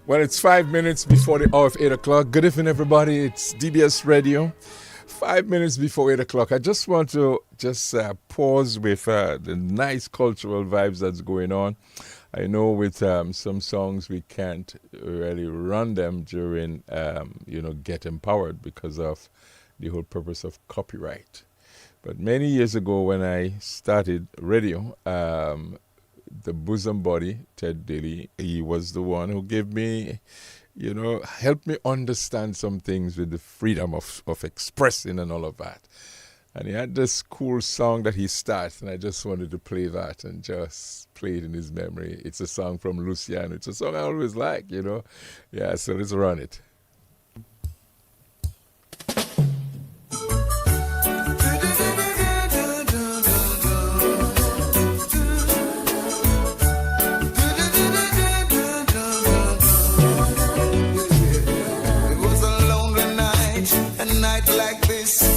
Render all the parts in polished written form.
Well, it's 5 minutes before the hour of 8 o'clock. Good evening, everybody. It's DBS Radio. 5 minutes before 8 o'clock. I just want to pause with the nice cultural vibes that's going on. I know with some songs we can't really run them during, Get Empowered because of the whole purpose of copyright. But many years ago when I started radio, the bosom buddy, Ted Daly, he was the one who gave me, helped me understand some things with the freedom of expressing and all of that. And he had this cool song that he started, and I just wanted to play that and just play it in his memory. It's a song from Luciano. It's a song I always like, Yeah, so let's run it.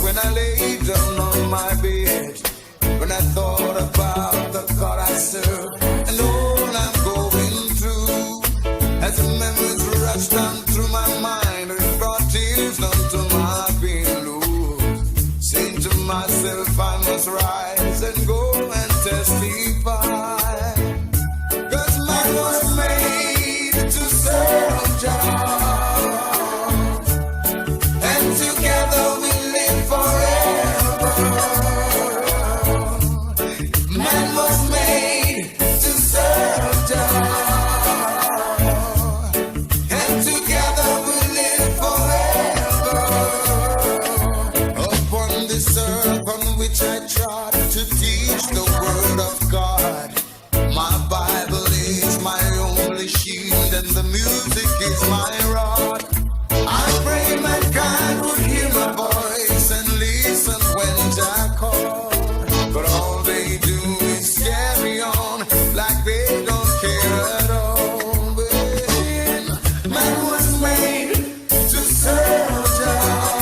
When I lay down on my bed, when I thought about the God I serve and all I'm going through, as the memories rushed down through my mind, it brought tears down to my pillows. Saying to myself, I must rise and go and testify, 'cause man was made to serve Jah. The music is my rod. I pray mankind would hear my voice and listen when I call. But all they do is carry on like they don't care at all. When man was made to serve God,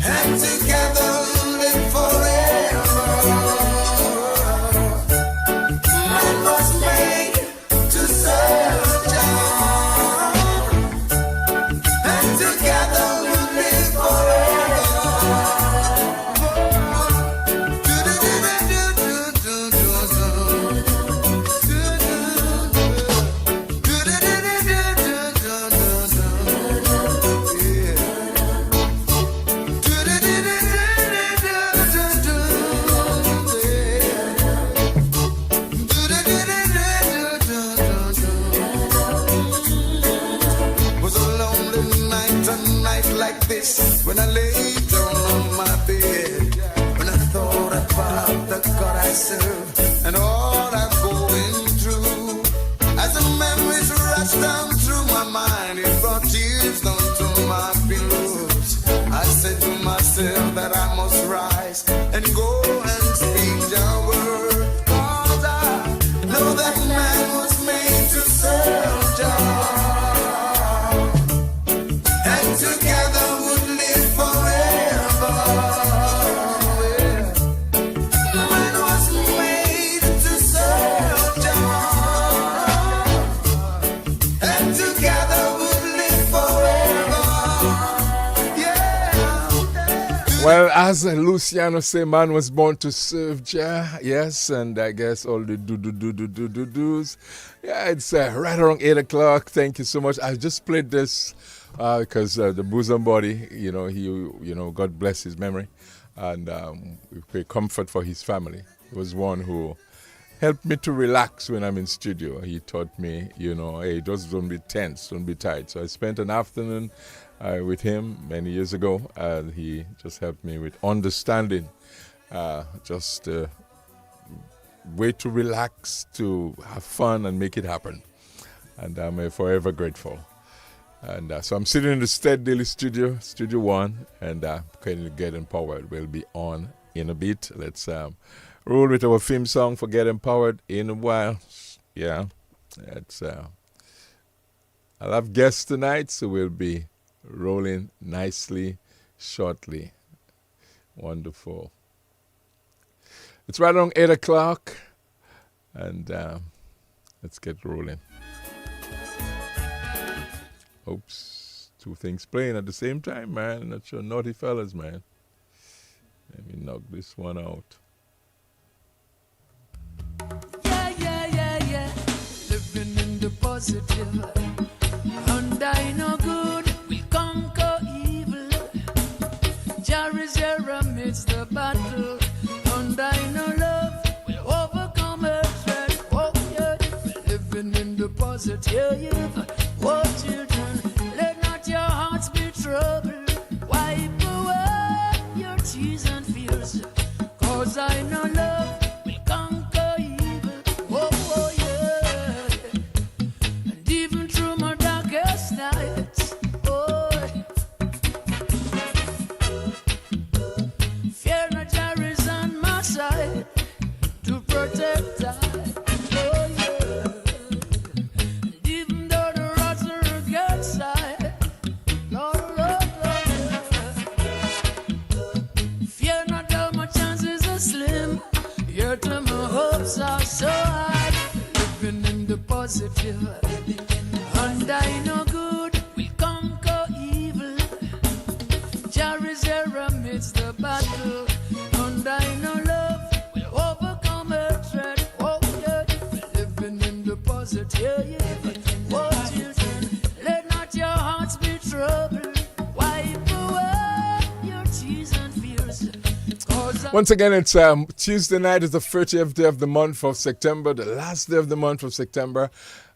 and together live forever. Man was made to serve God, and together we'll live forever. When I lay down on my bed, when I thought about the God I serve and all I'm going through, as the memories rush down through my mind, it brought tears down to my pillows. I said to myself that I must rise and go and speak your word, 'cause I know that man was made to serve God, and together Well, as Luciano say, man was born to serve Jah, yes, and I guess all the do's. Yeah, it's right around 8 o'clock. Thank you so much. I just played this because the bosom buddy, he, God bless his memory, and we pray comfort for his family. He was one who helped me to relax when I'm in studio. He taught me, hey, just don't be tense, don't be tight. So I spent an afternoon with him many years ago, and he just helped me with understanding, just a way to relax, to have fun and make it happen. And I'm forever grateful. And so I'm sitting in the Stead Daily Studio, Studio 1, and kind of Get Empowered will be on in a bit. Let's roll with our theme song for Get Empowered in a while. Yeah, I'll have guests tonight, so we'll be rolling nicely, shortly. Wonderful. It's right around 8 o'clock, and let's get rolling. Oops, two things playing at the same time, man. Not sure, naughty fellas, man. Let me knock this one out. Yeah. Living in the positive. And I know good will conquer evil. Jah is here amidst the battle. And I know love will overcome hatred. Oh yeah, living in the positive. Oh children, let not your hearts be troubled. Wipe away your tears and fears. Cause I know love will conquer evil. Oh yeah. And even through my darkest nights, oh, fear not, Jah is on my side to protect I. Oh yeah. And even though the rods are against side, Lord, fear not, though my chances are slim. Yet my hopes are so high. Living in the positive. And I know good will conquer evil. Jah is here amidst the battle. And I know love will overcome hatred. Oh yeah, living in the positive. Oh children, let not your hearts be troubled. Wipe away your tears and fears. Once again, it's Tuesday night. It's the 30th day of the month of September, the last day of the month of September,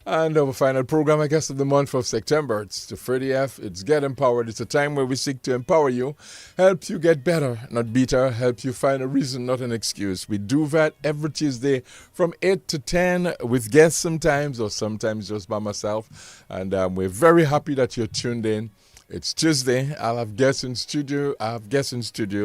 and our final program, I guess, of the month of September. It's the 30th. It's Get Empowered. It's a time where we seek to empower you, help you get better, not better, help you find a reason, not an excuse. We do that every Tuesday from 8 to 10 with guests sometimes, or sometimes just by myself. And we're very happy that you're tuned in. It's Tuesday. I'll have guests in studio.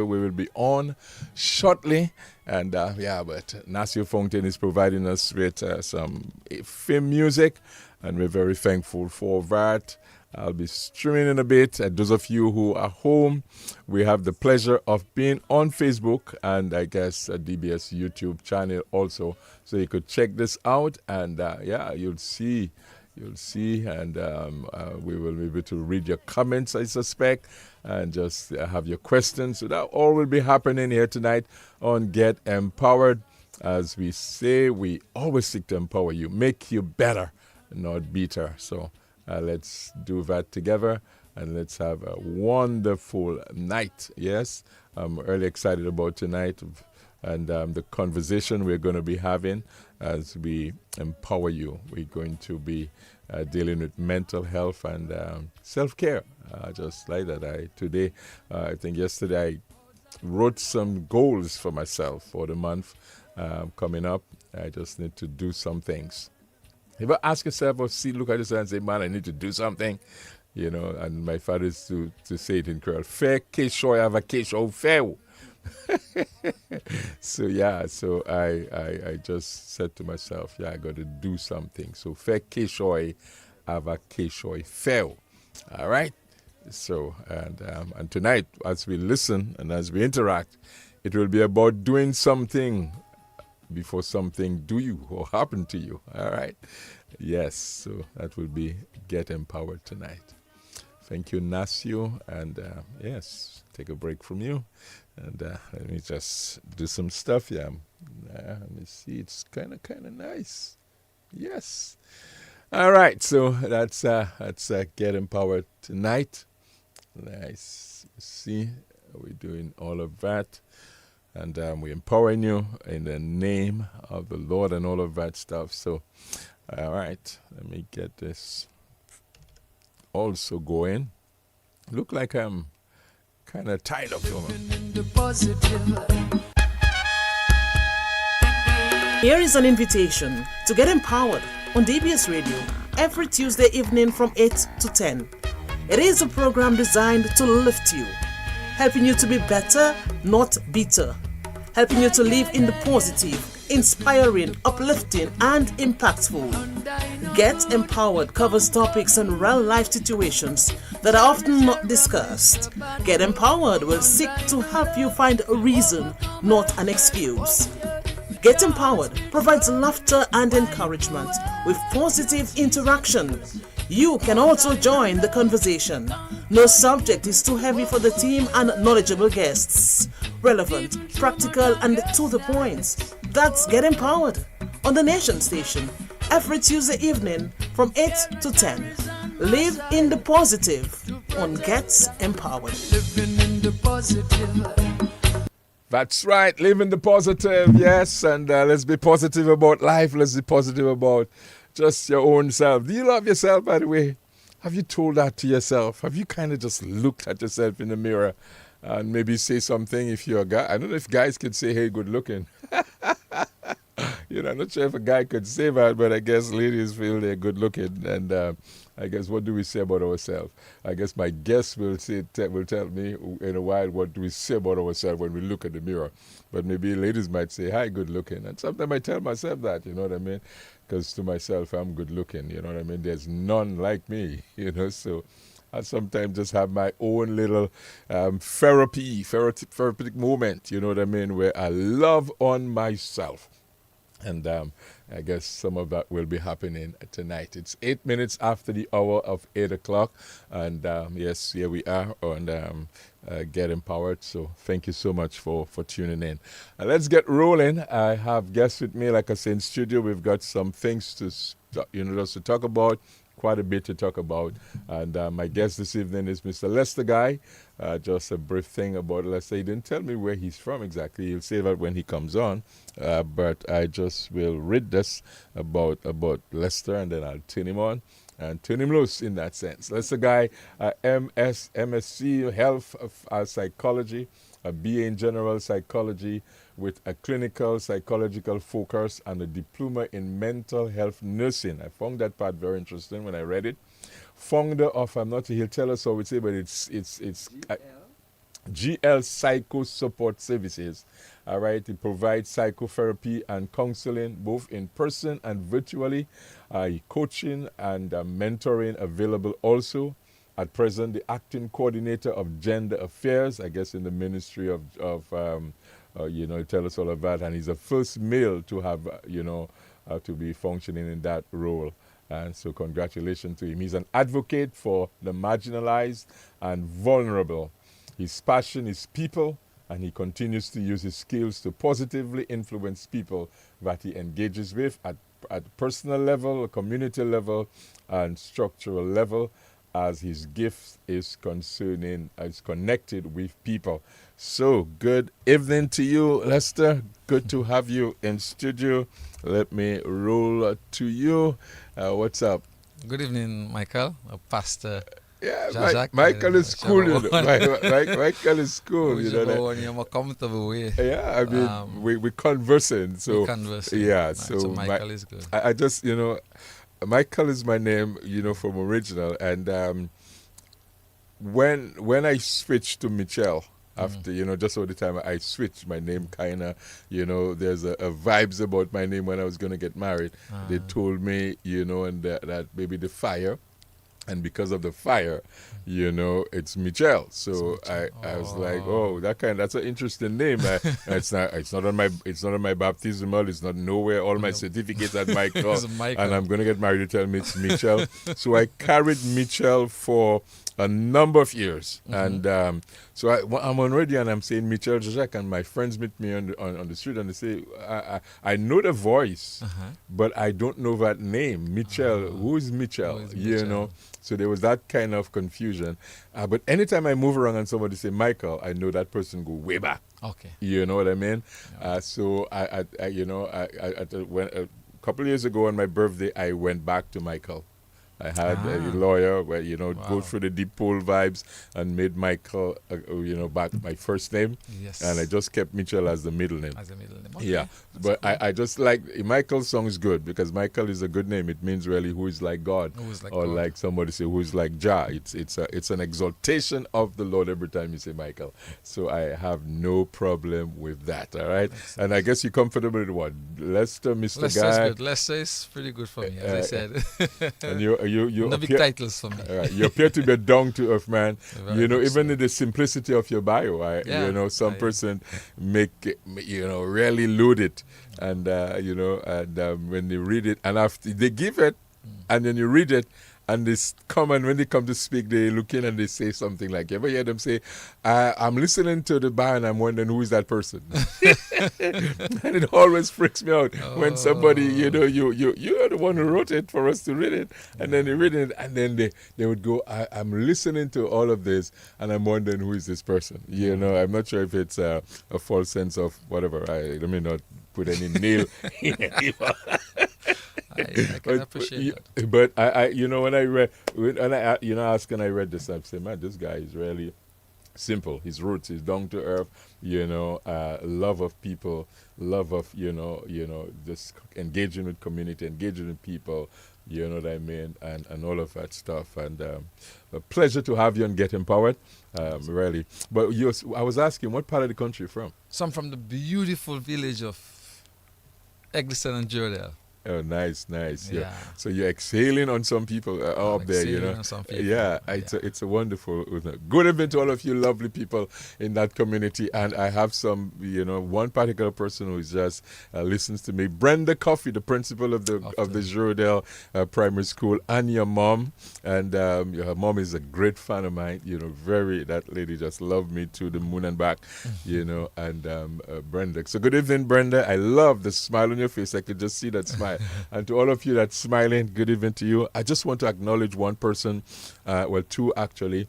We will be on shortly. And but Nasio Fountain is providing us with some film music. And we're very thankful for that. I'll be streaming in a bit. And those of you who are home, we have the pleasure of being on Facebook and I guess a DBS YouTube channel also. So you could check this out and you'll see. And we will be able to read your comments, I suspect, and just have your questions. So that all will be happening here tonight on Get Empowered. As we say, we always seek to empower you, make you better, not better. So let's do that together, and let's have a wonderful night. Yes, I'm really excited about tonight and the conversation we're going to be having as we empower you. We're going to be dealing with mental health and self-care, just like that. I think yesterday I wrote some goals for myself for the month coming up. I just need to do some things. If you ask yourself or look at yourself and say, man, I need to do something, and my father is to say it in Creole, fair keshoy have a keshoy fair. So I just said to myself, I got to do something. So fair keshoy have a keshoy fail. All right. So and tonight, as we listen and as we interact, it will be about doing something before something do you or happen to you. All right. Yes. So that will be Get Empowered tonight. Thank you, Nasio, and yes, take a break from you. And let me just do some stuff. Let me see. It's kind of nice. Yes. All right. So that's Get Empowered tonight. Nice. See, we're doing all of that, and we're empowering you in the name of the Lord and all of that stuff. So, all right. Let me get this also going. Look like I'm kind of tied up. Here is an invitation to get empowered on DBS Radio every Tuesday evening from 8 to 10. It is a program designed to lift you, helping you to be better, not bitter, helping you to live in the positive, inspiring, uplifting, and impactful. Get Empowered covers topics and real-life situations that are often not discussed. Get Empowered will seek to help you find a reason, not an excuse. Get Empowered provides laughter and encouragement with positive interaction. You can also join the conversation. No subject is too heavy for the team and knowledgeable guests. Relevant, practical, and to the point. That's Get Empowered on the Nation Station every Tuesday evening from 8 to 10. Live in the positive on Get Empowered. Living in the positive. That's right, live in the positive, yes, and let's be positive about life. Let's be positive about just your own self. Do you love yourself, by the way? Have you told that to yourself? Have you kind of just looked at yourself in the mirror and maybe say something if you're a guy? I don't know if guys could say, hey, good looking. I'm not sure if a guy could say that, but I guess ladies feel they're good looking. And I guess, what do we say about ourselves? I guess my guest will tell me in a while what do we say about ourselves when we look at the mirror. But maybe ladies might say, hi, good looking. And sometimes I tell myself that, you know what I mean? Because to myself, I'm good looking, you know what I mean? There's none like me, so I sometimes just have my own little therapeutic moment, you know what I mean, where I love on myself. And I guess some of that will be happening tonight. It's 8 minutes after the hour of 8 o'clock. And yes, here we are on Get Empowered. So thank you so much for tuning in. Let's get rolling. I have guests with me, like I said, in studio. We've got some things just to talk about. Quite a bit to talk about. And my guest this evening is Mr. Lester Guye. Just a brief thing about Lester. He didn't tell me where he's from exactly. He'll say that when he comes on. But I just will read this about Lester, and then I'll turn him on and turn him loose in that sense. Lester Guye, MSc Health Psychology, a BA in General Psychology with a clinical psychological focus and a diploma in mental health nursing. I found that part very interesting when I read it. Founder of, I'm not sure he'll tell us how we say, but it's Glpsychosupport services. All right, it provides psychotherapy and counseling both in person and virtually. Coaching and mentoring available also. At present, the acting coordinator of gender affairs, I guess in the Ministry of tell us all of that. And he's the first male to have, to be functioning in that role. And so congratulations to him. He's an advocate for the marginalized and vulnerable. His passion is people, and he continues to use his skills to positively influence people that he engages with at personal level, community level, and structural level, as his gift is connected with people. So, good evening to you, Lester. Good to have you in studio. Let me roll to you. What's up? Good evening, Michael. Pastor Yeah, Jean Jacques. Michael is cool. Michael is cool. When you're more comfortable way. Yeah, I mean, we're conversing. So, yeah, so Michael is good. I just, Michael is my name, from original. And when I switched to Michelle, after, just all the time I switched my name, kind of, there's a vibes about my name when I was going to get married. They told me, and that maybe the fire. And because of the fire, it's Michelle. So I was like, oh, that's an interesting name. It's not on my baptismal. It's not nowhere. All my certificates at Michael, and I'm going to get married. You tell me it's Michelle. So I carried Michelle for a number of years, and so I'm on radio and I'm saying Michel Jacques, and my friends meet me on the street and they say, I know the voice, but I don't know that name, Michel. Who is Michel? So there was that kind of confusion. But anytime I move around and somebody say Michael, I know that person go way back. Okay. You know what I mean? Yeah. So when a couple of years ago on my birthday, I went back to Michael. I had a lawyer where, go through the deep pool vibes and made Michael, back my first name. Yes. And I just kept Mitchell as the middle name. As a middle name. Okay. Yeah. But I just like, Michael's song is good because Michael is a good name. It means really who is like God. Who is like or God. Like somebody say who is like Jah. It's an exaltation of the Lord every time you say Michael. So I have no problem with that. All right. Excellent. And I guess you're comfortable with what? Lester, Mr. Lester Guy. is good. Lester is pretty good for me, as I said. And you no big titles for me. You appear to be a down-to-earth man. Even so. in the simplicity of your bio, some person make it, really load it, and when they read it, and after they give it, and then you read it, and they come, and when they come to speak, they look in and they say something like, you ever hear them say, I'm listening to the bar and I'm wondering who is that person? And it always freaks me out when somebody, you're the one who wrote it for us to read it, and then they read it, and then they would go, I'm listening to all of this and I'm wondering who is this person. I'm not sure if it's a false sense of whatever. Let me not put any nail in it. I can appreciate that. But I when I read, and I read this, I said, man, this guy is really simple. His roots, he's down to earth. Love of people, love of just engaging with community, engaging with people. You know what I mean, and all of that stuff. And a pleasure to have you on Get Empowered, really. But I was asking, what part of the country you're from? So I'm from the beautiful village of Eggleston and Jordan. Oh, nice. Yeah. So you're exhaling on some people up there, On some people. Yeah, it's a wonderful. Good evening to all of you lovely people in that community. And I have some, one particular person who just listens to me. Brenda Coffey, the principal of the Jordan Primary School, and your mom. And her mom is a great fan of mine. That lady just loved me to the moon and back. And Brenda. So good evening, Brenda. I love the smile on your face. I could just see that smile. And to all of you that's smiling, good evening to you. I just want to acknowledge one person, two actually.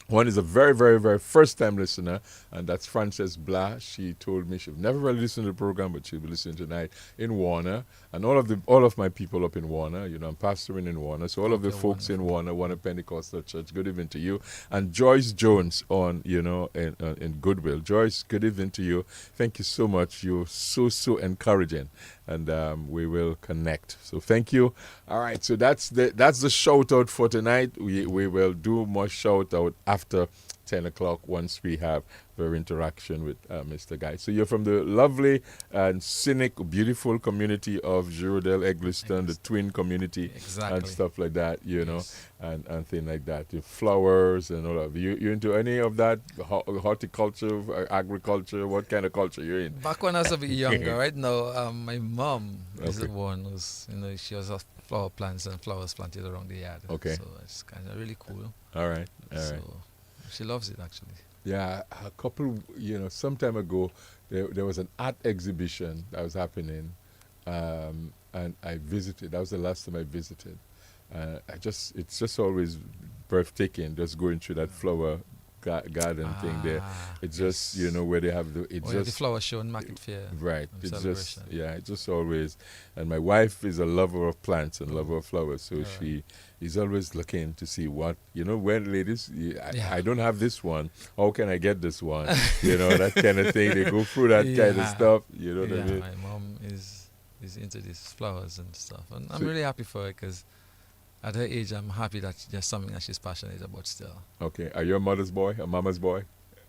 One is a very, very, very first-time listener, and that's Frances Blah. She told me she'd never really listened to the program, but she'll be listening tonight in Warner. And all of my people up in Warner, I'm pastoring in Warner, so all of the folks in Warner Pentecostal Church, good evening to you. And Joyce Jones in Goodwill. Joyce, good evening to you. Thank you so much. You're so encouraging, and we will connect. So thank you. All right, so that's the shout-out for tonight. We will do more shout-out after 10 o'clock once we have our interaction with Mr. Guye. So you're from the lovely and scenic, beautiful community of Jordan, Eggleston, the twin community, and stuff like that, Yes. and things like that. The flowers and all of you into any of that? Horticulture, agriculture, what kind of culture you're in? Back when I was a bit younger, right now, my mom is the one who's, she has flower plants and flowers planted around the yard. Okay. So it's kind of really cool. All right. So she loves it, actually. Yeah, a couple, some time ago, there was an art exhibition that was happening, and I visited. That was the last time I visited. It's just always breathtaking, just going through that flower garden thing there. It's just, where they have the flower show and market fair. Right. It's just, it's just always. And my wife is a lover of plants and lover of flowers, so she is always looking to see what, when ladies, I don't have this one, how can I get this one? That kind of thing. They go through that kind of stuff, what I mean? My mom is into these flowers and stuff. And I'm really happy for her because at her age, I'm happy that there's something that she's passionate about still. Okay. Are you a mother's boy, a mama's boy?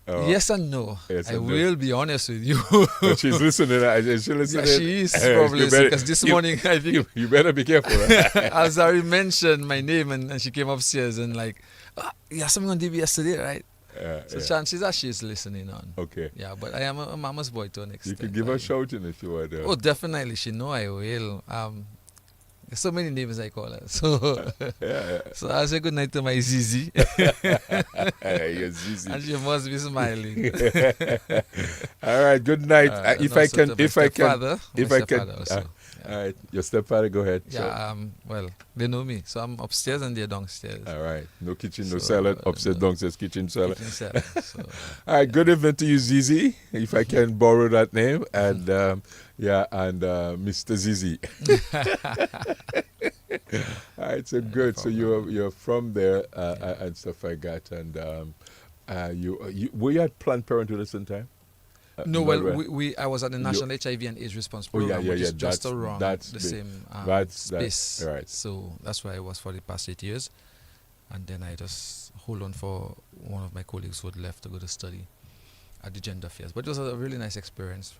Yes and no. Yes I and will be honest with you. But she's listening. Is she listening? Yeah, she is probably listening because this morning I think you better be careful. as Ari mentioned my name and she came upstairs and like, you have something on DBS today, right? So chances are she's listening on. Okay. Yeah, but I am a mama's boy to an extent. You could give her a shouting if you want. Oh, definitely. She know I will. There's so many names I call her. So, so I'll say good night to my Zizi. Your Zizi. And she must be smiling. All right, good night. If I can. All right, your stepfather, go ahead. Yeah, well, they know me. So I'm upstairs and they're downstairs. All right. No kitchen, no salad. Upstairs, downstairs, kitchen, salad. So. All right, good evening to you, Zizi, if I can borrow that name. And, Mr. Zizi. All right, so good. So you're from there and stuff like that. And were you at Planned Parenthood at the same time? No, I was at the National HIV and AIDS Response Program, which is just around the same space. Right. So that's where I was for the past 8 years. And then I just hold on for one of my colleagues who had left to go to study at the Gender Affairs. But it was a really nice experience.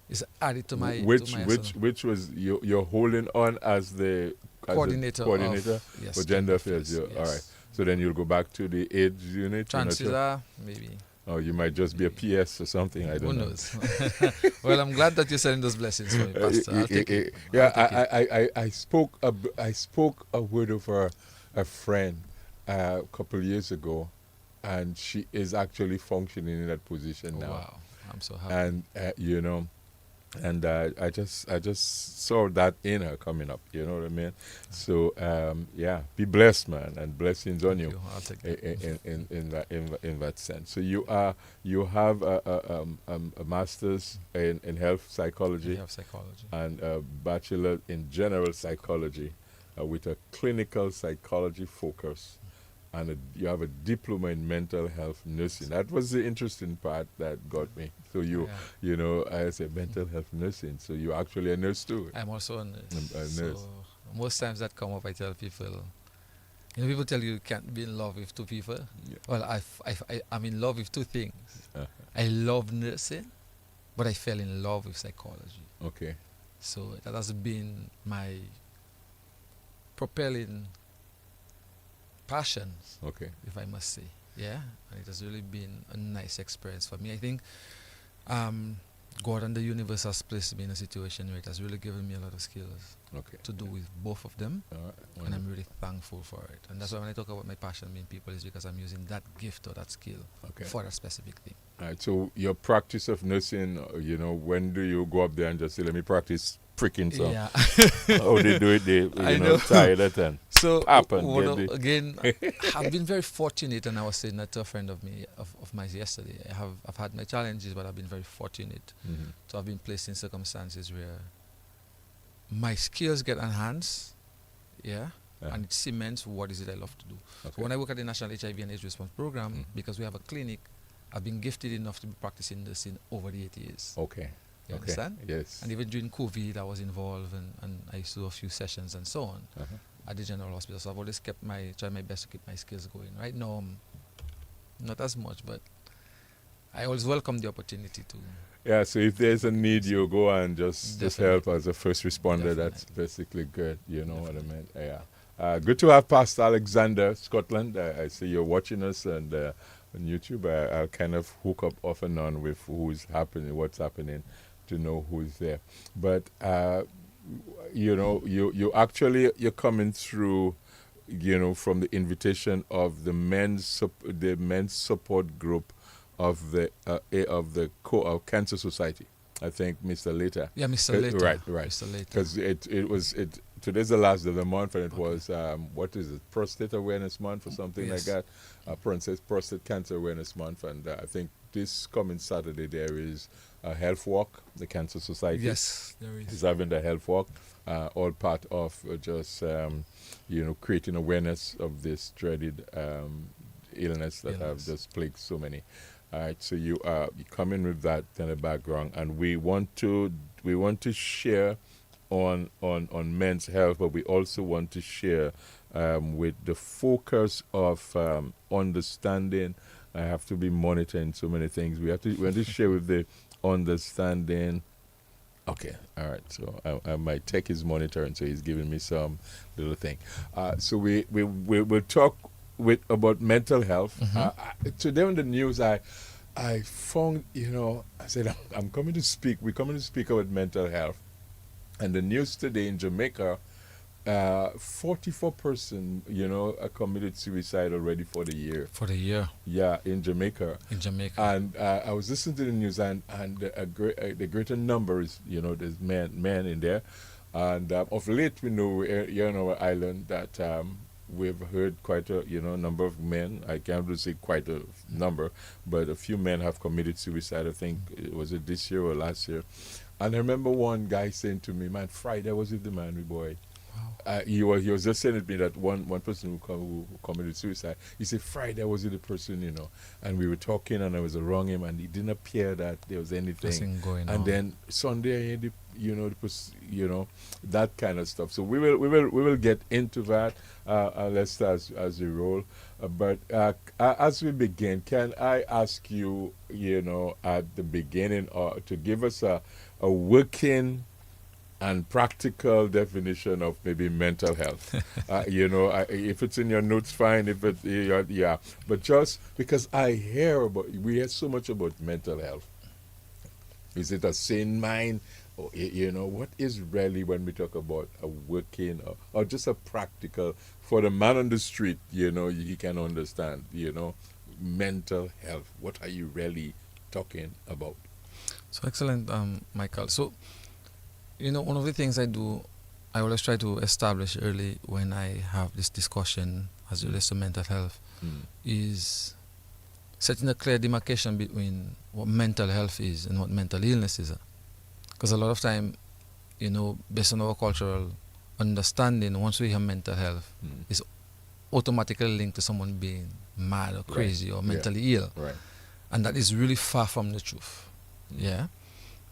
It's added to my... Which was you're holding on as the coordinator for Gender Affairs. Yes. All right. So then you'll go back to the AIDS unit? Chances are, maybe. Or you might just be a PS or something. I Who don't know. knows? Well, I'm glad that you're sending those blessings for me, Pastor. I'll take it. Yeah, I'll take it. I spoke a word of a friend a couple years ago, and she is actually functioning in that position now. Wow, I'm so happy. And you know, and I just saw that in her coming up. You know what I mean? So yeah, be blessed, man, and blessings on Thank you. I'll take that. In that sense. So you have a master's in health psychology We have psychology. and a bachelor in general psychology with a clinical psychology focus, and you have a diploma in mental health nursing. That was the interesting part that got me. So you know, I said mental health nursing. So you're actually a nurse too. I'm also a nurse. A nurse. So most times that come up, I tell people, you know, people tell you can't be in love with two people. Yeah. Well, I'm in love with two things. Uh-huh. I love nursing, but I fell in love with psychology. Okay. So that has been my propelling passions, Okay. if I must say. Yeah, and it has really been a nice experience for me. I think God and the universe has placed me in a situation where it has really given me a lot of skills Okay. to do with both of them, All right. and I'm really thankful for it. And that's why when I talk about my passion being people, is because I'm using that gift or that skill Okay. for a specific thing. All right. So your practice of nursing, you know, when do you go up there and just say, "Let me practice pricking some"? Yeah. How they do it? They I know. tie that and So Up and one get of- the- again, I've been very fortunate, and I was saying that to a friend of mine yesterday. I've had my challenges, but I've been very fortunate. Mhm. So I've been placed in circumstances where my skills get enhanced, yeah, Yeah. and it cements what is it I love to do. Okay. So when I work at the National HIV and AIDS Response Program, because we have a clinic, I've been gifted enough to be practicing nursing over the 8 years. Okay. You Okay. understand? Yes. And even during COVID, I was involved, and I used to do a few sessions and so on Uh-huh. at the General Hospital. So I've always tried my best to keep my skills going. Right now, not as much, but I always welcome the opportunity to. Yeah. So if there's a need, you go and just help as a first responder. That's Definitely. basically good. You know what I mean? Yeah. Good to have Pastor Alexander, Scotland. I see you're watching us and on YouTube. I'll kind of hook up off and on with what's happening, to know who's there. But you know, you're coming through, you know, from the invitation of the men's support group of the Cancer Society. I think Mr. Later. Yeah, Mr. Later. Right. Mr. Later. Because today's the last of the month, and it was what is it, Prostate Awareness Month or something Yes. like that. Prostate Cancer Awareness Month, and I think this coming Saturday there is a health walk. The Cancer Society Yes, there is is. having the health walk, all part of just you know, creating awareness of this dreaded illness that have just plagued so many. All right, so you come in with that in the background, and we want to share on men's health, but we also want to share with the focus of understanding. I have to be monitoring so many things. We want to share with the understanding. Okay, all right. So my tech is monitoring, so he's giving me some little thing. So we'll talk about mental health. Today on the news, I found, you know, I said I'm coming to speak. We're coming to speak about mental health, and the news today in Jamaica, 44%, you know, committed suicide already for the year. For the year Yeah, in Jamaica. in Jamaica. And I was listening to the news, and the greater number is, you know, there's men in there. And of late, we know here on our island that we've heard quite a, you know, number of men. I can't really say quite a number, but a few men have committed suicide. I think, was it this year or last year? And I remember one guy saying to me, "Man, Friday was with the man, my boy." He was just saying to me that one person who committed suicide, he said, "Friday was with the person, you know," and we were talking, and I was around him, and it didn't appear that there was anything Nothing going and on. then Sunday, you know, that kind of stuff. So we will get into that let's as we roll. But as we begin, can I ask you, you know, at the beginning, to give us a working and practical definition of maybe mental health. If it's in your notes, fine. If it, yeah, but just because we hear so much about mental health. Is it a sane mind? Or, what is really when we talk about a working or just a practical, for the man on the street, you can understand, mental health. What are you really talking about? So excellent, Michael. So, one of the things I do, I always try to establish early when I have this discussion as it relates to mental health, is setting a clear demarcation between what mental health is and what mental illness is. Because a lot of time, based on our cultural understanding, once we hear mental health, it's automatically linked to someone being mad or crazy or mentally ill. Right. And that is really far from the truth. Yeah.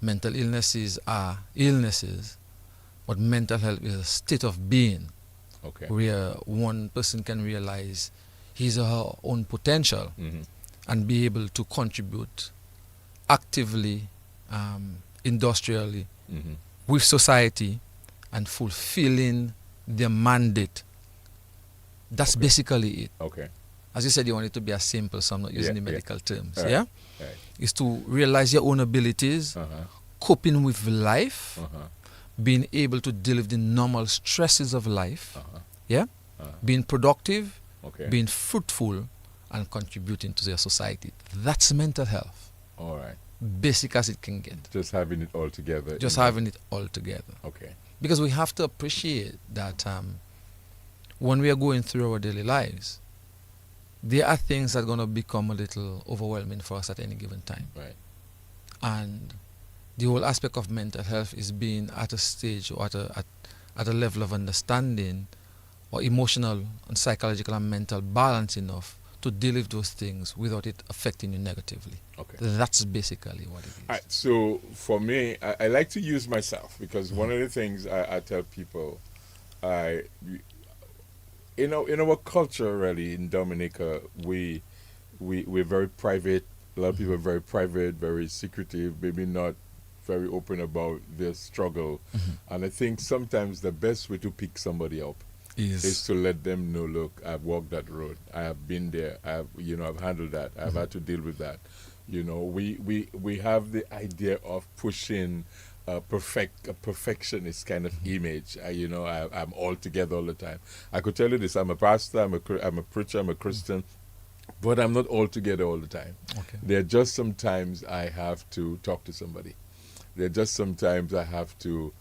Mental illnesses are illnesses, but mental health is a state of being where one person can realize his or her own potential and be able to contribute actively, industrially, with society and fulfilling their mandate. That's basically it. Okay. As you said, you want it to be as simple, so I'm not using the medical terms. Right. Yeah? Right. Is to realize your own abilities, coping with life, being able to deal with the normal stresses of life, being productive, being fruitful, and contributing to their society. That's mental health. All right. Basic as it can get. Just having it all together. Just having it all together. Okay. Because we have to appreciate that when we are going through our daily lives, there are things that are going to become a little overwhelming for us at any given time. Right. And the whole aspect of mental health is being at a stage or at a level of understanding or emotional and psychological and mental balance enough to deal with those things without it affecting you negatively. Okay. That's basically what it is. All right, so for me, I like to use myself because one of the things I tell people, in our culture, really, in Dominica, we're very private. A lot of people are very private, very secretive, maybe not very open about their struggle. And I think sometimes the best way to pick somebody up is to let them know, look, I've walked that road. I have been there. I've handled that. I've had to deal with that. We have the idea of pushing a perfectionist kind of image. I'm all together all the time. I could tell you this: I'm a pastor, I'm a preacher, I'm a Christian, but I'm not all together all the time. Okay. There are just sometimes I have to talk to somebody. There are just sometimes I have to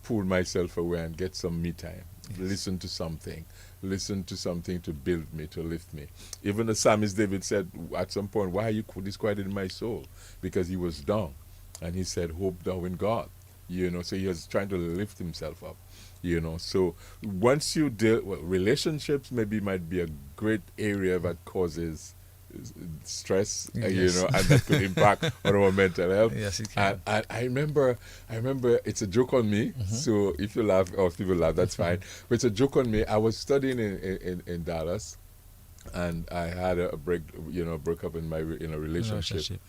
pull myself away and get some me time. Yes. Listen to something to build me, to lift me. Even the psalmist David said at some point, why are you disquieted my soul? Because he was down. And he said, hope thou in God. So he was trying to lift himself up. So once you deal, relationships might be a great area that causes stress, yes. And that could impact on our mental health. Yes, it can. And I remember it's a joke on me. So if you laugh or if people laugh, that's fine. But it's a joke on me. I was studying in Dallas, and I had a break up in a relationship.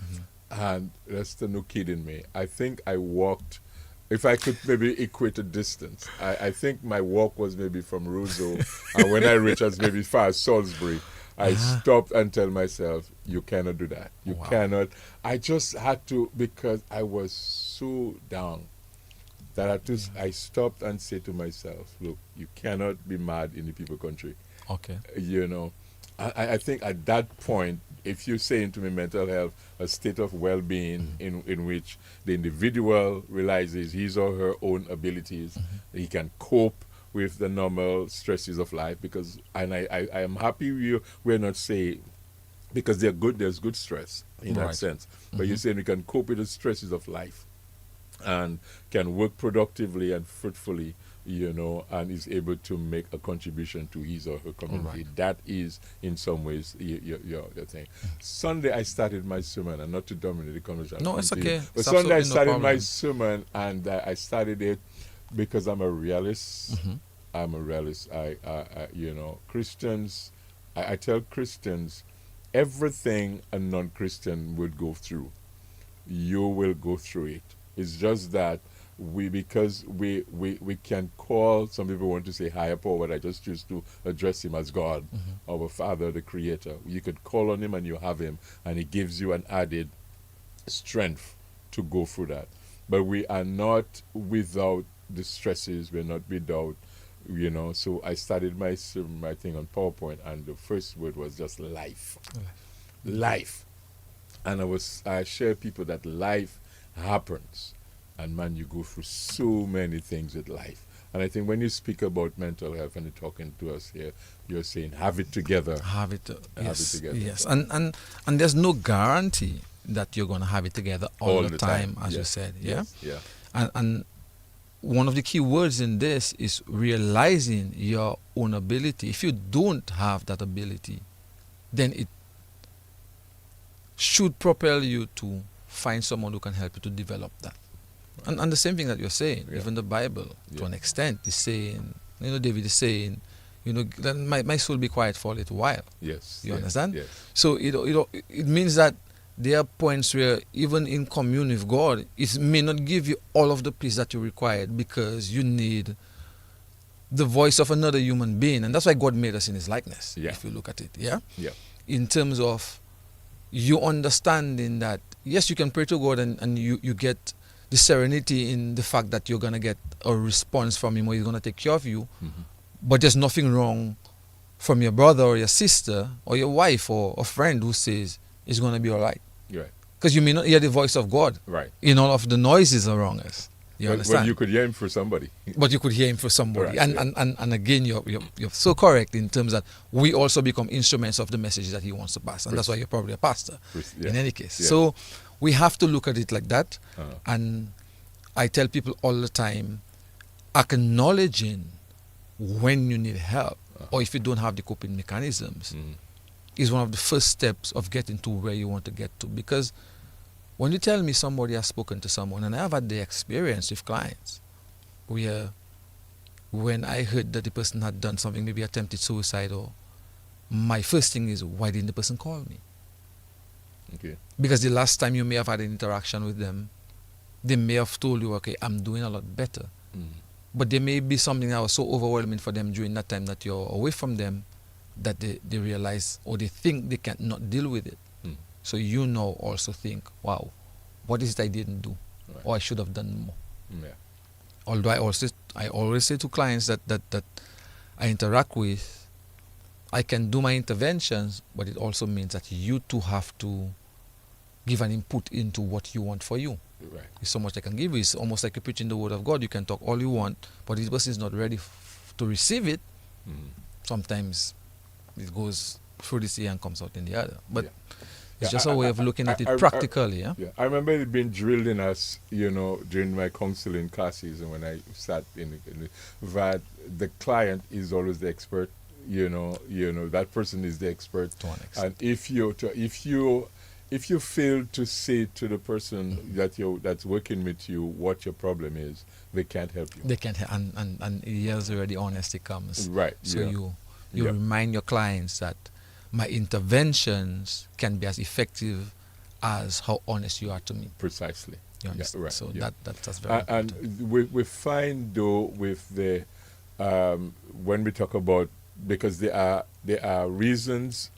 And that's no kidding me. I think I walked. If I could maybe equate a distance, I think my walk was maybe from Roseau, and when I reached as maybe far as Salisbury, I stopped and tell myself, you cannot do that. You cannot. I just had to, because I was so down that I stopped and said to myself, look, you cannot be mad in the people country. Okay. I think at that point, if you're saying to me mental health, a state of well-being in which the individual realizes his or her own abilities, he can cope with the normal stresses of life, I am happy we're not saying, because there's good stress in that sense, but you're saying we can cope with the stresses of life and can work productively and fruitfully, and is able to make a contribution to his or her community. Right. That is, in some ways, your thing. Sunday, I started my sermon, and not to dominate the conversation. No, it's okay. But Sunday, I started my sermon, and I started it because I'm a realist. I'm a realist. Christians, I tell Christians, everything a non-Christian would go through, you will go through it. It's just that because we can call, some people want to say higher power, but I just choose to address him as God, our Father, the Creator. You could call on him and you have him, and he gives you an added strength to go through that. But we are not without the stresses, we're not without, so I started my thing on PowerPoint, and the first word was just life. Life. And I share people that life happens. And man, you go through so many things with life. And I think when you speak about mental health and you're talking to us here, you're saying have it together. Have it together. Yes. And there's no guarantee that you're going to have it together all the time, as you said. Yeah. Yeah. And one of the key words in this is realizing your own ability. If you don't have that ability, then it should propel you to find someone who can help you to develop that. And the same thing that you're saying, even the Bible, to an extent, is saying, David is saying, let my soul be quiet for a little while. Yes. You understand? Yes. So it means that there are points where even in commune with God, it may not give you all of the peace that you require because you need the voice of another human being. And that's why God made us in his likeness, if you look at it. Yeah? Yeah. In terms of you understanding that, yes, you can pray to God and you get the serenity in the fact that you're going to get a response from him or he's going to take care of you, but there's nothing wrong from your brother or your sister or your wife or a friend who says it's going to be all right. Right. Because you may not hear the voice of God in all of the noises around us. You understand? But you could hear him for somebody. But you could hear him for somebody. Right, and again, you're so correct in terms that we also become instruments of the message that he wants to pass. And that's why you're probably a pastor in any case. Yeah. So we have to look at it like that. And I tell people all the time, acknowledging when you need help or if you don't have the coping mechanisms is one of the first steps of getting to where you want to get to. Because when you tell me somebody has spoken to someone, and I have had the experience with clients where when I heard that the person had done something, maybe attempted suicide, or my first thing is, why didn't the person call me? Okay. Because the last time you may have had an interaction with them, they may have told you, okay, I'm doing a lot better. But there may be something that was so overwhelming for them during that time that you're away from them that they realize or they think they cannot deal with it. So also think, wow, what is it I didn't do? Or I should have done more. Yeah. Although I always say to clients that I interact with, I can do my interventions, but it also means that you too have to give an input into what you want for you. Right. There's so much I can give you. It's almost like you're preaching the word of God. You can talk all you want, but if the person is not ready to receive it, sometimes it goes through this ear and comes out in the other. But it's just a way of looking at it practically. I remember it being drilled in us, during my counseling classes, and when I sat in that the client is always the expert. That person is the expert. To an extent. And if you fail to say to the person that's working with you what your problem is, they can't help you. They can't, and here's where the honesty comes. Right. So you remind your clients that my interventions can be as effective as how honest you are to me. Precisely. You understand? Right. So that's very important. And we find though with the when we talk about, because there are reasons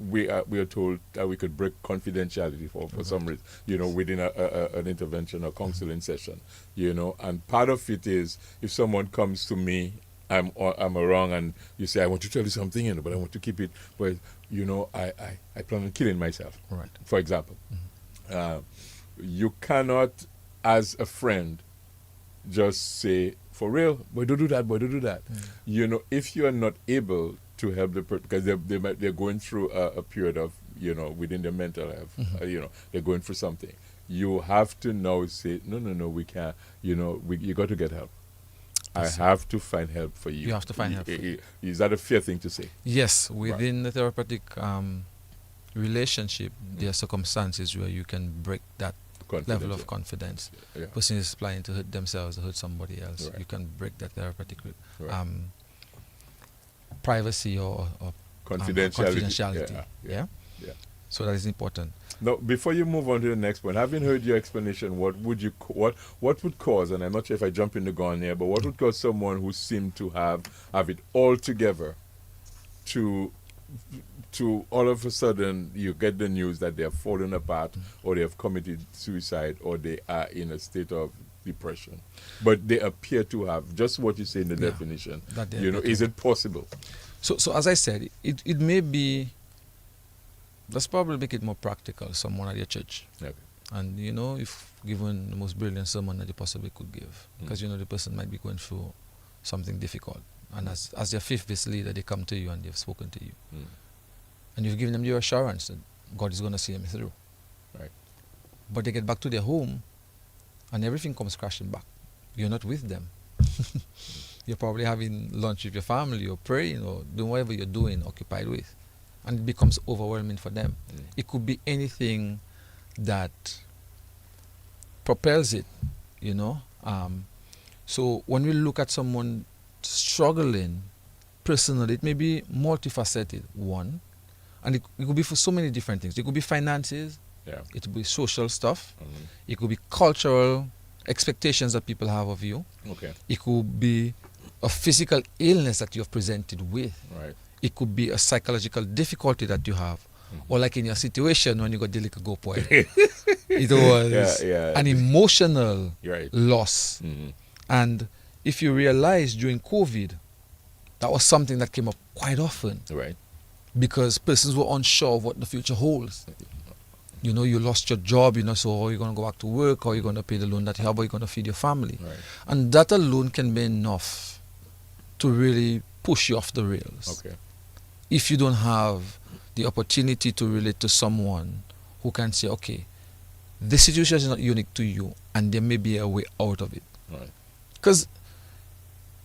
we are told that we could break confidentiality for some reason, within an intervention or counseling session, and part of it is if someone comes to me, I'm wrong, and you say, I want to tell you something, but I want to keep it, but I plan on killing myself, right? For example, you cannot, as a friend, just say, for real, boy, don't do that. If you are not able to help the person, because they're going through a period of, within their mental health, they're going through something. You have to now say, no, we can't, you got to get help. I have to find help for you. You have to find help. Is that a fair thing to say? Yes, within the therapeutic relationship, there are circumstances where you can break that level of confidence. Yeah. Person is planning to hurt themselves or hurt somebody else. Right. You can break that therapeutic privacy or confidentiality. confidentiality. Yeah. So that is important. Now, before you move on to the next point, having heard your explanation, what would cause, and I'm not sure if I jump in the gun here, but what would cause someone who seemed to have it all together to all of a sudden you get the news that they have fallen apart, or they have committed suicide, or they are in a state of depression, but they appear to have just what you say in the definition? Is it possible? So as I said, it may be. Let's probably make it more practical. Someone at your church, Okay. and if given the most brilliant sermon that you possibly could give, because the person might be going through something difficult, and as their faith-based leader, they come to you and they've spoken to you, and you've given them your assurance that God is going to see them through. Right. But they get back to their home, and everything comes crashing back. You're not with them. You're probably having lunch with your family, or praying, or doing whatever you're doing, occupied with. And it becomes overwhelming for them. It could be anything that propels it, So when we look at someone struggling personally, it may be multifaceted, one. And it could be for so many different things. It could be finances. Yeah. It could be social stuff. It could be cultural expectations that people have of you. Okay. It could be a physical illness that you have presented with. Right. It could be a psychological difficulty that you have. Or like in your situation when you got the little go point. It was an emotional loss. And if you realize during COVID, that was something that came up quite often. Right. Because persons were unsure of what the future holds. You lost your job, so how are you going to go back to work? How are you going to pay the loan that you have? How are you going to feed your family? Right. And that alone can be enough to really push you off the rails. Okay. If you don't have the opportunity to relate to someone who can say, okay, this situation is not unique to you, and there may be a way out of it. Right. Because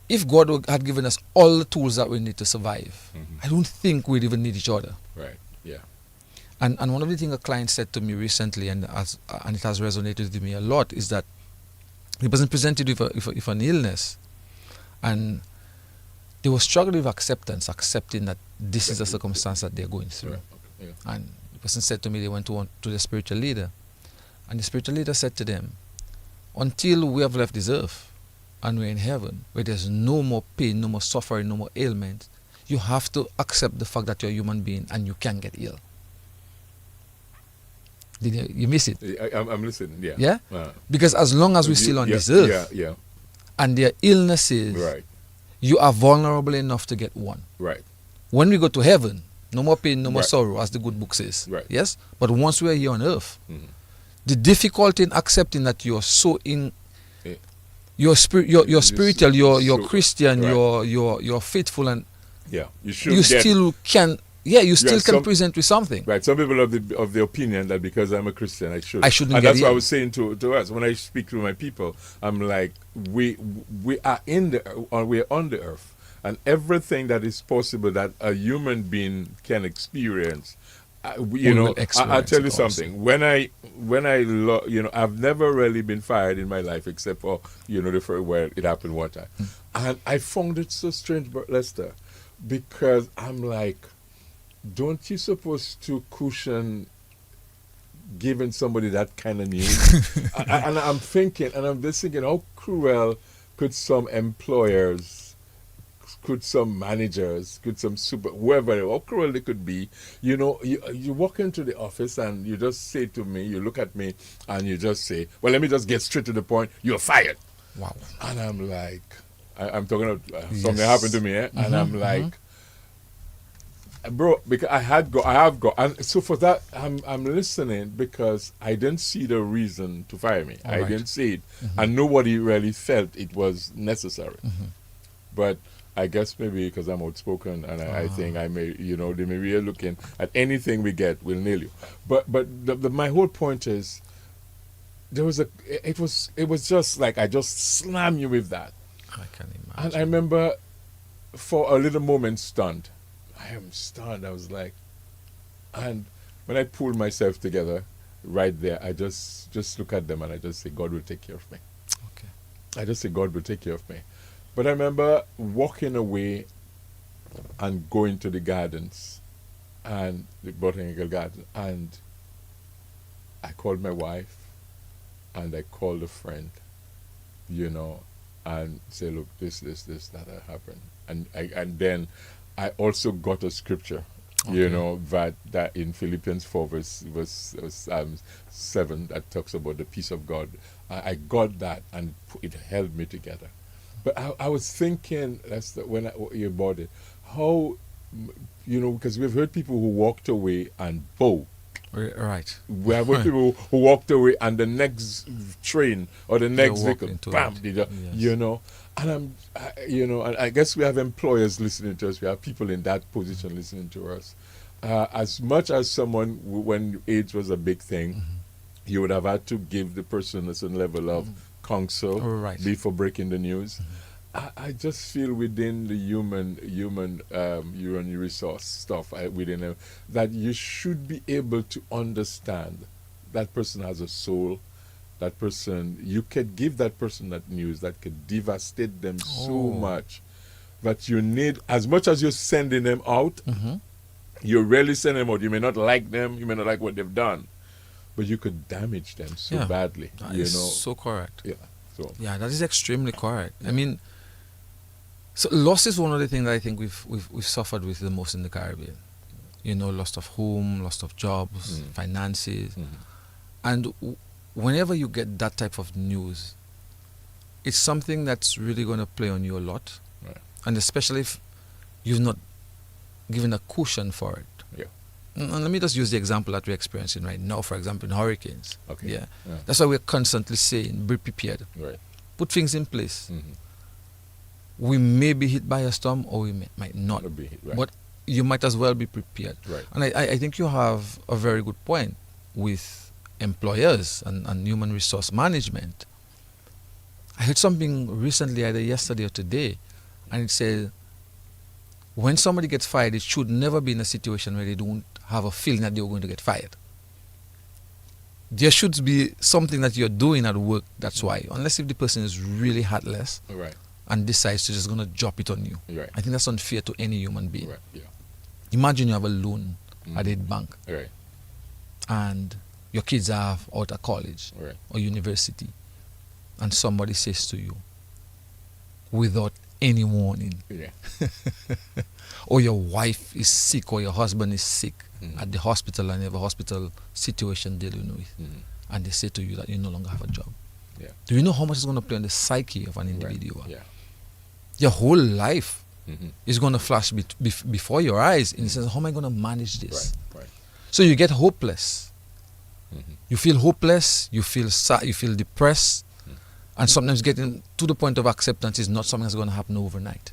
if God had given us all the tools that we need to survive, I don't think we'd even need each other. Right. Yeah. And one of the things a client said to me recently, and it has resonated with me a lot, is that he wasn't presented with an illness, and they were struggling with accepting that this is the circumstance that they're going through. Right. Okay. Yeah. And the person said to me, they went to the spiritual leader, and the spiritual leader said to them, until we have left this earth and we're in heaven, where there's no more pain, no more suffering, no more ailment, you have to accept the fact that you're a human being and you can get ill. Did you miss it? I'm listening. Yeah. Yeah. Because as long as we're still on this earth, and there are illnesses, right, you are vulnerable enough to get one. Right. When we go to heaven, no more pain, no more sorrow, as the good book says. Right. Yes. But once we are here on earth, the difficulty in accepting that you're so in, you're spiritual, you're Christian, you're faithful, and you still can. Yeah, you still can present with something. Right. Some people of the opinion that because I'm a Christian, I shouldn't. And get that's in. what I was saying to us when I speak to my people. I'm like, we are we're on the earth, and everything that is possible that a human being can experience. I'll tell you something. When I've never really been fired in my life except for where it happened one time, and I found it so strange, Lester, because I'm like, don't you supposed to cushion giving somebody that kind of news? and I'm thinking, how cruel could some employers, could some managers, could some whoever, how cruel they could be. You walk into the office and you just say to me, you look at me and you just say, well, let me just get straight to the point, you're fired. Wow. And I'm like, I'm talking about something happened to me, and I'm like, bro, because I have got, and so for that, I'm listening because I didn't see the reason to fire me. I didn't see it, and nobody really felt it was necessary. But I guess maybe because I'm outspoken, and I think I may, they may be looking at anything we get, we'll nail you. But my whole point is, it was just like I just slammed you with that. I can imagine. And I remember, for a little moment, stunned. I am stunned. I was like, and when I pulled myself together, right there, I just look at them and I just say, God will take care of me. Okay. I just say, God will take care of me. But I remember walking away and going to the gardens and the botanical garden, and I called my wife, and I called a friend, and say, look, this, that happened, and then I also got a scripture, that in Philippians 4 verse 7 that talks about the peace of God. I got that, and it held me together. But I was thinking, when you bought it, how, because we've heard people who walked away and bow. Right. We have heard people who walked away and the next train or the next vehicle, bam, and and I guess we have employers listening to us. We have people in that position listening to us. As much as someone, when AIDS was a big thing, you would have had to give the person a certain level of counsel before breaking the news. I just feel within the human resource stuff within them, that you should be able to understand that person has a soul. That person, you could give that person that news that could devastate them so much. But you need, as much as you're sending them out, you rarely send them out. You may not like them, you may not like what they've done, but you could damage them so badly. That is so correct. Yeah. That is extremely correct. I mean, so loss is one of the things that I think we've suffered with the most in the Caribbean. Loss of home, loss of jobs, finances, and whenever you get that type of news, it's something that's really going to play on you a lot, and especially if you've not given a cushion for it. And let me just use the example that we're experiencing right now, for example, in hurricanes. That's why we're constantly saying, be prepared. Put things in place. We may be hit by a storm, or we might not be hit, but you might as well be prepared. And I think you have a very good point with employers and human resource management. I heard something recently, either yesterday or today, and it said, when somebody gets fired, it should never be in a situation where they don't have a feeling that they're going to get fired. There should be something that you're doing at work, that's why. Unless if the person is really heartless and decides to just going to drop it on you. I think that's unfair to any human being. Imagine you have a loan at a bank, and your kids are out of college or university, and somebody says to you, without any warning, or your wife is sick or your husband is sick at the hospital, and you have a hospital situation dealing with, and they say to you that you no longer have a job. Do you know how much it's going to play on the psyche of an individual? Your whole life is going to flash before your eyes in the sense, how am I going to manage this? So you get hopeless. You feel hopeless, you feel sad, you feel depressed, and sometimes getting to the point of acceptance is not something that's going to happen overnight.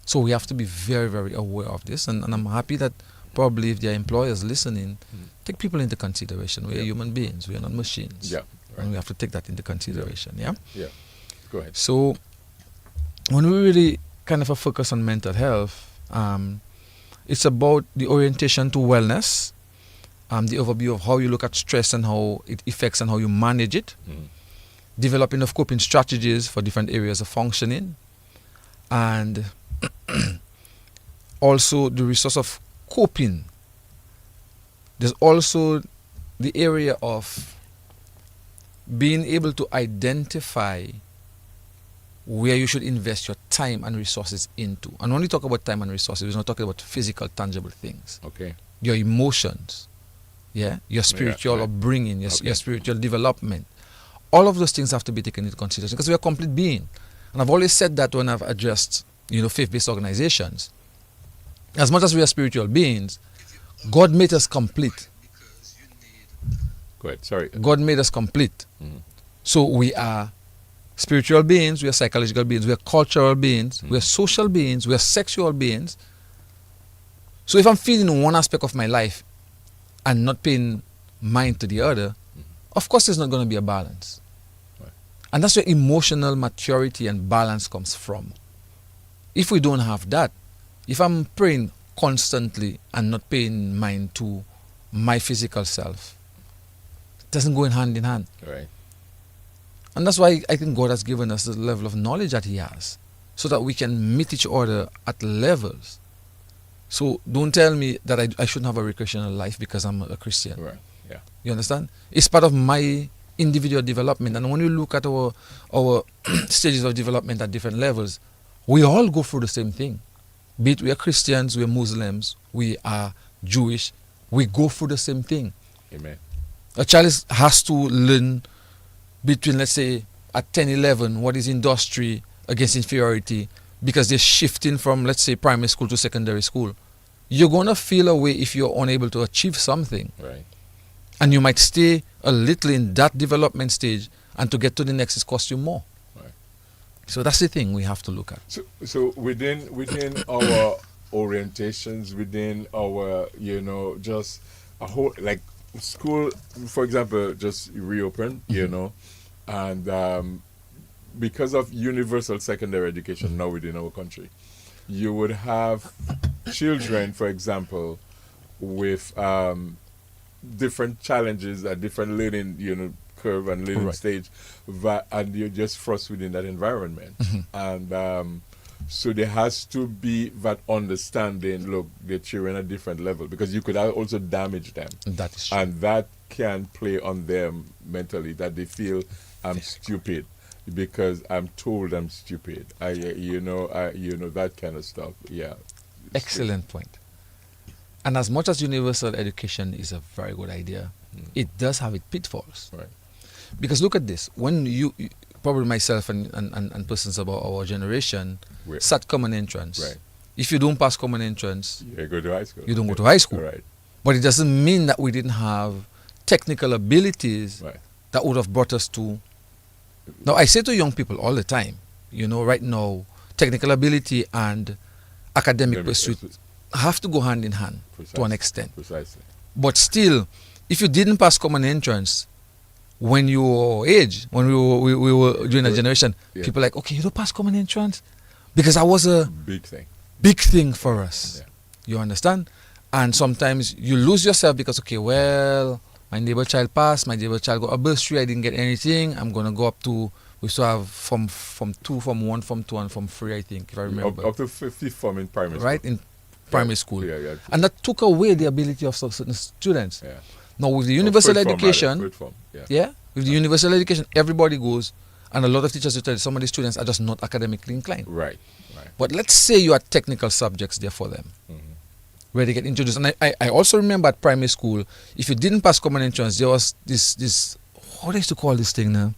So we have to be very, very aware of this, and I'm happy that probably if there are employers listening, take people into consideration. We are human beings, we are not machines. And we have to take that into consideration, Go ahead. So when we really kind of focus on mental health, it's about the orientation to wellness, the overview of how you look at stress and how it affects and how you manage it, developing of coping strategies for different areas of functioning, and also the resource of coping. There's also the area of being able to identify where you should invest your time and resources into. And when we talk about time and resources, we're not talking about physical, tangible things. Your emotions, your spiritual upbringing, your spiritual development. All of those things have to be taken into consideration because we are a complete being. And I've always said that when I've addressed, faith-based organizations. As much as we are spiritual beings, God made us complete. Go ahead, sorry. God made us complete. So we are spiritual beings, we are psychological beings, we are cultural beings, we are social beings, we are sexual beings. So if I'm feeling one aspect of my life and not paying mind to the other, of course there's not going to be a balance. And that's where emotional maturity and balance comes from. If we don't have that, if I'm praying constantly and not paying mind to my physical self, it doesn't go in hand. And that's why I think God has given us the level of knowledge that He has, so that we can meet each other at levels So don't tell me that I shouldn't have a recreational life because I'm a Christian. Right. Yeah. You understand? It's part of my individual development. And when you look at our stages of development at different levels, we all go through the same thing. Be it we are Christians, we are Muslims, we are Jewish, we go through the same thing. Amen. A child has to learn between, let's say, at 10, 11, what is industry against inferiority, because they're shifting from, let's say, primary school to secondary school. You're going to feel a way if you're unable to achieve something. Right. And you might stay a little in that development stage, and to get to the next, it costs you more. Right. So that's the thing we have to look at. So within our orientations, within our, just a whole, like school, for example, just reopened, and because of universal secondary education now within our country, you would have children, for example, with different challenges at different learning, curve and learning stage, and you're just thrust within that environment. And so there has to be that understanding, look, the children at a different level, because you could also damage them. That is true. And that can play on them mentally, that they feel I'm stupid because I'm told I'm stupid. That kind of stuff. Yeah. Excellent point. And as much as universal education is a very good idea, it does have its pitfalls. Right. Because look at this. When you probably myself and persons about our generation, sat common entrance. Right. If you don't pass common entrance, you go to high school. You don't go to high school. Right. But it doesn't mean that we didn't have technical abilities Right. that would have brought us to. Now, I say to young people all the time, right now, technical ability and academic pursuit have to go hand in hand to an extent. Precisely. But still, if you didn't pass common entrance when you were age, when we were during a generation, people like, okay, you don't pass common entrance? Because that was a big thing for us. Yeah. You understand? And sometimes you lose yourself because, okay, well, my neighbor child passed, my neighbor child got a bursary, I didn't get anything, I'm going to go up to, we still have from 2, from 1, from 2, and from 3, I think, if I remember. Up to 50th form in primary school. Right, in primary school. Yeah. And that took away the ability of certain students. Yeah. Now, with the universal education, with the universal education, everybody goes, and a lot of teachers will tell you some of the students are just not academically inclined. Right. But let's say you had technical subjects there for them, where they get introduced. And I also remember at primary school, if you didn't pass common entrance, there was this what do you used to call this thing now?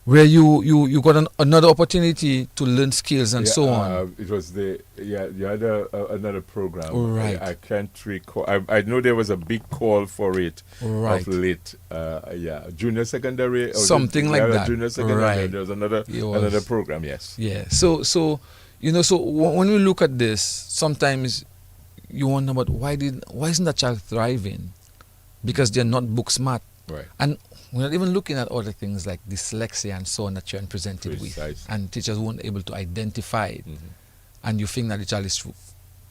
Where you got another opportunity to learn skills and so on. It was you had another program. Right. I can't recall. I know there was a big call for it of late. Junior secondary. Something like that. Junior secondary. Right. There was another program. Yes. Yeah. So when we look at this, sometimes you wonder about why isn't that child thriving? Because they're not book smart. Right. And we're not even looking at other things like dyslexia and so on that you're presented with, and teachers weren't able to identify it. And you think that the child is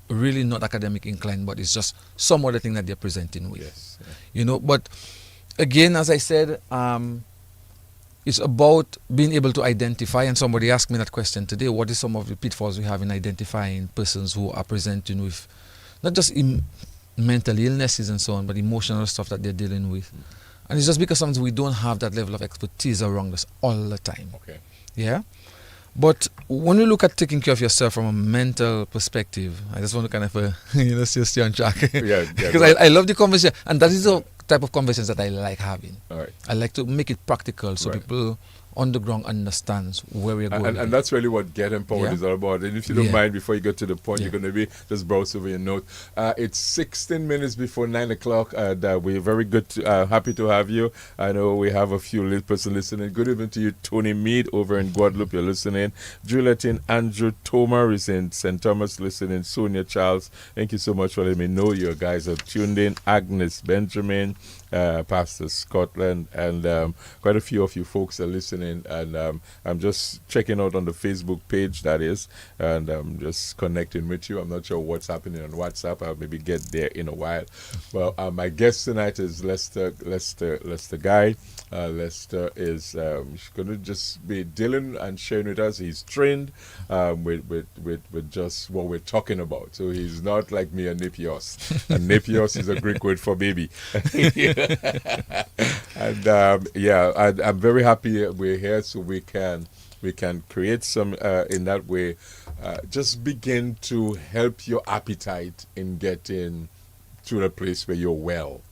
really not academic inclined, but it's just some other thing that they're presenting with. Yes. Yeah. But again, as I said, it's about being able to identify. And somebody asked me that question today: what is some of the pitfalls we have in identifying persons who are presenting with not just mental illnesses and so on, but emotional stuff that they're dealing with? And it's just because sometimes we don't have that level of expertise around us all the time. Okay. Yeah? But when you look at taking care of yourself from a mental perspective, I just want to kind of, stay on track. Yeah. Because I love the conversation. And that is the type of conversations that I like having. All right. I like to make it practical so people on the ground understands where we're going. And that's really what Get Empowered is all about. And if you don't mind, before you get to the point, you're going to be just browse over your note. It's 16 minutes before 9 o'clock. We're very good, happy to have you. I know we have a few little person listening. Good evening to you, Tony Mead over in Guadeloupe. You're listening. Juliet in Andrew Tomar is in St. Thomas listening. Sonia Charles, thank you so much for letting me know you guys are tuned in. Agnes Benjamin, Pastor Scotland, and quite a few of you folks are listening. And I'm just checking out on the Facebook page, that is, and I'm just connecting with you. I'm not sure what's happening on WhatsApp. I'll maybe get there in a while. Well, my guest tonight is Lester Guye. Lester is going to just be dealing and sharing with us. He's trained with just what we're talking about. So he's not like me and Nepios. And Nepios is a Greek word for baby. And I'm very happy we're here so we can create some in that way. Just begin to help your appetite in getting to the place where you're well.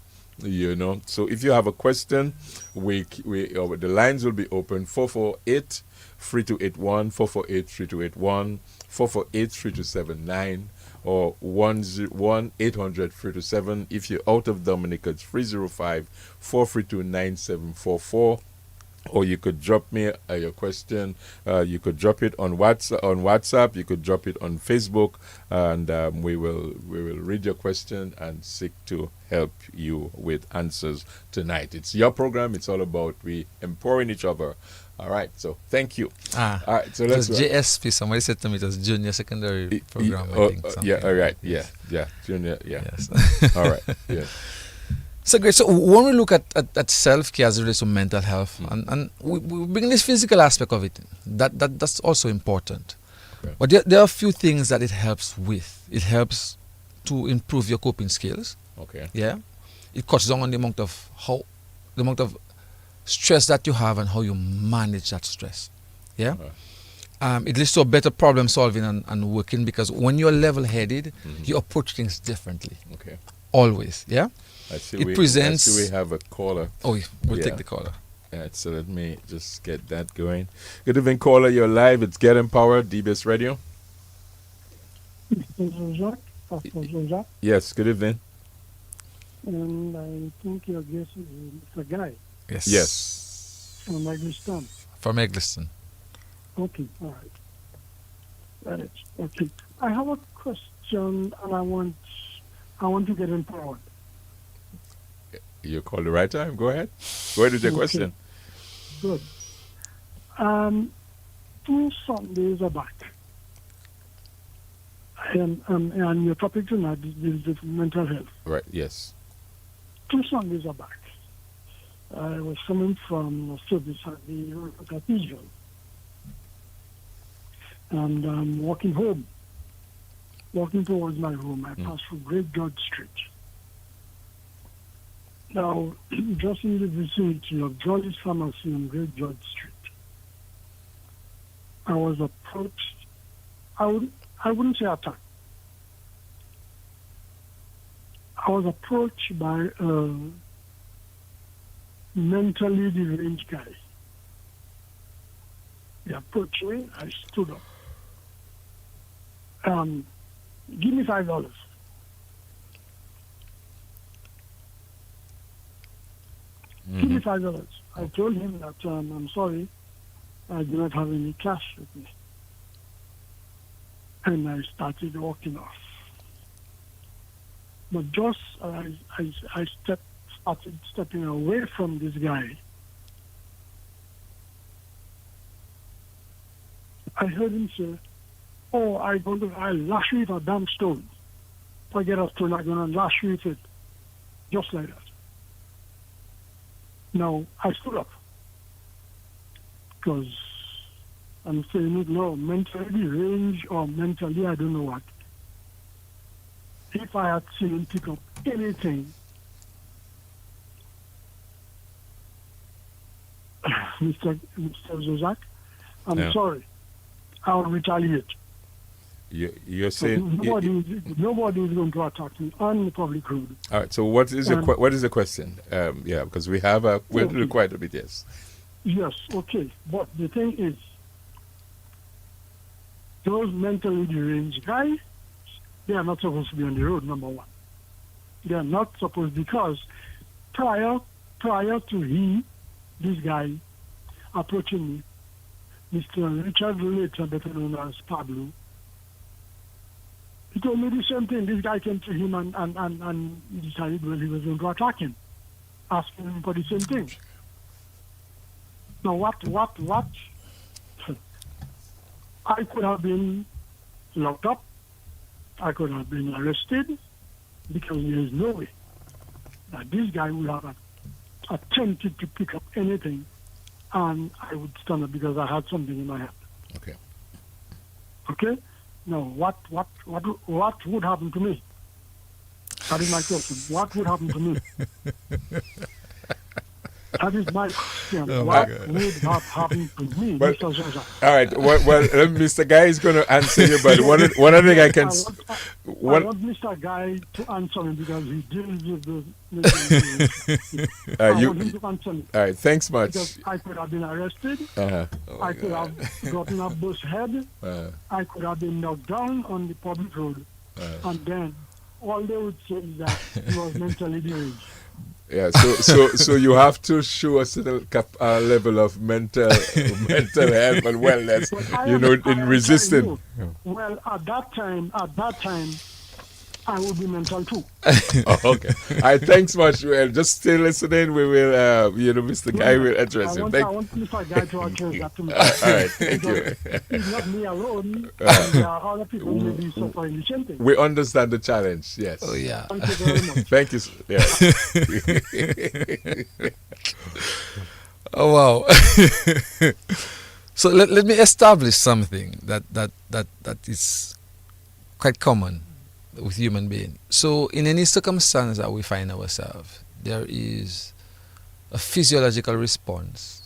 So if you have a question, the lines will be open 448-3281, 448-3281, 448-3279, or 1-800-327. If you're out of Dominica, it's 305-432-9744. Or you could drop me your question. You could drop it on WhatsApp. You could drop it on Facebook, and we will read your question and seek to help you with answers tonight. It's your program. It's all about we empowering each other. All right. So thank you. All right. So let's. It was JSP. Somebody said to me it was junior secondary program. I think. Yeah. All right. Yeah. Junior. Yeah. Yes. All right. Yeah. So great. So when we look at self-care as it relates to mental health, and we bring this physical aspect of it, that's also important. Okay. But there are a few things that it helps with. It helps to improve your coping skills. Okay. Yeah. It cuts down on the amount of stress that you have and how you manage that stress. Yeah. It leads to a better problem solving and working, because when you're level-headed, you approach things differently. Okay. Always. Yeah. I see we have a caller. Oh, we'll take the caller. Yeah, so let me just get that going. Good evening, caller. You're live. It's Get Empowered, DBS Radio. Pastor Jean Jacques. Yes, good evening. And I think your guest is Mr. Guye. Yes. From Eggleston. From Eggleston. Okay, all right. That is okay. I have a question, and I want to get empowered. You called the right time. Go ahead. Go ahead with your question. Good. 2 Sundays are back. And your topic tonight is with mental health. Right, yes. 2 Sundays are back. I was coming from a service at the cathedral. And I'm walking towards my home. I passed through Great George Street. Now, just in the vicinity of Jolly's Pharmacy on Great George Street, I was approached. I wouldn't say attacked. I was approached by a mentally deranged guy. He approached me. I stood up. Give me $5. Give me $5. I told him that I'm sorry, I do not have any cash with me. And I started walking off. But just I started stepping away from this guy, I heard him say, "Oh, I'll lash you with a damn stone. Forget a stone, I'm going to lash you with it." Just like that. Now, I stood up because I'm saying it now, mentally deranged or mentally, I don't know what. If I had seen him pick up anything, Mr. Jacques, I'm sorry, I'll retaliate. You're saying nobody is going to attack me on the public road. All right. So what is the question? Yeah, because we have we'll do quite a bit. Yes. Yes. Okay. But the thing is, those mentally deranged guys, they are not supposed to be on the road. Number one, they are not supposed, because prior to this guy approaching me, Mr. Richard, later better known as Pablo, he told me the same thing. This guy came to him and decided, well, he was going to attack him. asking him for the same thing. Now, what? I could have been locked up. I could have been arrested because there is no way that this guy would have attempted to pick up anything and I would stand up because I had something in my hand. Okay. Okay? Now, what would happen to me? That is my question. What would happen to me? That is my question. Oh what my God. would have happened to me, But- Mr. Jean Jacques? All right. Well, Mr. Guy is going to answer you, but one other thing I can. I One, want Mr. Guy to answer me because he deals with the. I you, want him to answer me all right. Thanks much. because I could have been arrested. Uh-huh. I could have gotten a bus head. I could have been knocked down on the public road. And then all they would say is that he was mentally deranged. Yeah. So you have to show a certain level of mental health and wellness. But I You am- know, I in am telling resisting. you, well, at that time, I would be mental too. Oh, okay. All right. Thanks much. Well, just stay listening. We will. Mr. Guy will address I it. want, Thank. I want Mr. Guy to address that to me. All right. Thank you. Because it's not me alone, and there are other people who may be suffering the same thing. We understand the challenge. Yes. Oh yeah. Thank you very much. Thank you. Yeah. Oh wow. So let me establish something that is quite common with human being. So in any circumstance that we find ourselves, there is a physiological response.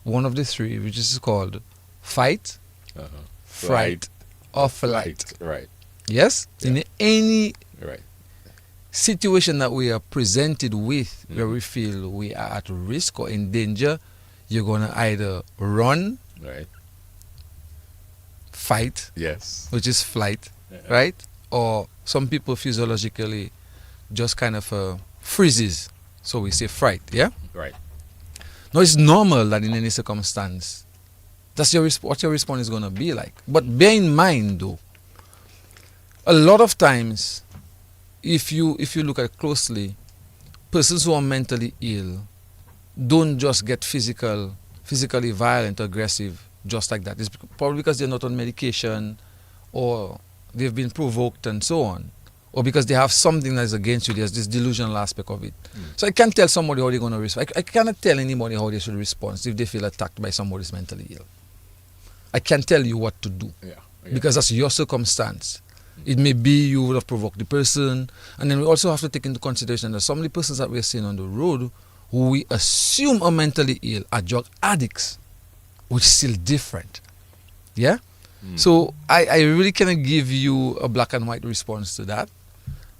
One of the three, which is called fight, Uh-huh. fright, or flight. Right. Yes? In any Right. situation that we are presented with where we feel we are at risk or in danger, you're going to either run, Right. fight, Yes. which is flight, right? Or some people physiologically just kind of freezes. So we say fright, yeah? Right. Now it's normal that in any circumstance, that's what your response is going to be like. But bear in mind though, a lot of times, if you look at it closely, persons who are mentally ill don't just get physically violent, aggressive, just like that. It's probably because they're not on medication, or they've been provoked and so on, or because they have something that's against you. There's this delusional aspect of it. So I can't tell somebody how they're going to respond. I cannot tell anybody how they should respond if they feel attacked by somebody who's mentally ill. I can't tell you what to do Yeah. because that's your circumstance. It may be you would have provoked the person, and then we also have to take into consideration that some of the persons that we're seeing on the road who we assume are mentally ill are drug addicts, which is still different. Yeah? So I really cannot give you a black and white response to that.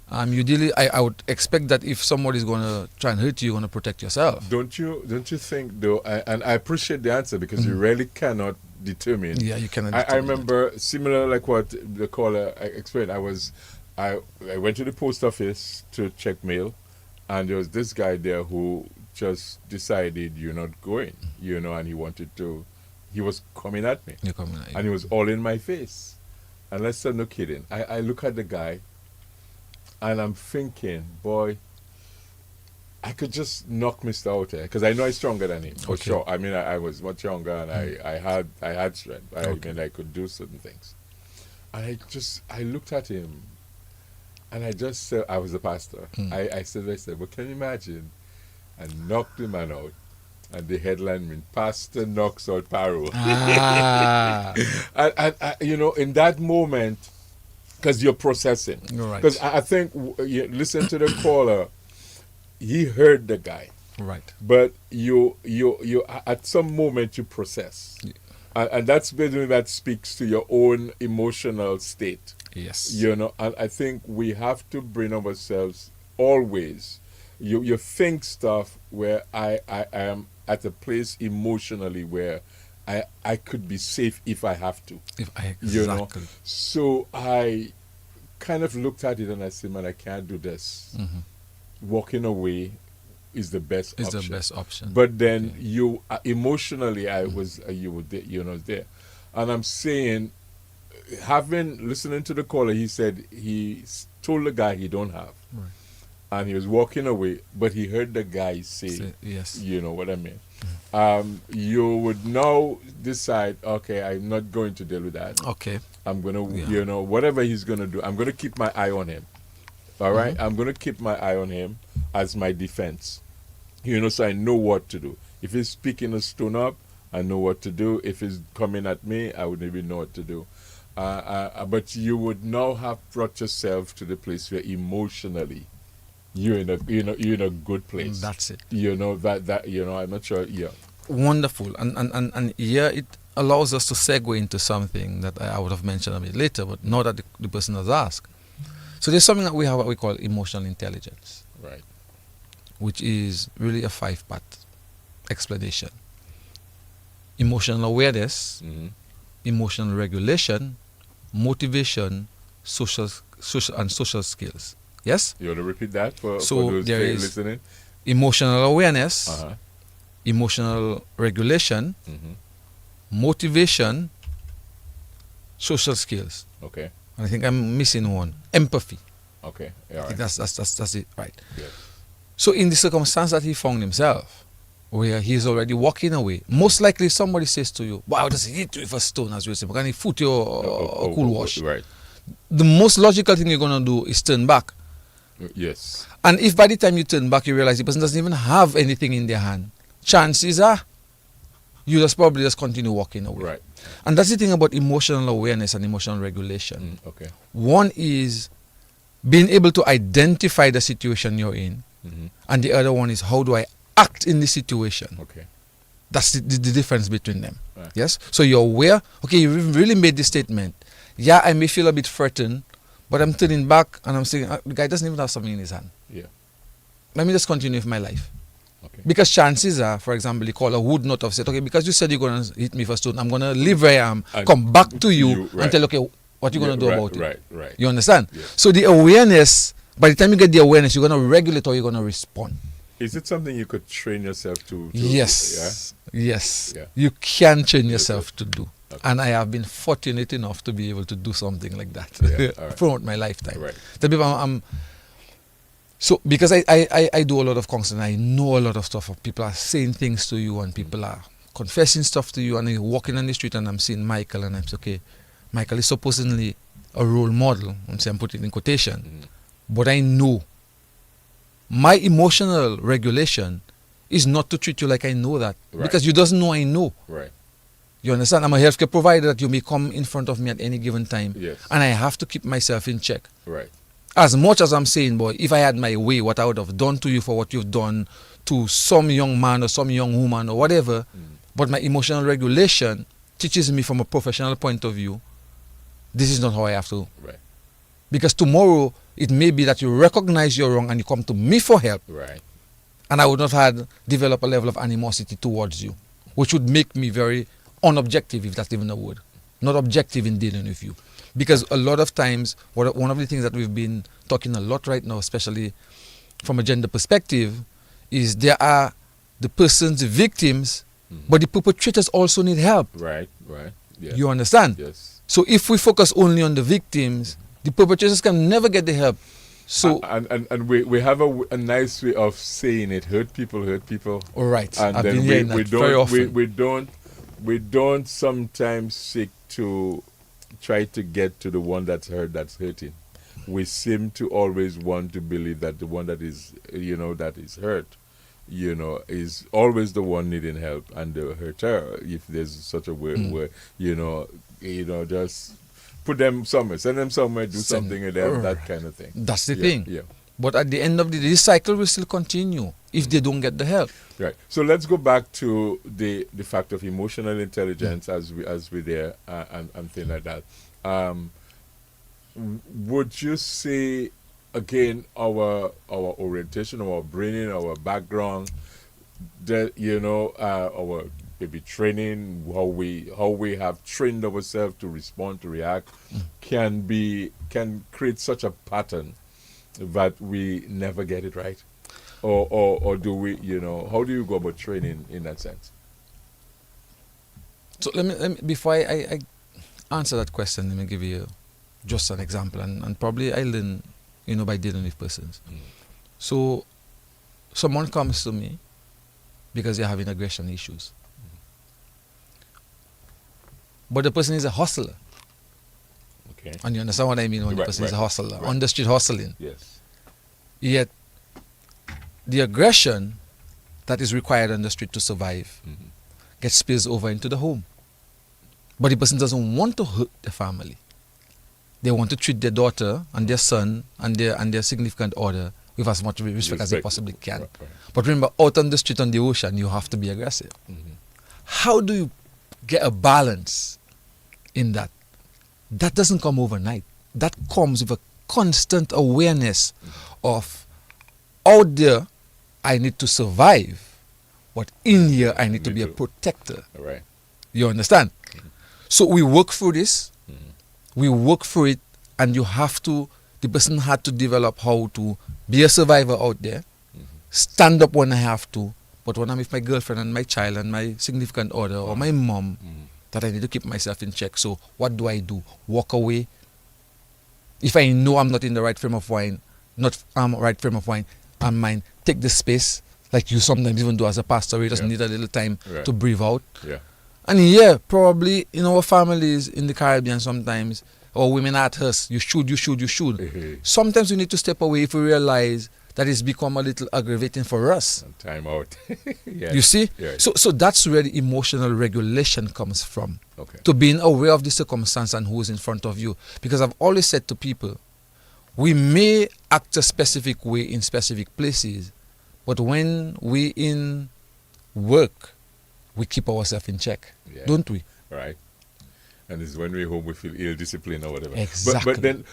I would expect that if somebody's going to try and hurt you, you're going to protect yourself. Don't you think though? And I appreciate the answer because you really cannot determine. Yeah, you cannot. I determine remember similar like what the caller explained. I went to the post office to check mail, and there was this guy there who just decided you're not going, and he was coming at me, that. You're coming at and he was all in my face. And let's say no kidding. I look at the guy, and I'm thinking, boy, I could just knock Mr. out here because I know I'm stronger than him for Okay. sure. I mean, I was much younger and I had strength. I mean, I could do certain things. And I looked at him, and I just said, I was a pastor. I said, well, can you imagine? I knocked the man out, and the headline means Pastor knocks out Paro. Ah, And in that moment, because you're processing. right. Because I think you listen to the caller. He heard the guy, right. but you at some moment you process, and that's basically that speaks to your own emotional state. Yes. And I think we have to bring ourselves always. You think stuff where I am at a place emotionally where I could be safe if I have to. Exactly. So I kind of looked at it and I said, man, I can't do this. Walking away is the best It's option. the best option. But then you emotionally, you were there, and I'm saying, listening to the caller, he said he told the guy he don't have, Right. and he was walking away, but he heard the guy say, Yes. you know what I mean? You would now decide, okay, I'm not going to deal with that. Okay. I'm going to, Yeah. you know, whatever he's going to do, I'm going to keep my eye on him. All right? Mm-hmm. I'm going to keep my eye on him as my defense. You know, so I know what to do. If he's picking a stone up, I know what to do. If he's coming at me, I wouldn't even know what to do. But you would now have brought yourself to the place where emotionally you're in a good place. That's it. You know that you know. I'm not sure. Yeah. Wonderful. And here it allows us to segue into something that I would have mentioned a bit later, but now that the person has asked. So there's something that we have what we call emotional intelligence, Right. which is really a 5-part explanation. Emotional awareness, Mm-hmm. emotional regulation, motivation, social skills. Yes? You want to repeat that for So those there is- listening? Emotional awareness, Uh-huh. emotional regulation, Mm-hmm. motivation, social skills. Okay. And I think I'm missing one. Empathy. Okay. I Yeah. think Right. that's it, right? Yes. So in the circumstance that he found himself, where he's already walking away, most likely somebody says to you, "Wow, does he hit you with a stone as you say? Can he foot you a cool wash?" Right. The most logical thing you're gonna do is turn back. Yes. And if by the time you turn back you realize the person doesn't even have anything in their hand, chances are you just probably just continue walking away. Right. And that's the thing about emotional awareness and emotional regulation. Okay. One is being able to identify the situation you're in, Mm-hmm. and the other one is how do I act in the situation. Okay. That's the difference between them. Right. Yes? So you're aware, okay, you really made this statement. Yeah, I may feel a bit frightened, but I'm turning back and I'm saying, the guy doesn't even have something in his hand. Yeah. Let me just continue with my life. Okay. Because chances are, for example, the caller would not have said, okay, because you said you're going to hit me for stone, I'm going to leave where I am, And come back to you right. and tell, okay, what you going to do right, about it? Right. Right. You understand? Yes. So the awareness, by the time you get the awareness, you're going to regulate or you're going to respond. Is it something you could train yourself to Yes. Yes. Yeah. You can train yourself to do. Okay. And I have been fortunate enough to be able to do something like that Yeah, all right. throughout my lifetime. Right. So because I do a lot of counseling, I know a lot of stuff. People are saying things to you and people are confessing stuff to you, and you're walking on the street and I'm seeing Michael and I'm saying, okay, Michael is supposedly a role model. I'm saying, put it in quotation. Mm-hmm. But I know my emotional regulation is not to treat you like I know that. Right. Because you doesn't know I know. Right. You understand? I'm a healthcare provider that you may come in front of me at any given time. Yes. And I have to keep myself in check. Right. As much as I'm saying, boy, if I had my way, what I would have done to you for what you've done to some young man or some young woman or whatever, but my emotional regulation teaches me from a professional point of view, this is not how I have to. Right. Because tomorrow, it may be that you recognize you're wrong and you come to me for help, Right. and I would not have developed a level of animosity towards you, which would make me very unobjective, if that's even a word. Not objective in dealing with you. Because a lot of times, one of the things that we've been talking a lot right now, especially from a gender perspective, is there are the person's victims, but the perpetrators also need help. Right. Right. Yeah. You understand? Yes. So if we focus only on the victims, the perpetrators can never get the help. So, And we have a nice way of saying it. Hurt people. all right, And I've then been hearing that very often. we don't sometimes seek to try to get to the one that's hurt, that's hurting. We seem to always want to believe that the one that is that is hurt, is always the one needing help, and the hurter, if there's such a word, where just put them somewhere, send them somewhere, do something with them, that kind of thing. That's the Yeah, thing. yeah. But at the end of the day, this cycle will still continue if they don't get the help. Right. So let's go back to the fact of emotional intelligence as we're there, and things like that. Would you say again our orientation, our upbringing, our background, that our maybe training, how we have trained ourselves to respond, to react, can create such a pattern that we never get it right? Or do we, how do you go about training in that sense? So let me before I answer that question, let me give you just an example, and probably I learn, by dealing with persons. So someone comes to me because they're having aggression issues. But the person is a hustler. Okay. And you understand what I mean when the person is a hustler, on the street hustling. Yes. Yet the aggression that is required on the street to survive gets spills over into the home. But the person doesn't want to hurt the family. They want to treat their daughter and their son and their significant other with as much respect as they possibly can. Right. But remember, out on the street, on the ocean, you have to be aggressive. How do you get a balance in that? That doesn't come overnight. That comes with a constant awareness of, out there, I need to survive, but in here, I need to be a protector. Right. You understand? So we work through this. We work through it, and the person had to develop how to be a survivor out there, stand up when I have to, but when I'm with my girlfriend and my child and my significant other or my mom, that I need to keep myself in check. So what do I do? Walk away. If I know I'm not in the right frame of mind, and mind, take the space, like you sometimes even do as a pastor. You just need a little time to breathe out. Yeah. And probably in our families in the Caribbean sometimes, or women at us, you should. Sometimes we need to step away if we realize that it's become a little aggravating for us. Time out. Yes. You see? Yes. So that's where the emotional regulation comes from. Okay. To being aware of the circumstance and who is in front of you. Because I've always said to people, we may act a specific way in specific places, but when we in work, we keep ourselves in check, don't we? Right. And it's when we're home we feel ill-disciplined or whatever. Exactly. But then,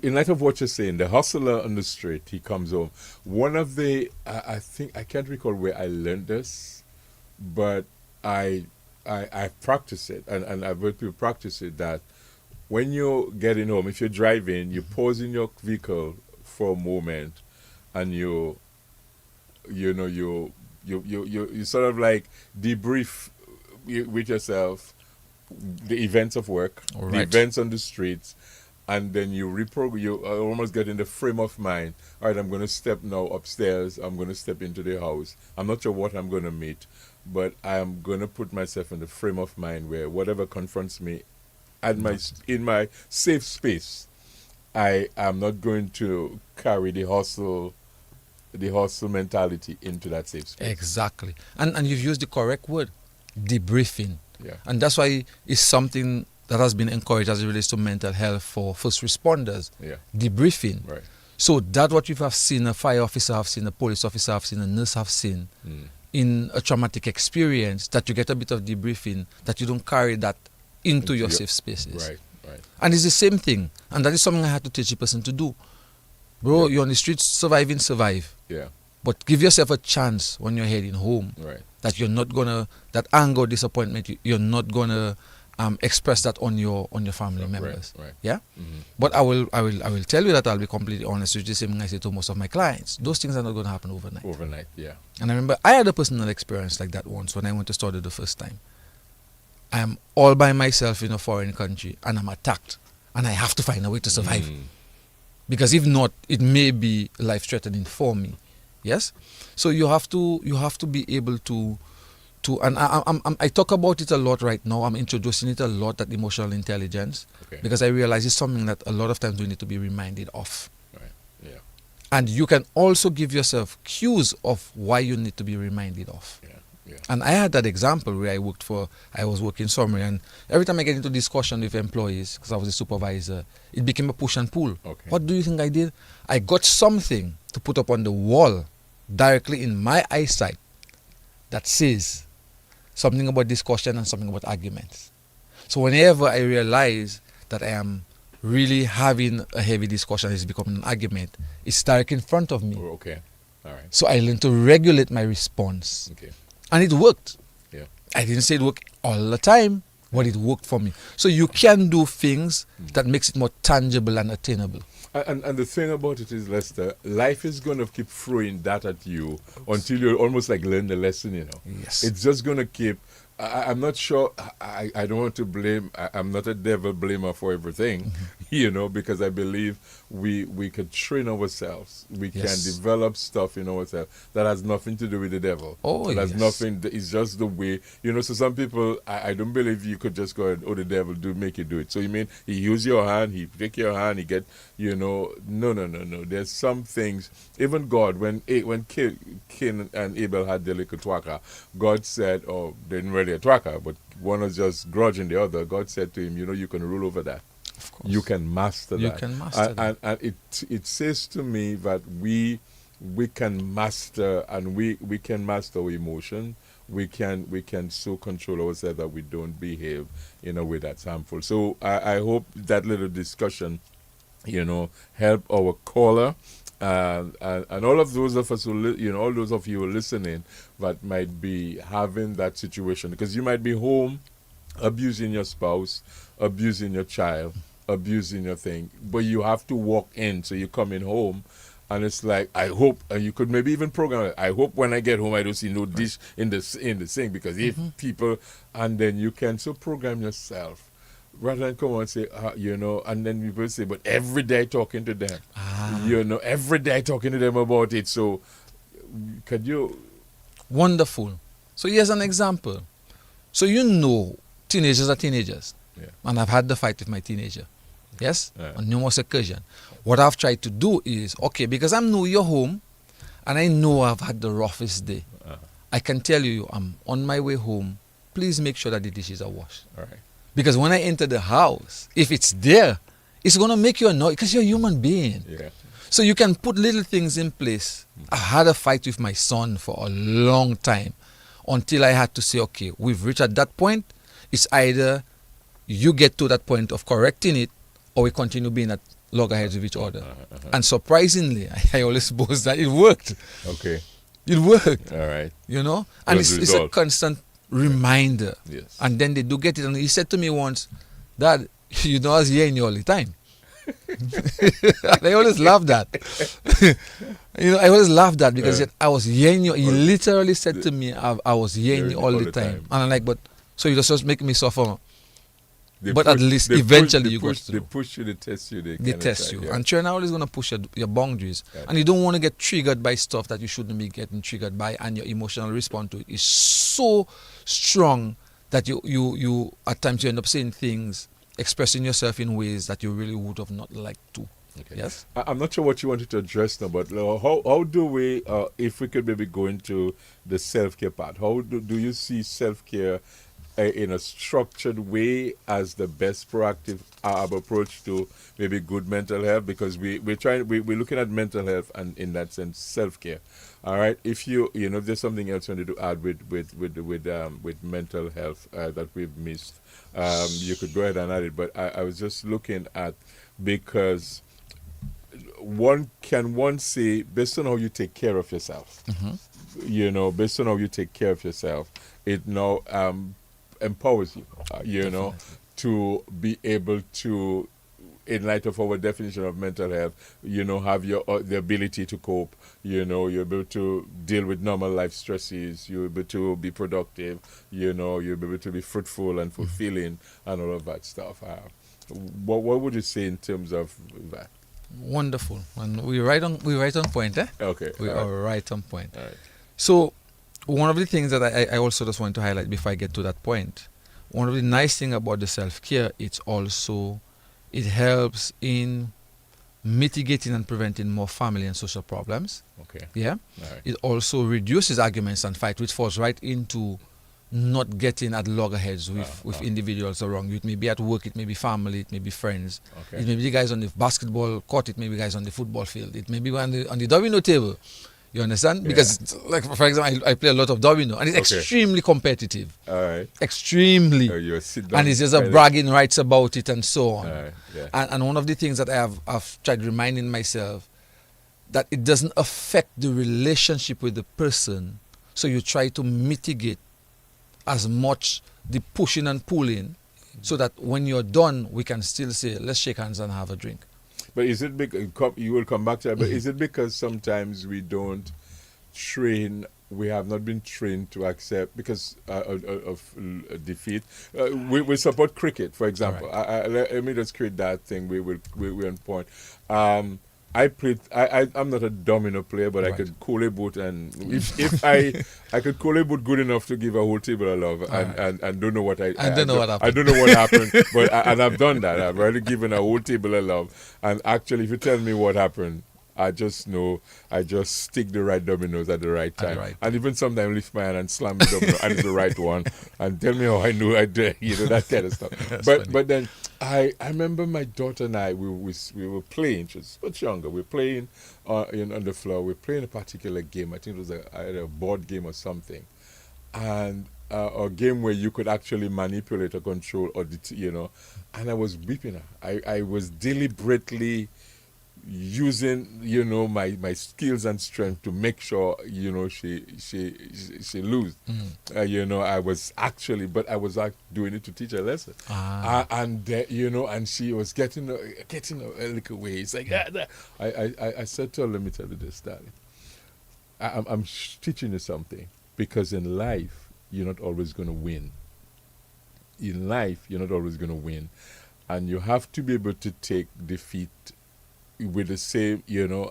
in light of what you're saying, the hustler on the street, he comes home. One of the, I think, I can't recall where I learned this, but I practice it, and I've heard people practice it, that when you're getting home, if you're driving, you pause in your vehicle for a moment, and you sort of like debrief with yourself the events of work, the events on the streets, and then you almost get in the frame of mind. All right, I'm going to step now upstairs. I'm going to step into the house. I'm not sure what I'm going to meet, but I'm going to put myself in the frame of mind where whatever confronts me in my safe space, I am not going to carry the hustle mentality into that safe space. Exactly. And you've used the correct word, debriefing. Yeah. And that's why it's something that has been encouraged as it relates to mental health for first responders. Yeah. Debriefing. Right. So that what you have seen, a fire officer have seen, a police officer have seen, a nurse have seen in a traumatic experience, that you get a bit of debriefing, that you don't carry that into your safe spaces. Right. And it's the same thing. And that is something I had to teach the person to do. Bro, you're on the streets, survive. Yeah. But give yourself a chance when you're heading home. Right. That you're not gonna, that anger, disappointment, you're not gonna express that on your family members. Right. Yeah. But I will tell you that I'll be completely honest with you. The same thing I say to most of my clients. Those things are not gonna happen overnight. Yeah. And I remember I had a personal experience like that once when I went to study the first time. I am all by myself in a foreign country and I'm attacked, and I have to find a way to survive. Because if not, it may be life-threatening for me. Yes, so you have to be able to and I talk about it a lot right now. I'm introducing it a lot, that emotional intelligence, because I realize it's something that a lot of times we need to be reminded of. Right. Yeah. And you can also give yourself cues of why you need to be reminded of. Yeah. And I had that example where I was working somewhere, and every time I get into discussion with employees, because I was a supervisor, it became a push and pull. Okay. What do you think I did? I got something to put up on the wall directly in my eyesight that says something about discussion and something about arguments. So whenever I realize that I am really having a heavy discussion, it's becoming an argument, it's directly in front of me. Oh, okay. All right. So I learned to regulate my response. Okay. And it worked. Yeah. I didn't say it worked all the time, but it worked for me. So you can do things that makes it more tangible and attainable. And the thing about it is, Lester, life is going to keep throwing that at you until you almost like learn the lesson, Yes. It's just going to keep I'm not sure. I don't want to blame. I'm not a devil blamer for everything, because I believe we can train ourselves. We can Yes. develop stuff in ourselves that has nothing to do with the devil. Oh, It has yes. nothing. It's just the way, So some people, I don't believe you could just go and, the devil make you do it. So you mean he use your hand, he take your hand, he get, no. There's some things. Even God, when Cain and Abel had their little twaka, God said, they didn't really a twaka, but one was just grudging the other. God said to him, you can rule over that. Of course. You can master You that. can master that. And it says to me that we can master, and we can master our emotion. We can so control ourselves that we don't behave in a way that's harmful. So I hope that little discussion, help our caller. And all of those of us who, all those of you who are listening that might be having that situation, because you might be home abusing your spouse, abusing your child, abusing your thing, but you have to walk in. So you come in home, and it's like, I hope, and you could maybe even program it, I hope when I get home I don't see no dish in the sink, because if people, and then you can so program yourself. Rather than come and say, and then people say, but every day talking to them, every day talking to them about it. So, could you? Wonderful. So here's an example. So teenagers are teenagers. Yeah. And I've had the fight with my teenager. Yes? Yeah. On numerous occasions. What I've tried to do is, okay, because I know you're home, and I know I've had the roughest day. I can tell you, I'm on my way home. Please make sure that the dishes are washed. All right. Because when I enter the house, if it's there, it's going to make you annoyed because you're a human being. Yeah. So you can put little things in place. I had a fight with my son for a long time until I had to say, okay, we've reached at that point. It's either you get to that point of correcting it, or we continue being at loggerheads with each other. And surprisingly, I always boast that it worked. Okay. It worked. All right. And Was it's a resolved. constant reminder. Yes. And then they do get it. And he said to me once, Dad, I was hearing you all the time. And I always laugh that. I always laugh that because I was hearing you. He literally said to me, I was hearing you all the time. And I'm like, but so you just make me suffer. But at least eventually you go through. They push you, they test you. They They test you. And children are always going to push your boundaries. Yeah. And you don't want to get triggered by stuff that you shouldn't be getting triggered by, and your emotional response to it is so strong that you at times you end up saying things, expressing yourself in ways that you really would have not liked to. Okay. Yes? I'm not sure what you wanted to address now, but how do we, if we could maybe go into the self-care part, how do you see self-care in a structured way as the best proactive approach to maybe good mental health? Because we're looking at mental health and in that sense self-care. All right, if if there's something else you wanted to add with mental health that we've missed, you could go ahead and add it. But I was just looking at, because one say based on how you take care of yourself, based on how you take care of yourself, it now empowers you, to be able to, in light of our definition of mental health, have the ability to cope. You're able to deal with normal life stresses. You're able to be productive. You're able to be fruitful and fulfilling and all of that stuff. What would you say in terms of that? Wonderful. And we're right on point, eh? Okay. We are right on point. All right. So one of the things that I also just want to highlight before I get to that point, one of the nice things about the self-care, it helps in mitigating and preventing more family and social problems. Okay. Yeah. All right. It also reduces arguments and fight, which falls right into not getting at loggerheads with individuals around you. It may be at work, it may be family, it may be friends. Okay. It may be the guys on the basketball court, it may be guys on the football field, it may be on the domino table. You understand? Yeah. Because, like, for example, I play a lot of domino, and it's extremely competitive. All right. Extremely. You sit down And it's just a bragging rights about it and so on. All right. Yeah. And one of the things that I've tried reminding myself, that it doesn't affect the relationship with the person, so you try to mitigate as much the pushing and pulling, so that when you're done, we can still say, let's shake hands and have a drink. But is it because, you will come back to that, but is it because sometimes we don't train we have not been trained to accept because of defeat. We support cricket, for example. Let me just create that thing. We're on point. I played. I'm not a domino player, but I could call a boot, and if I could call a boot good enough to give a whole table a love, and don't know what I don't know what happened. I don't know what happened, but and I've done that. I've already given a whole table a love, and actually, if you tell me what happened, I just know I just stick the right dominoes at the right time. And even sometimes lift my hand and slam the domino and it's the right one. And tell me how I know I did, that kind of stuff. But then I remember my daughter and I, we were playing, she was much younger, we were playing on the floor, we were playing a particular game. I think it was either a board game or something. And a game where you could actually manipulate or control, and I was whipping her. I was deliberately using my skills and strength to make sure she lose. I was actually doing it to teach her a lesson. And she was getting a little way. It's like I said to her, let me tell you this, darling, I'm teaching you something, because in life you're not always going to win. In life you're not always going to win, and you have to be able to take defeat with the same,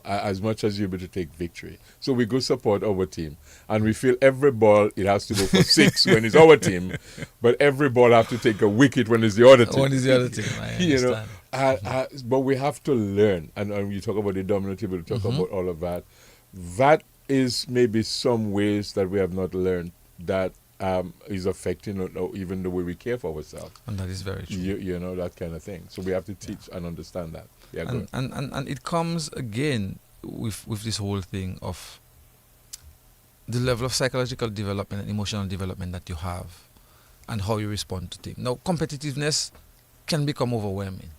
as much as you're able to take victory. So we go support our team, and we feel every ball it has to go for 6 when it's our team, but every ball have to take a wicket when it's the other team. When it's the other team, I understand. But we have to learn, and you talk about the domino table, you talk about all of that. That is maybe some ways that we have not learned that is affecting even the way we care for ourselves. And that is very true. That kind of thing. So we have to teach and understand that. Yeah, and it comes again with this whole thing of the level of psychological development and emotional development that you have and how you respond to things. Now, competitiveness can become overwhelming,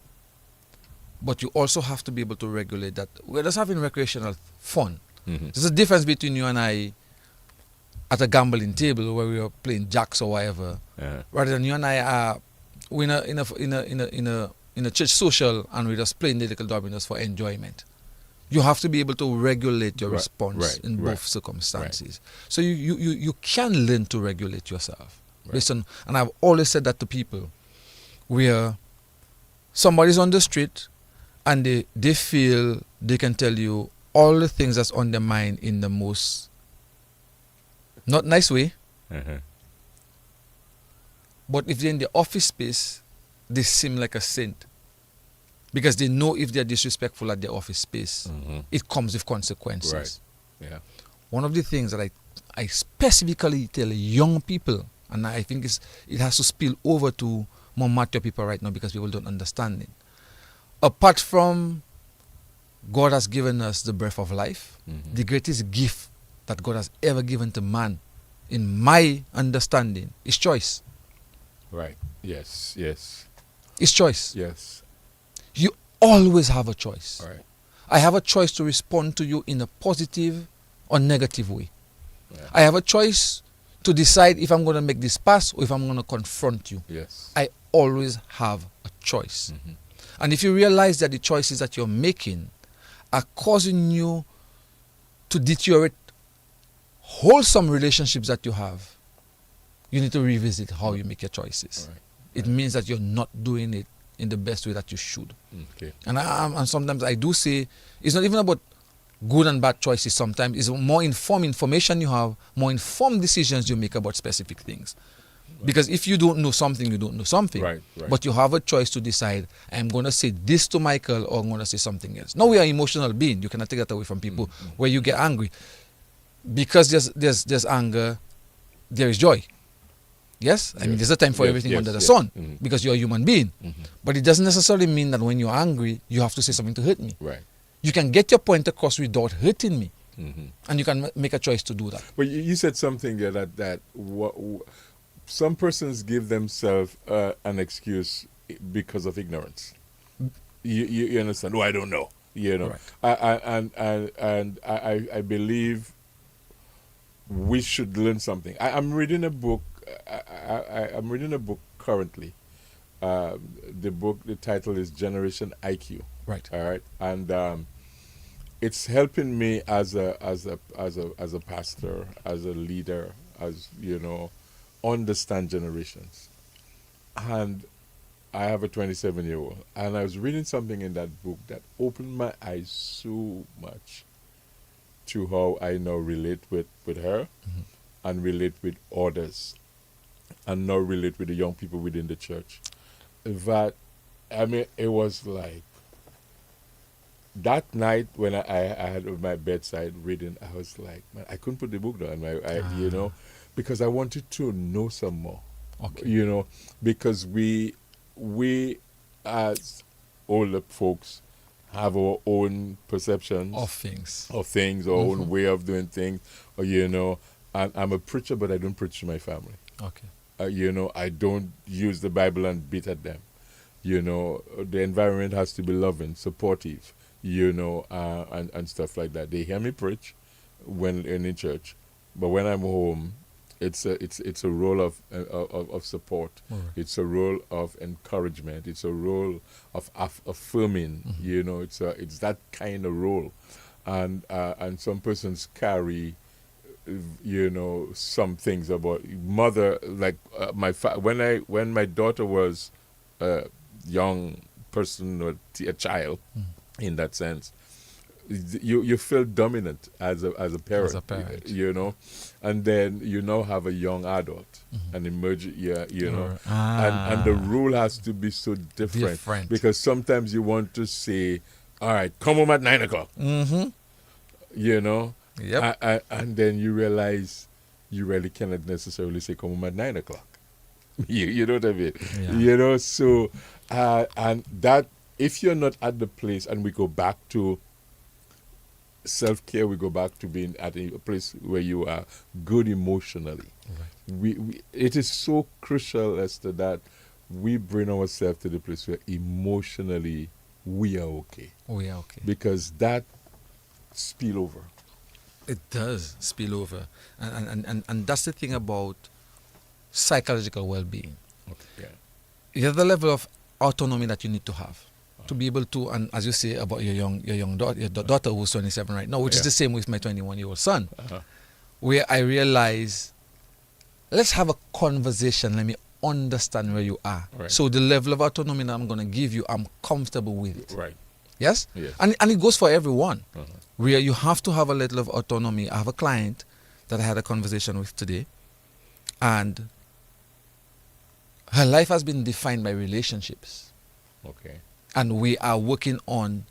but you also have to be able to regulate that. We're just having recreational fun. There's a difference between you and I at a gambling table where we are playing jacks or whatever, rather than you and I are in a church social and we're just playing the little dominoes for enjoyment. You have to be able to regulate your response in both circumstances. So you can learn to regulate yourself. Based on, and I've always said that to people, where somebody's on the street and they feel they can tell you all the things that's on their mind in the most not nice way. But if they're in the office space, they seem like a saint, because they know if they're disrespectful at their office space, it comes with consequences. Yeah. One of the things that I specifically tell young people, and I think it has to spill over to more mature people right now because people don't understand it. Apart from God has given us the breath of life, the greatest gift that God has ever given to man, in my understanding, is choice. Right. Yes. It's choice. Yes. You always have a choice. Right. I have a choice to respond to you in a positive or negative way. Yeah. I have a choice to decide if I'm going to make this pass or if I'm going to confront you. Yes. I always have a choice. And if you realize that the choices that you're making are causing you to deteriorate wholesome relationships that you have, you need to revisit how you make your choices. Right. It means that you're not doing it in the best way that you should. Okay. And sometimes I do say it's not even about good and bad choices. Sometimes it's more informed information you have, more informed decisions you make about specific things. Right. Because if you don't know something, you don't know something. Right. But you have a choice to decide, I'm going to say this to Michael or I'm going to say something else. Now we are emotional beings. You cannot take that away from people where you get angry. Because there's anger, there is joy. Yes? I mean, there's a time for everything under the sun because you're a human being. But it doesn't necessarily mean that when you're angry, you have to say something to hurt me. Right. You can get your point across without hurting me. And you can make a choice to do that. But you said something there that some persons give themselves an excuse because of ignorance. You understand? Oh, I don't know. Right. I believe we should learn something. I'm reading a book. I'm reading a book currently. The title is Generation IQ. Right. All right. And it's helping me as a pastor, as a leader, as understand generations. And I have a 27-year-old, and I was reading something in that book that opened my eyes so much to how I now relate with her and relate with others, and now relate with the young people within the church. That, I mean, it was like that night when I had on my bedside reading, I was like, man, I couldn't put the book down, because I wanted to know some more. Okay. Because we as older folks have our own perceptions Of things. our own way of doing things, and I'm a preacher, but I don't preach to my family. Okay. I don't use the Bible and beat at them. The environment has to be loving, supportive, and stuff like that. They hear me preach when in church, but when I'm home, it's a role of support. Right. It's a role of encouragement. It's a role of affirming. It's that kind of role, and some persons carry some things about mother, like when my daughter was a young person or a child, in that sense, you feel dominant as a parent, and then you now have a young adult, an emerging, and the rule has to be so different, because sometimes you want to say, all right, come home at 9 o'clock, Yep. and then you realize you really cannot necessarily say come home at 9 o'clock. You know what I mean? Yeah. So and that, if you're not at the place, and we go back to self-care, we go back to being at a place where you are good emotionally. Right. It is so crucial, Esther, that we bring ourselves to the place where emotionally we are okay. We are okay. Because that spill over. It does spill over. And that's the thing about psychological well-being. Okay. You have the level of autonomy that you need to have to be able to, and as you say about your young daughter, daughter who's 27 right now, which is the same with my 21-year-old son, where I realize, let's have a conversation, let me understand where you are. Right. So the level of autonomy that I'm going to give you, I'm comfortable with it. Right. Yes? Yes. And it goes for everyone. Where you have to have a little of autonomy. I have a client that I had a conversation with today, and her life has been defined by relationships. Okay. And we are working on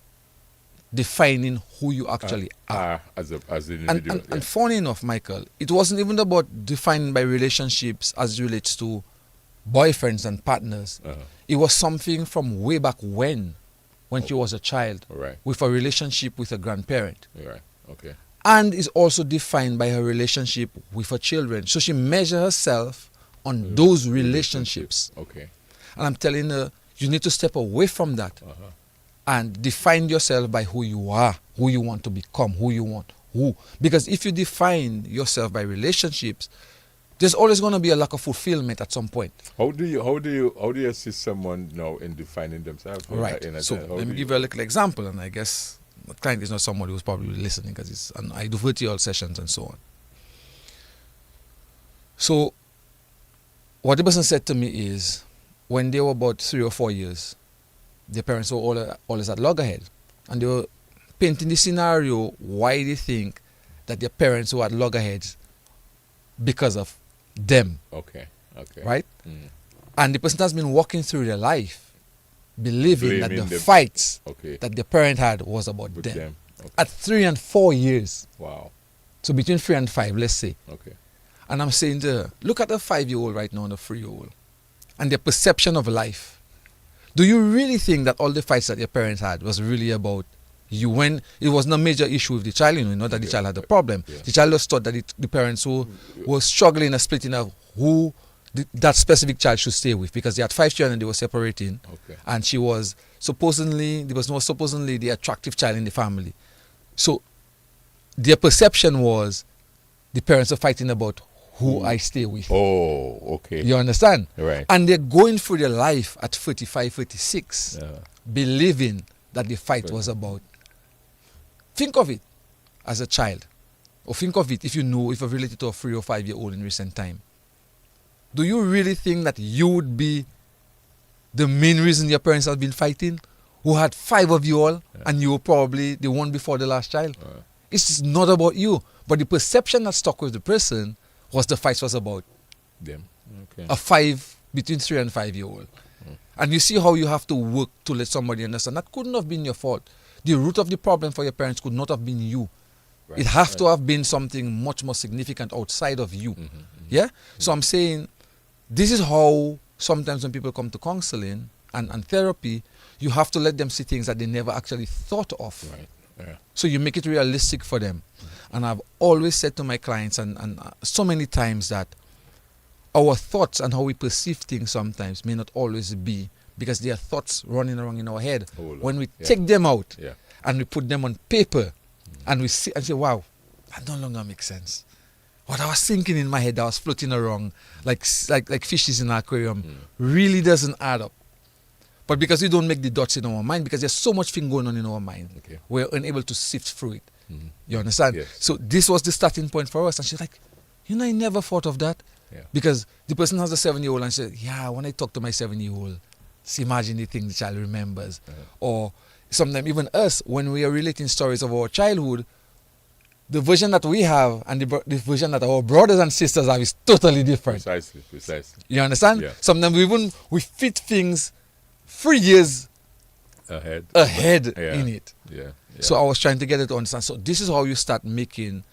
defining who you actually are. As an individual. And funny enough, Michael, it wasn't even about defined by relationships as it relates to boyfriends and partners. It was something from way back when she was a child, Right. with a relationship with a grandparent. Right. Okay. And is also defined by her relationship with her children. So she measures herself on those relationships. Okay. And I'm telling her, you need to step away from that and define yourself by who you are, who you want to become, Because if you define yourself by relationships, there's always going to be a lack of fulfillment at some point. How do you assist someone now in defining themselves? Right. So let me give you a little example, and I guess the client is not somebody who's probably listening, because I do virtual sessions and so on. So what the person said to me is, when they were about 3 or 4 years, their parents were always at loggerhead, and they were painting the scenario why they think that their parents were at loggerheads because of them. Okay. Right? And the person has been walking through their life believing that the fights that their parent had was about them. Okay. At 3 and 4 years. Wow. So between 3 and 5, let's say. Okay. And I'm saying to her, look at a 5-year-old right now and a 3-year-old and their perception of life. Do you really think that all the fights that your parents had was really about you, when it wasn't a major issue with the child, not that the child had a problem. The child just thought that the parents were struggling and splitting of who that specific child should stay with, because they had 5 children and they were separating. Okay. And there was supposedly the attractive child in the family. So their perception was the parents are fighting about who I stay with. Oh, okay. You understand? Right. And they're going through their life at 35, 36, believing that the fight was about Think of it as a child. Or think of it if you've related to a 3 or 5 year old in recent time. Do you really think that you would be the main reason your parents have been fighting? Who had 5 of you all, and you were probably the one before the last child? It's not about you. But the perception that stuck with the person was the fight was about them. Okay. Between 3 and 5 year old. And you see how you have to work to let somebody understand that couldn't have been your fault. The root of the problem for your parents could not have been you. Right. It has to have been something much more significant outside of you. Yeah? So I'm saying this is how sometimes when people come to counseling and therapy, you have to let them see things that they never actually thought of. Right. Yeah. So you make it realistic for them. And I've always said to my clients and so many times that our thoughts and how we perceive things sometimes may not always be, because there are thoughts running around in our head. When we take them out and we put them on paper and we see and say, wow, that no longer makes sense. What I was thinking in my head that was floating around like fishes in an aquarium really doesn't add up. But because we don't make the dots in our mind, because there's so much thing going on in our mind, we're unable to sift through it. You understand? Yes. So this was the starting point for us. And she's like, I never thought of that. Because the person has a 7-year-old and says, when I talk to my 7-year-old, imagine the thing the child remembers. Or sometimes even us, when we are relating stories of our childhood, the version that we have and the version that our brothers and sisters have is totally different. Precisely. You understand? Yeah. Sometimes we fit things 3 years ahead in it. Yeah. So I was trying to get it to understand. So this is how you start making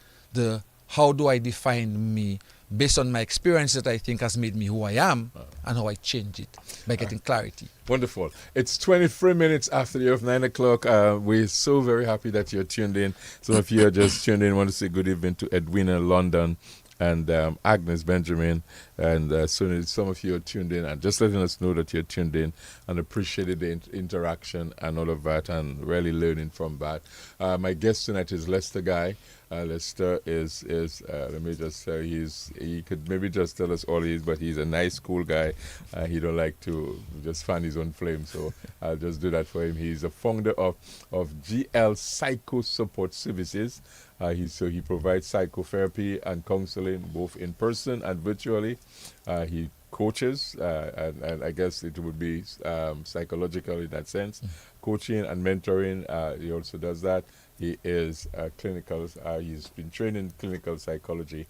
how do I define me based on my experience that I think has made me who I am, and how I change it by getting clarity. Wonderful. It's 23 minutes after the hour of 9 o'clock. We're so very happy that you're tuned in. Some of you are just tuned in. I want to say good evening to Edwina London and Agnes Benjamin. And some of you are tuned in and just letting us know that you're tuned in and appreciated the interaction and all of that and really learning from that. My guest tonight is Lester Guye. Lester is let me just say, he could maybe just tell us all he is, but he's a nice, cool guy. He don't like to just fan his own flame, so I'll just do that for him. He's the founder of Glpsychosupport services. He provides psychotherapy and counseling both in person and virtually. He coaches, and I guess it would be psychological in that sense, coaching and mentoring. He also does that. He is clinical. He's been trained in clinical psychology.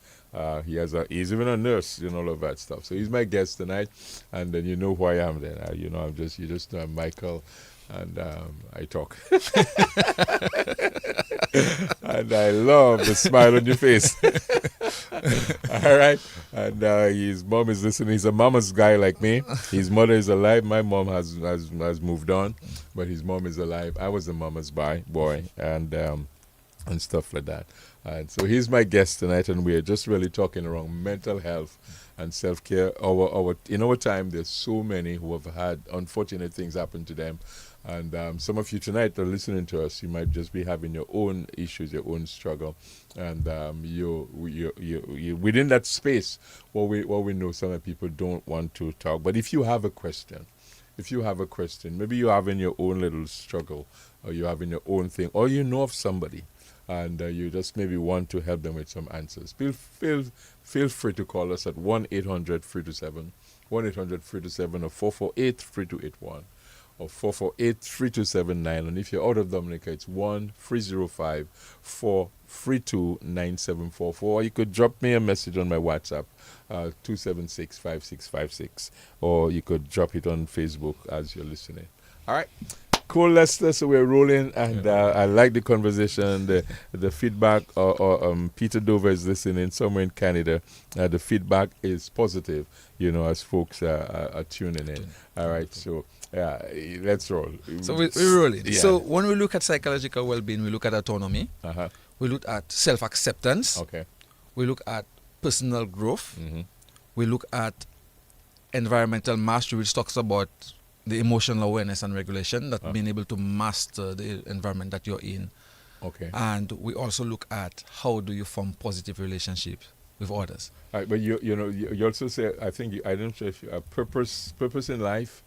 He's even a nurse, all of that stuff. So he's my guest tonight, and then you know who I am. Then you just know I'm Michael, and I talk, and I love the smile on your face. All right, and his mom is listening. He's a mama's guy like me. His mother is alive. My mom has moved on, but his mom is alive. I was a mama's boy, and stuff like that. And so he's my guest tonight, and we're just really talking around mental health and self-care. In our time, there's so many who have had unfortunate things happen to them. And some of you tonight are listening to us. You might just be having your own issues, your own struggle, and you within that space. What we know, some people don't want to talk. But if you have a question, maybe you're having your own little struggle, or you're having your own thing, or you know of somebody, and you just maybe want to help them with some answers. Feel free to call us at 1-800-327, 1-800-327, or 448-3281. Or 448-3279, and if you're out of Dominica, it's 1-305-432-9744. Or you could drop me a message on my WhatsApp, 276-5656, or you could drop it on Facebook as you're listening. All right. Cool, Lester. So we're rolling, and I like the conversation, the feedback. Peter Dover is listening somewhere in Canada. The feedback is positive, as folks are tuning in. All right, so let's roll. So we're rolling. Yeah. So when we look at psychological well-being, we look at autonomy. We look at self-acceptance. Okay. We look at personal growth. We look at environmental mastery, which talks about the emotional awareness and regulation, that being able to master the environment that you're in. Okay. And we also look at how do you form positive relationships with others. Right, but you also say, I don't know if you have purpose in life,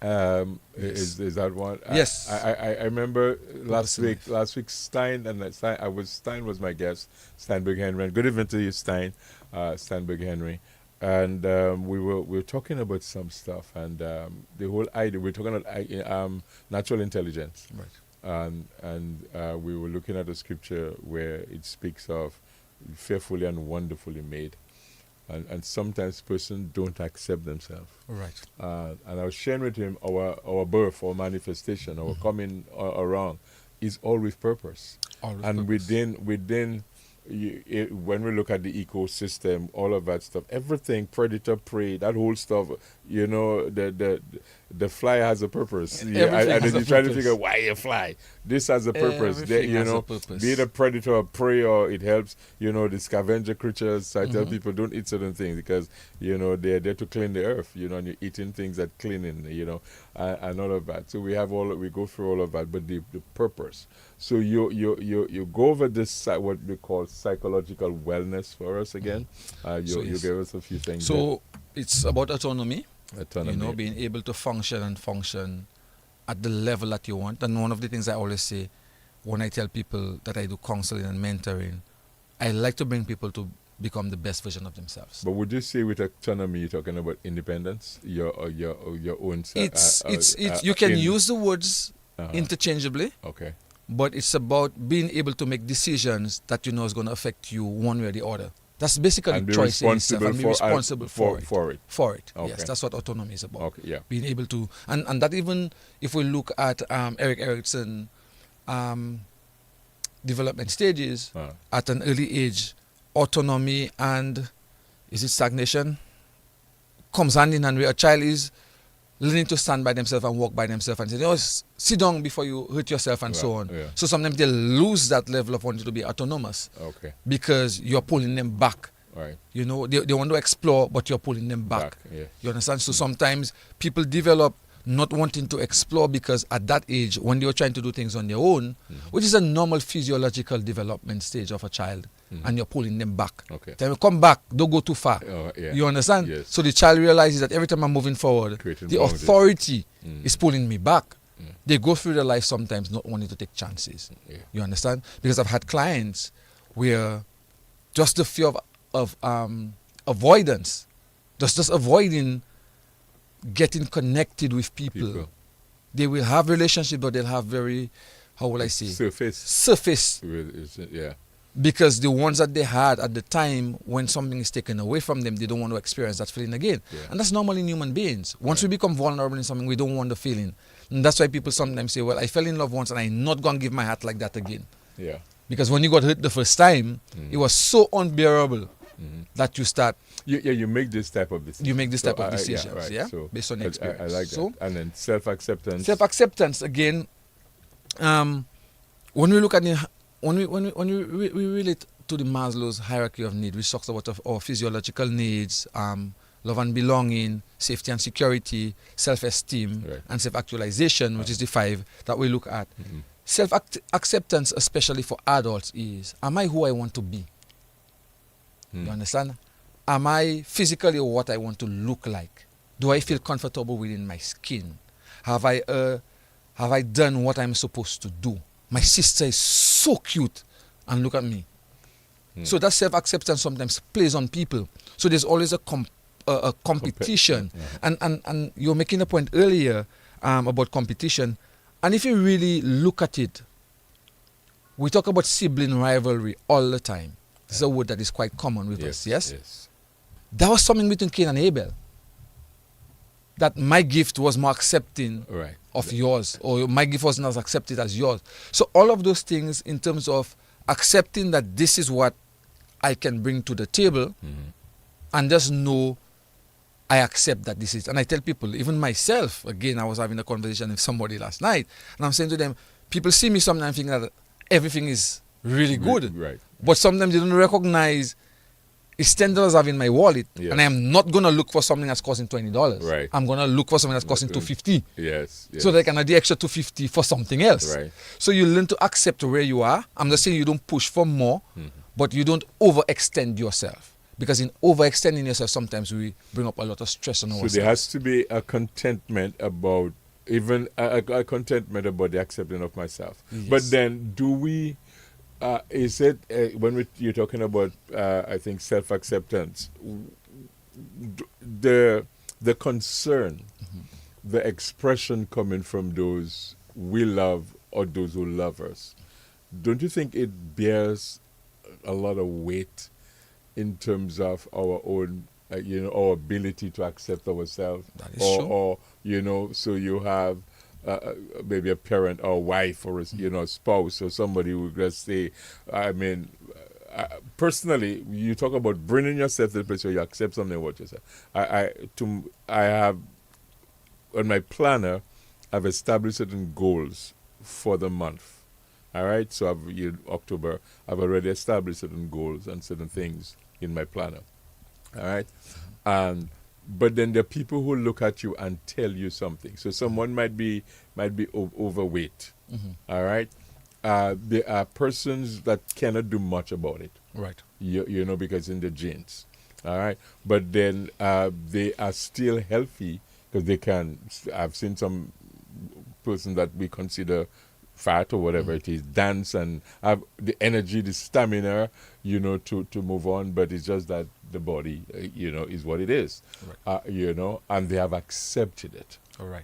Is that one? Yes. I remember last in week. Last week, Stein Stein was my guest. Steinberg Henry. And good evening to you, Steinberg Henry. And we were talking about some stuff, and the whole idea. We're talking about natural intelligence. Right. And we were looking at a scripture where it speaks of fearfully and wonderfully made. And sometimes persons don't accept themselves. Right. And I was sharing with him our birth, our manifestation, our coming around is all with purpose. Always And purpose. within when we look at the ecosystem, all of that stuff, everything, predator, prey, that whole stuff, the fly has a purpose. Everything And has then a you try to purpose. figure why a fly. This has a purpose. Everything has a purpose. Be it a predator or prey, or it helps, the scavenger creatures. So I tell Mm-hmm. people don't eat certain things because, they're there to clean the earth, and you're eating things that cleaning, and all of that. So we go through all of that, but the purpose. So you go over this, what we call psychological wellness for us again. You gave us a few things. So it's about autonomy. Autonomy. Being able to function at the level that you want. And one of the things I always say when I tell people that I do counseling and mentoring, I like to bring people to become the best version of themselves. But would you say with autonomy, you're talking about independence, your own? You can use the words Uh-huh. interchangeably, Okay. but it's about being able to make decisions that you know is going to affect you one way or the other. That's basically And be choice in itself, and be responsible responsible for it. For it, Okay. yes, that's what autonomy is about. Okay. Yeah. Being able to, and that even if we look at Erik Erikson development stages, at an early age, autonomy and is it stagnation comes hand in hand where a child is learning to stand by themselves and walk by themselves and say, sit down before you hurt yourself and so on. Yeah. So sometimes they lose that level of wanting to be autonomous Okay. because you're pulling them back. Right. They want to explore, but you're pulling them back. Yeah. You understand? So sometimes people develop not wanting to explore because at that age, when they were trying to do things on their own, which is a normal physiological development stage of a child, and you're pulling them back. Okay. Then come back, don't go too far. Yeah. You understand? Yes. So the child realizes that every time I'm moving forward, Creating the boundaries. authority is pulling me back. They go through their life sometimes not wanting to take chances. Yeah. You understand? Because I've had clients where just the fear of avoidance, just avoiding getting connected with people. They will have relationships, but they'll have very, how will I say? Surface. Yeah. Because the ones that they had at the time when something is taken away from them, they don't want to experience that feeling again. Yeah. And that's normal in human beings. Once we become vulnerable in something, we don't want the feeling. And that's why people sometimes say, well, I fell in love once and I'm not going to give my heart like that again. Yeah. Because when you got hurt the first time, it was so unbearable that you start. You make this type of decision. You make this type of decisions, yeah, right. yeah? So based on experience. I like that. So, And then self-acceptance. Self-acceptance, again, when we look at when we relate to the Maslow's hierarchy of need, which talks about our physiological needs, love and belonging, safety and security, self-esteem, Right. and self-actualization, which is the 5 that we look at. Self-acceptance, especially for adults, is, am I who I want to be? You understand? Am I physically what I want to look like? Do I feel comfortable within my skin? Have I done what I'm supposed to do? My sister is so cute, and look at me. So that self-acceptance sometimes plays on people. So there's always a competition. And you're making a point earlier about competition. And if you really look at it, we talk about sibling rivalry all the time. It's a word that is quite common with us, yes? That was something between Cain and Abel. That my gift was more accepting of yours, or my gift wasn't as accepted as yours. So all of those things in terms of accepting that this is what I can bring to the table, and just know I accept that this is. And I tell people, even myself, again, I was having a conversation with somebody last night, and I'm saying to them, people see me sometimes thinking that everything is really good. Right. But sometimes they don't recognize it's $10 I have in my wallet, and I am not going to look for something that's costing $20. Right. I'm going to look for something that's costing $250. Yes. So they can have the extra $250 for something else. Right. So you learn to accept where you are. I'm not saying you don't push for more, but you don't overextend yourself. Because in overextending yourself, sometimes we bring up a lot of stress on So ourselves. there has to be a contentment about even a contentment about the accepting of myself. Yes. But then, do we? Is it when you're talking about I think self-acceptance, the concern, the expression coming from those we love or those who love us, don't you think it bears a lot of weight in terms of our own, our ability to accept ourselves? That is or, true. Or, so you have maybe a parent or a wife or a spouse or somebody who just say, I mean, personally, you talk about bringing yourself to the place where you accept something about yourself. I have on my planner, I've established certain goals for the month. All right, so October, I've already established certain goals and certain things in my planner. All right, but then there are people who look at you and tell you something. So someone might be overweight. All right, there are persons that cannot do much about it. Right. Because in the genes. All right, but then they are still healthy because they can. I've seen some person that we consider fat or whatever it is, dance and have the energy, the stamina, to move on. But it's just that the body, is what it is, Right. And they have accepted it, All right.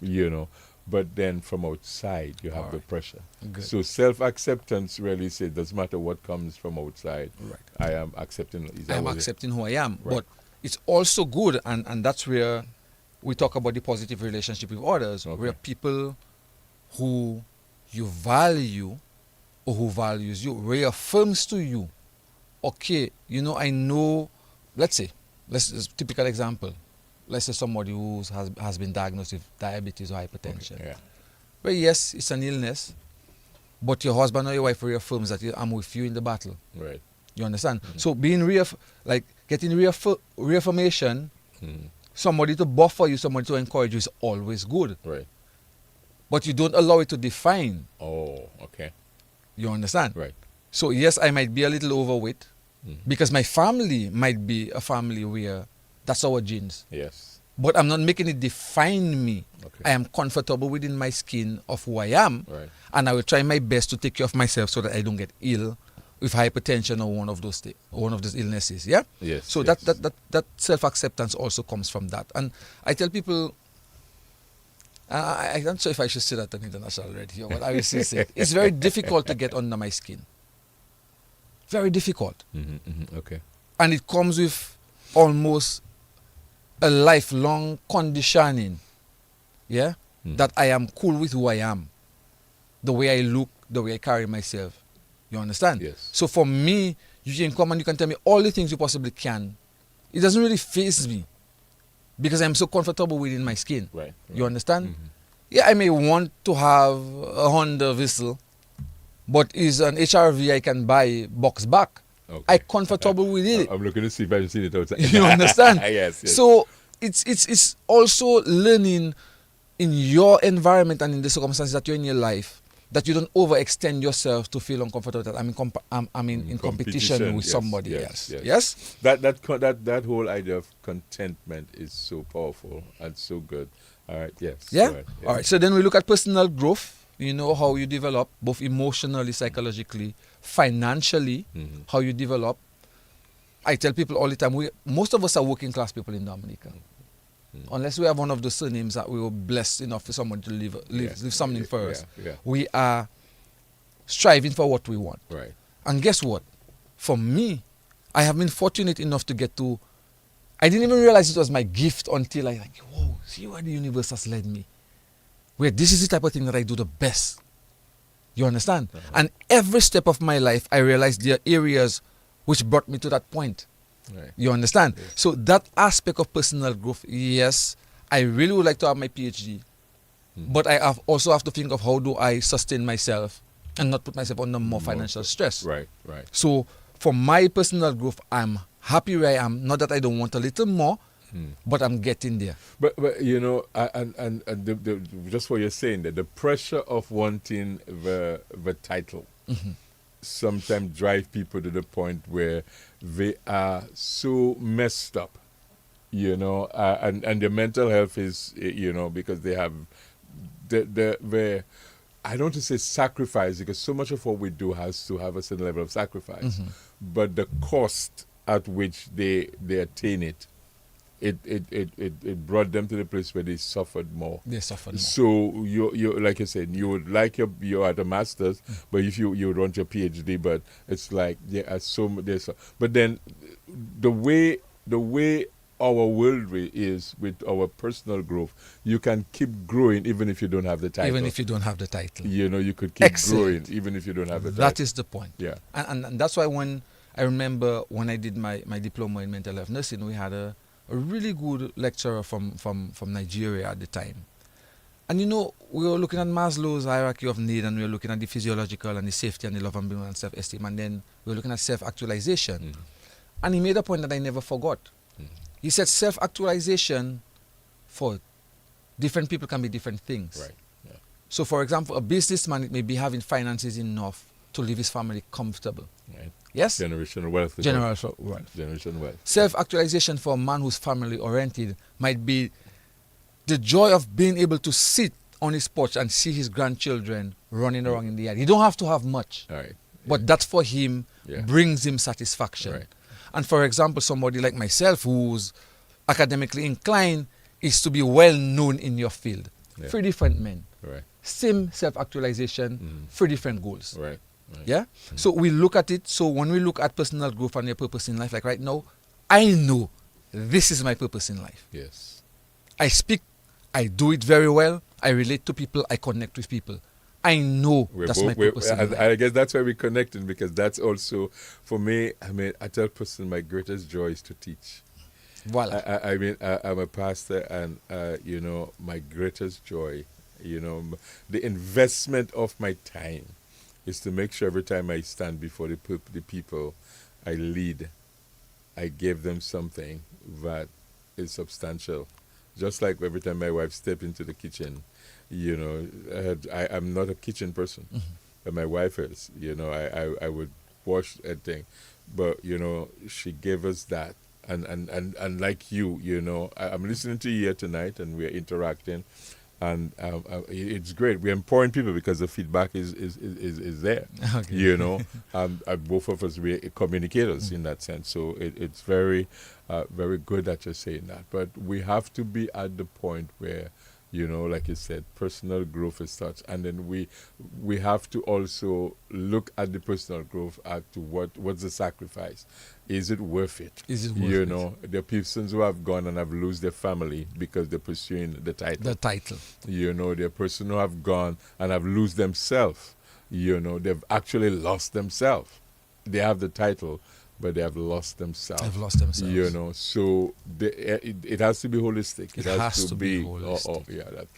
But then from outside, you have All the right. pressure. Good. So self-acceptance really says, doesn't matter what comes from outside, Right. I am accepting. I am accepting who I am. Right. But it's also good, and that's where we talk about the positive relationship with others, Okay. where people who you value or who values you reaffirms to you, okay, I know, let's typical example. Let's say somebody who has been diagnosed with diabetes or hypertension. Okay, yeah. Well, yes, it's an illness, but your husband or your wife reaffirms that I'm with you in the battle. Right. You understand? So being getting reaffirmation, somebody to buffer you, somebody to encourage you is always good. Right. But you don't allow it to define. Oh, okay. You understand? Right. So yes, I might be a little overweight because my family might be a family where that's our genes. Yes. But I'm not making it define me. Okay. I am comfortable within my skin of who I am, Right. and I will try my best to take care of myself so that I don't get ill with hypertension or one of those illnesses. Yeah. Yes. So yes. that self-acceptance also comes from that. And I tell people, I'm not sure if I should say that on international radio, but I will still say it. It's very difficult to get under my skin. Very difficult. Okay. And it comes with almost a lifelong conditioning. Yeah? That I am cool with who I am. The way I look, the way I carry myself. You understand? Yes. So for me, you can come and you can tell me all the things you possibly can. It doesn't really faze me. Because I'm so comfortable within my skin. Right. You understand? Yeah, I may want to have a Honda Whistle, but is an HRV I can buy box back. Okay. I'm comfortable with it. I'm looking to see if I can see it outside. You understand? Yes. So it's also learning in your environment and in the circumstances that you're in your life that you don't overextend yourself to feel uncomfortable. That I'm in competition with yes, somebody yes, else. yes. Yes? That whole idea of contentment is so powerful and so good. All right. Yes. Yeah? Go ahead, All right. So then we look at personal growth. How you develop both emotionally, psychologically, financially, how you develop. I tell people all the time, most of us are working class people in Dominica. Unless we have one of the surnames that we were blessed enough for someone to leave something for us. Yeah. We are striving for what we want. Right. And guess what? For me, I have been fortunate enough to get to... I didn't even realize it was my gift until I whoa, see where the universe has led me. Where this is the type of thing that I do the best. You understand? And every step of my life, I realized there are areas which brought me to that point. Right. You understand? Yes. So that aspect of personal growth, yes, I really would like to have my PhD. But I also have to think of how do I sustain myself and not put myself under more financial stress. Right. So for my personal growth, I'm happy where I am. Not that I don't want a little more, but I'm getting there. But just what you're saying, that the pressure of wanting the title. sometimes drive people to the point where they are so messed up, and their mental health is, because they have the I don't want to say sacrifice, because so much of what we do has to have a certain level of sacrifice, but the cost at which they attain it brought them to the place where they suffered more. They suffered more. So you like you said, you would like you're at a master's, but if you would want your PhD, but it's like but then the way our world is with our personal growth, you can keep growing even if you don't have the title. Even if you don't have the title. You could keep growing even if you don't have the title. That is the point. Yeah. And that's why when I remember when I did my diploma in mental health nursing, we had a really good lecturer from Nigeria at the time. And we were looking at Maslow's hierarchy of need, and we were looking at the physiological and the safety and the love and belonging and self-esteem, and then we were looking at self-actualization. And he made a point that I never forgot. He said self-actualization for different people can be different things. Right. Yeah. So, for example, a businessman may be having finances enough to leave his family comfortable. Right. Yes? Generational wealth. Generational wealth. Self-actualization for a man who's family-oriented might be the joy of being able to sit on his porch and see his grandchildren running around in the yard. He don't have to have much. All right. But that for him brings him satisfaction. Right. And for example, somebody like myself who's academically inclined is to be well known in your field. Yeah. 3 different men. Right. Same self-actualization, 3 different goals. Right. Yeah? So we look at it. So when we look at personal growth and your purpose in life, like right now, I know this is my purpose in life. Yes. I speak, I do it very well, I relate to people, I connect with people. I know that's my purpose in life. I guess that's why we're connecting, because that's also, for me, I tell person my greatest joy is to teach. Voila. I'm a pastor, and, my greatest joy, the investment of my time is to make sure every time I stand before the people I lead, I give them something that is substantial. Just like every time my wife steps into the kitchen, I'm not a kitchen person, but my wife is. I would wash a thing, but she gave us that, and like I'm listening to you here tonight, and we're interacting, and it's great. We're empowering people because the feedback is there. Okay. Both of us we're communicators in that sense, so it's very very good that you're saying that. But we have to be at the point where, like you said, personal growth is such, and then we have to also look at the personal growth at to what's the sacrifice. Is it worth it? Is it worth it? There are persons who have gone and have lost their family because they're pursuing the title. The title. There are persons who have gone and have lost themselves. They've actually lost themselves. They have the title, but they have lost themselves. They've lost themselves. So it has to be holistic. It has to be holistic.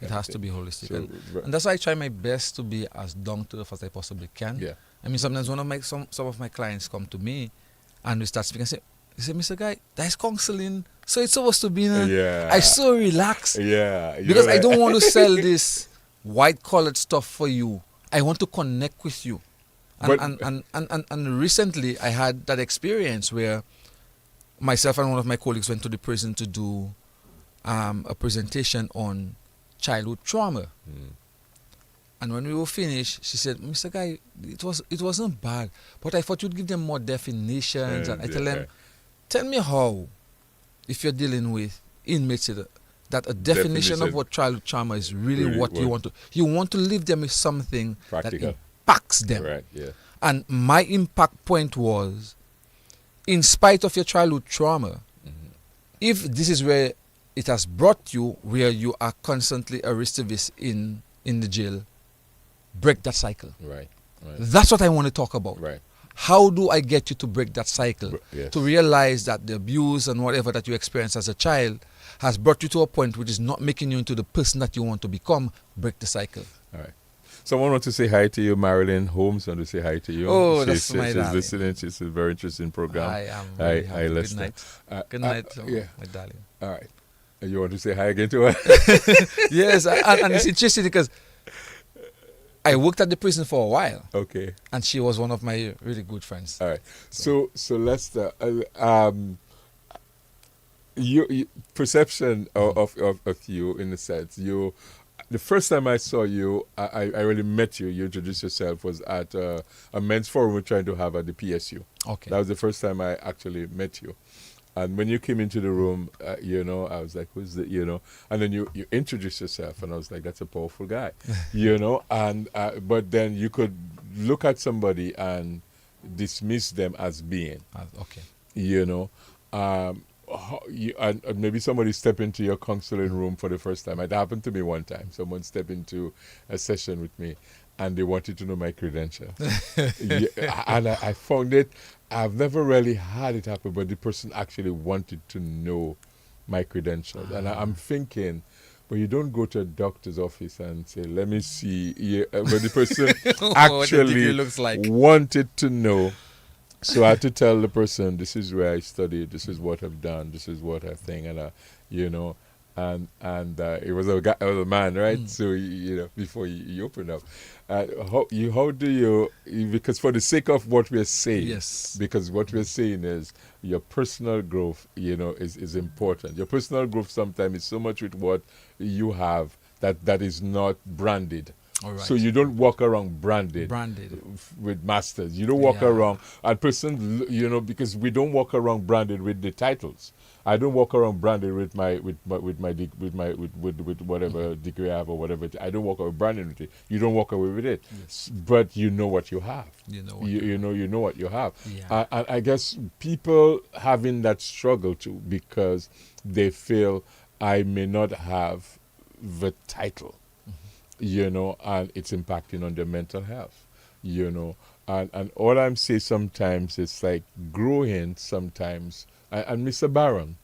It has to be holistic. And that's why I try my best to be as down to earth as I possibly can. Yeah. Sometimes some of my clients come to me and we start speaking and say, Mr. Guy, that's counseling. So it's supposed to be, I so relax. Yeah. Because I don't want to sell this white-collared stuff for you. I want to connect with you. And recently I had that experience where myself and one of my colleagues went to the prison to do a presentation on childhood trauma. And when we were finished, she said, Mr. Guy, it wasn't bad, but I thought you'd give them more definitions. And I tell them, tell me how, if you're dealing with inmates, that a definition of what childhood trauma is really what you want to. You want to leave them with something practical. That impacts them. Right, yeah. And my impact point was, in spite of your childhood trauma, if this is where it has brought you, where you are constantly a recidivist in the jail, break that cycle. Right. That's what I want to talk about. Right. How do I get you to break that cycle? Yes. To realize that the abuse and whatever that you experienced as a child has brought you to a point which is not making you into the person that you want to become. Break the cycle. All right. Someone wants to say hi to you, Marilyn Holmes. Want to say hi to you. Oh, that's my darling. She's listening. It's a very interesting program. I am very happy. Good night. Good night, my darling. All right. You want to say hi again to her? Yes, and it's interesting because I worked at the prison for a while, Okay. and she was one of my really good friends. All right. So Lester, you perception of you, in a sense, the first time I saw you, I really met you. You introduced yourself was at a men's forum we're trying to have at the PSU. Okay. That was the first time I actually met you. And when you came into the room, I was like, who's the, and then you introduced yourself, and I was like, that's a powerful guy, and but then you could look at somebody and dismiss them as being, Okay. And maybe somebody step into your counseling room for the first time. It happened to me one time. Someone stepped into a session with me, and they wanted to know my credentials. And I found it, I've never really had it happen, but the person actually wanted to know my credentials. And I'm thinking, well, you don't go to a doctor's office and say, let me see, but the person actually looks like. wanted to know. So I had to tell the person, this is where I studied, this is what I've done, this is what I think, and it was a guy, it was a man, right? So before you open up, how do you? Because for the sake of what we're saying, yes, because what we're saying is your personal growth, is important. Your personal growth sometimes is so much with what you have that is not branded. All right. So you don't walk around branded with masters. You don't walk around and person, because we don't walk around branded with the titles. I don't walk around branded with whatever degree I have or whatever. I don't walk around branded with it. You don't walk away with it. Yes. But you know what you have. You know what you have. Yeah. And I guess people having that struggle too, because they feel I may not have the title. And it's impacting on their mental health, And all I'm saying sometimes it's like growing sometimes. And Mr. Barron,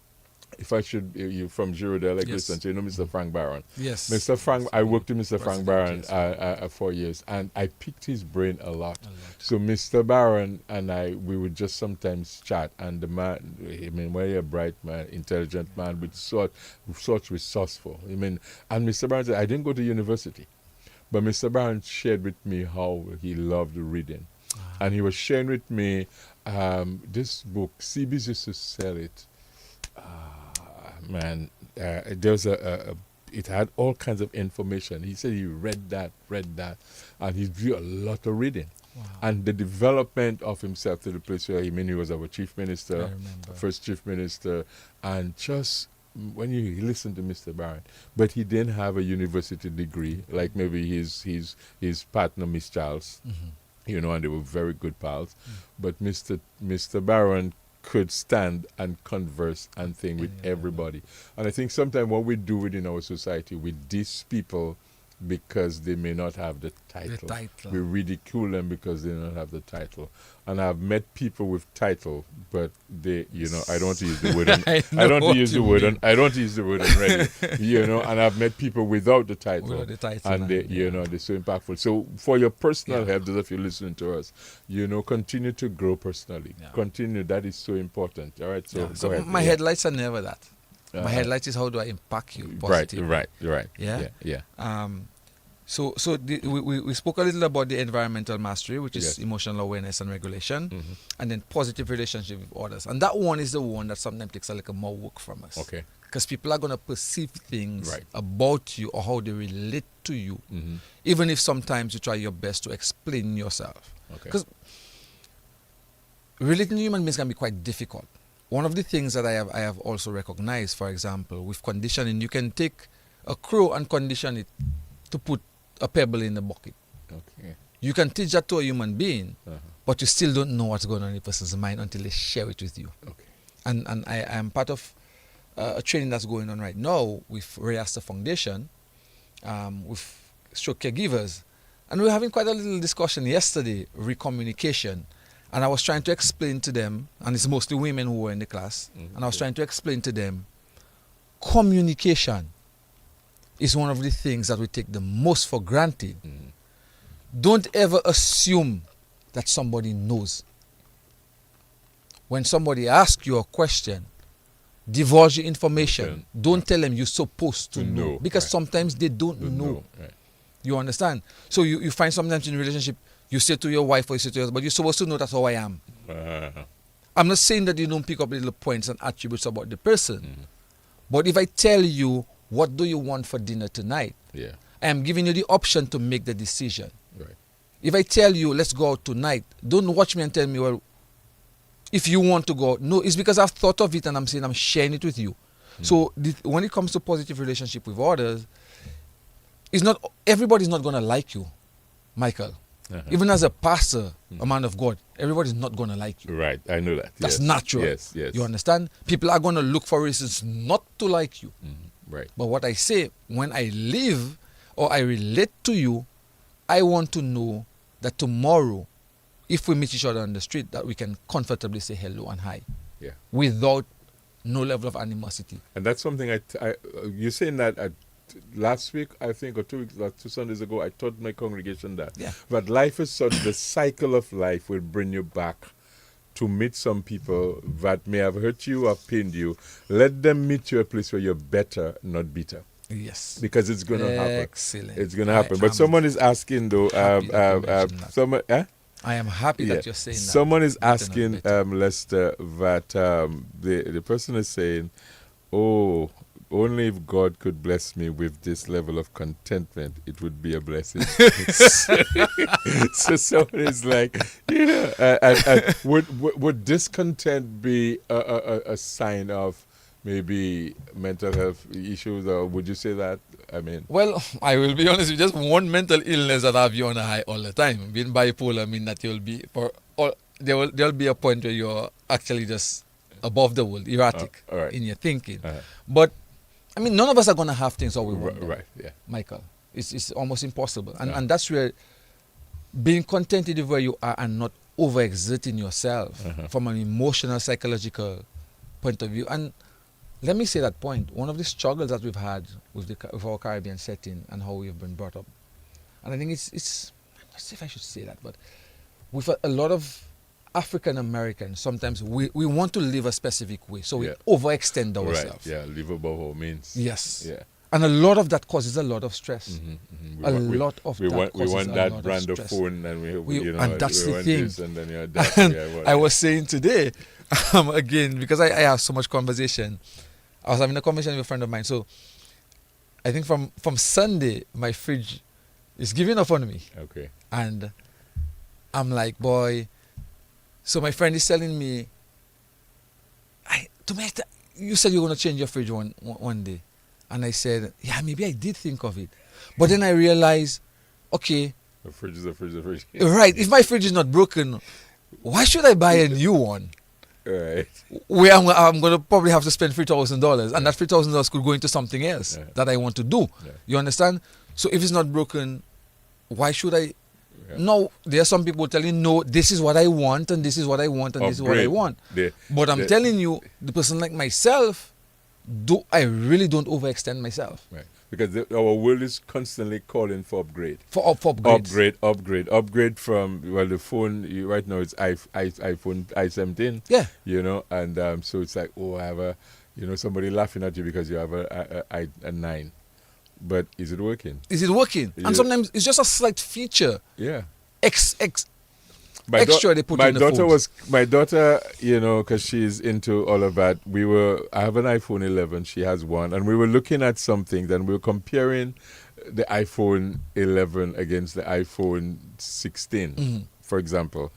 if I should, you from Girardel, like yes. listen, Mr. Frank Barron. Yes. Mr. Frank, I worked with Mr. Frank Barron yes. 4 years, and I picked his brain a lot. So Mr. Barron and we would just sometimes chat, and the man, very a bright man, intelligent man, with such resourceful. And Mr. Barron said, I didn't go to university, but Mr. Barron shared with me how he loved reading. And he was sharing with me this book. CB's used to sell it. There was it had all kinds of information. He said he read that, and he did a lot of reading. Wow. And the development of himself to the place where he was our chief minister, first chief minister, and just when you listen to Mr. Barron, but he didn't have a university degree, like maybe his partner, Miss Charles, and they were very good pals. But Mr. Barron could stand and converse and think with everybody. And I think sometimes what we do within our society, we diss people because they may not have the title. We ridicule them because they don't have the title. And I've met people with title, but they, I don't want to use the word. I don't want to use the word already. And I've met people without the title. And they, they're so impactful. So for your personal health, those of you listening to us, continue to grow personally. Yeah. Continue. That is so important. All right. So go ahead. My headlights are never that. My headlight is how do I impact you positively. Right. Yeah. So we spoke a little about the environmental mastery, which is emotional awareness and regulation, and then positive relationship with others. And that one is the one that sometimes takes a little more work from us. Okay. Because people are going to perceive things about you or how they relate to you, even if sometimes you try your best to explain yourself. Because relating to human beings can be quite difficult. One of the things that I have also recognized, for example, with conditioning, you can take a crow and condition it to put a pebble in the bucket. Okay. You can teach that to a human being, but you still don't know what's going on in a person's mind until they share it with you. Okay. And I am part of a training that's going on right now with Reaster Foundation, with stroke caregivers. And we were having quite a little discussion yesterday, recommunication. And I was trying to explain to them, and it's mostly women who were in the class, and I was trying to explain to them, communication is one of the things that we take the most for granted. Don't ever assume that somebody knows. When somebody asks you a question, divulge the information. Don't tell them you're supposed to know. Because sometimes they don't know. You understand? So you find sometimes in a relationship, you say to your wife or you say to your husband, but you're supposed to know that's how I am. I'm not saying that you don't pick up little points and attributes about the person. But if I tell you, what do you want for dinner tonight? Yeah. I am giving you the option to make the decision. Right. If I tell you, let's go out tonight, don't watch me and tell me, well, if you want to go out. No, it's because I've thought of it and I'm saying I'm sharing it with you. So when it comes to positive relationship with others, everybody's not going to like you, Michael. Even as a pastor, a man of God, everybody's not going to like you. Right, I know that. That's natural. Yes. You understand? People are going to look for reasons not to like you. Right. But what I say, when I live or I relate to you, I want to know that tomorrow, if we meet each other on the street, that we can comfortably say hello and hi. Yeah. Without no level of animosity. And that's something you're saying that last week, I think, or 2 weeks, like 2 Sundays ago, I taught my congregation that. Yeah. But life is such, the cycle of life will bring you back to meet some people that may have hurt you or pained you. Let them meet you a place where you're better, not bitter. Yes. Because it's going to happen. Excellent. It's going to happen. But someone is asking, though, I am happy that you're saying that. Someone is asking, Lester, that the person is saying, oh, only if God could bless me with this level of contentment, it would be a blessing. So someone is like, would discontent be a sign of maybe mental health issues, or would you say that? I mean, well, I will be honest with you, just one mental illness that have you on a high all the time. Being bipolar, I mean that you'll be there'll be a point where you're actually just above the world, erratic in your thinking. But I mean, none of us are going to have things how we want them, right? Yeah, Michael. It's almost impossible, and that's where being contented with where you are and not overexerting yourself from an emotional, psychological point of view. And let me say that point. One of the struggles that we've had with our Caribbean setting and how we've been brought up, and I think it's I'm not sure if I should say that, but with a lot of African Americans, sometimes we want to live a specific way, so we overextend ourselves. Right. Yeah, live above all means. Yes. Yeah. And a lot of that causes a lot of stress. We want that brand of phone, and and that's the thing. This, and then that, I was saying today, again, because I have so much conversation. I was having a conversation with a friend of mine. So I think from Sunday, my fridge is giving up on me. Okay. And I'm like, boy. So my friend is telling me, you said you're going to change your fridge one day. And I said, yeah, maybe I did think of it. But then I realized, okay. A fridge is a fridge. Right. If my fridge is not broken, why should I buy a new one? Right. Where I'm going to probably have to spend $3,000. And that $3,000 could go into something else that I want to do. Yeah. You understand? So if it's not broken, why should I? Yeah. No, there are some people telling, no, this is what I want, and this is what I want, and this is what I want. But I'm telling you, the person like myself, I really don't overextend myself. Right. Because our world is constantly calling for upgrade. For upgrades. Upgrade from, the phone, right now it's iPhone i17. Yeah. And so it's like, I have somebody laughing at you because you have a 9. But is it working? And sometimes it's just a slight feature. Yeah. Extra they put in the phone. My daughter, because she's into all of that, I have an iPhone 11, she has one, and we were looking at something, then we were comparing the iPhone 11 against the iPhone 16, for example.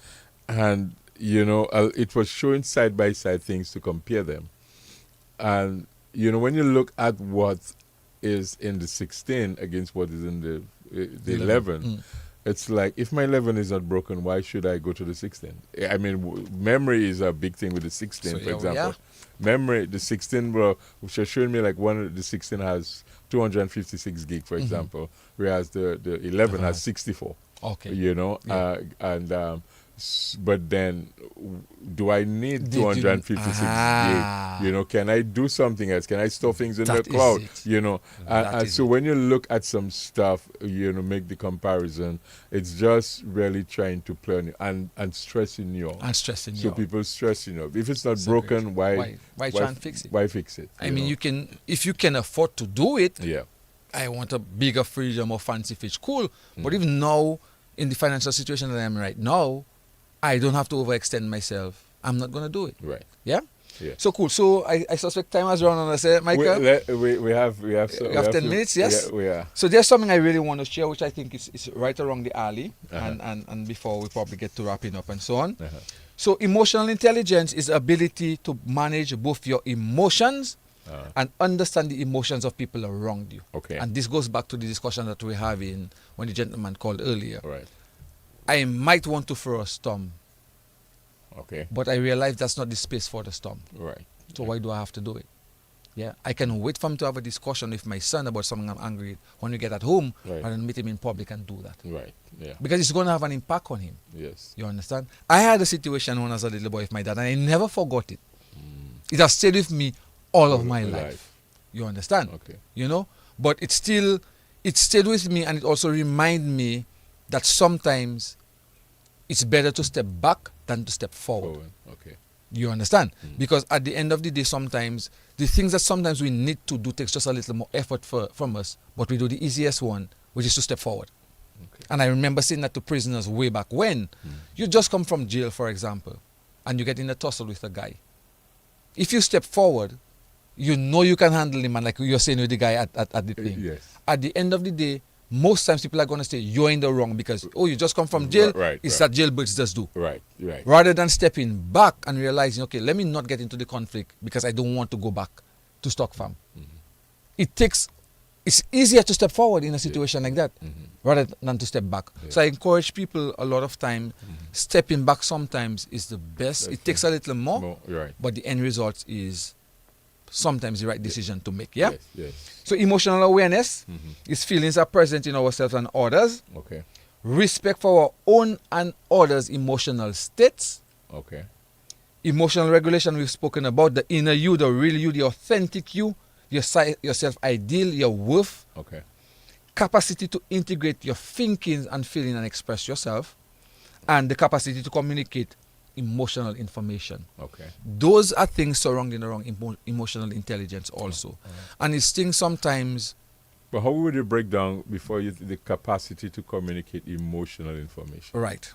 And, it was showing side-by-side things to compare them. And, when you look at what is in the 16 against what is in the 11, it's like, if my 11 is not broken, why should I go to the 16? I mean, memory is a big thing with the 16, for example. Yeah. Memory, the 16, which are showing me like the 16 has 256 gig, for example, whereas the 11 has 64. Okay. But then, do I need 256 gig? Can I do something else? Can I store things in the cloud? And so when you look at some stuff, make the comparison, it's just really trying to play on you and stressing you out. So people stressing you out. If it's not broken, why try and fix it? Why fix it? I mean, if you can afford to do it, I want a bigger fridge, a more fancy fridge. Cool. But even now, in the financial situation that I'm right now, I don't have to overextend myself. I'm not going to do it. Right. Yeah? Yeah. So cool. So I suspect time has run on us, Michael. We have 10 minutes, yes? Yeah, we are. So there's something I really want to share, which I think is right around the alley, and before we probably get to wrapping up and so on. So emotional intelligence is the ability to manage both your emotions and understand the emotions of people around you. Okay. And this goes back to the discussion that we're having when the gentleman called earlier. Right. I might want to throw a storm, Okay. but I realize that's not the space for the storm. Right. So why do I have to do it? Yeah, I can wait for him to have a discussion with my son about something I'm angry at when we get at home, Right. and then meet him in public and do that. Right. Yeah. Because it's going to have an impact on him. Yes. You understand? I had a situation when I was a little boy with my dad, and I never forgot it. It has stayed with me all of my life. You understand? Okay. You know? But it stayed with me, and it also reminded me that sometimes it's better to step back than to step forward. Okay. You understand? Because at the end of the day, sometimes the things that sometimes we need to do takes just a little more effort from us, but we do the easiest one, which is to step forward. Okay. And I remember saying that to prisoners way back when. You just come from jail, for example, and you get in a tussle with a guy. If you step forward, you know you can handle him, and like you're saying with the guy at the thing. Yes. At the end of the day, most times people are going to say you're in the wrong because, you just come from jail. It's that jailbirds just do. Right. Right. Rather than stepping back and realizing, okay, let me not get into the conflict because I don't want to go back to stock farm. It's easier to step forward in a situation like that rather than to step back. Yeah. So I encourage people a lot of time, stepping back sometimes is the best. It takes a little more, Right. but the end result is sometimes the right decision to make. Yeah. Yes. Yes. So emotional awareness is feelings are present in ourselves and others. Okay. Respect for our own and others' emotional states. Okay. Emotional regulation we've spoken about, the inner you, the real you, the authentic you, your self-ideal, your worth. Okay. Capacity to integrate your thinking and feeling and express yourself. And the capacity to communicate emotional information. Okay. Those are things surrounding around emotional intelligence also. And it's things sometimes... But how would you break down before the capacity to communicate emotional information? Right.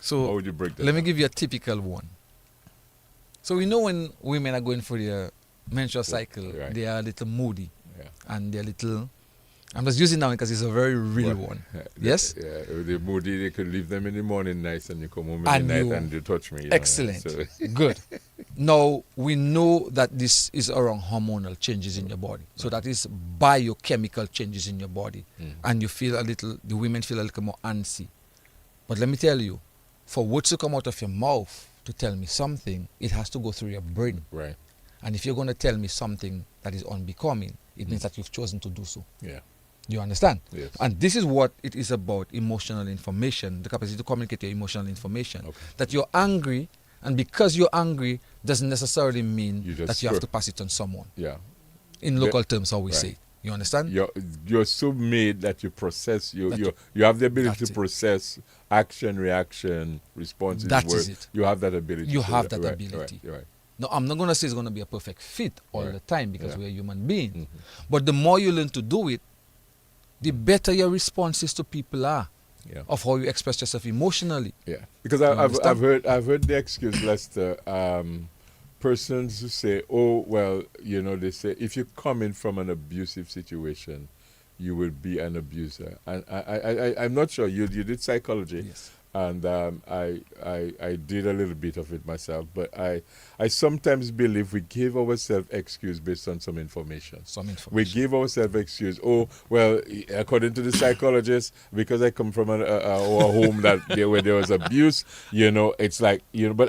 So how would you break that let me down? give you a typical one. So we know when women are going through their menstrual cycle, right. they are a little moody. Yeah. And they're a little... I'm just using that one because it's a very real one. Yes? Yeah, they're moody, they could leave them in the morning nice and you come home in And the night you- and you touch me. Excellent. So, Good. Now, we know that this is around hormonal changes in your body. So that is biochemical changes in your body. And you feel the women feel a little more antsy. But let me tell you, for words to come out of your mouth to tell me something, it has to go through your brain. right. And if you're going to tell me something that is unbecoming, it means that you've chosen to do so. Yeah. You understand? Yes. And this is what it is about, emotional information, the capacity to communicate your emotional information. Okay. That you're angry, and because you're angry doesn't necessarily mean You just that you have throw- to pass it on someone. Yeah. In local terms, how we right. say it. You understand? You're so made that you process, you have the ability That's to it. process action, reaction, responses. That words. is it. You have that ability. You to have do that Right, ability. Right. No, I'm not going to say it's going to be a perfect fit all Right. the time because Yeah. we're human beings. But the more you learn to do it, the better your responses to people are Yeah. of how you express yourself emotionally. Yeah, because You I've understand? heard the excuse, Lester. Persons who say, "Oh, well, they say if you're coming from an abusive situation, you will be an abuser." And I'm not sure. You did psychology, Yes. and I did a little bit of it myself. But I sometimes believe we give ourselves excuse based on some information. Some We information. give ourselves excuse. Oh, well, according to the psychologist, because I come from a home where there was abuse, it's like, but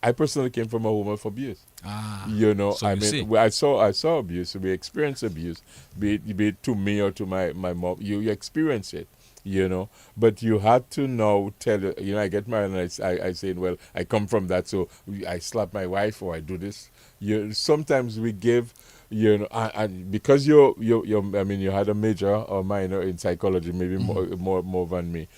I personally came from a home of abuse. So you see. I saw abuse. We experienced abuse, be it to me or to my mom. You experience it. But you had to now tell, I get married and I say, well, I come from that, so I slap my wife or I do this. Sometimes we give, and because you had a major or minor in psychology, maybe more than me.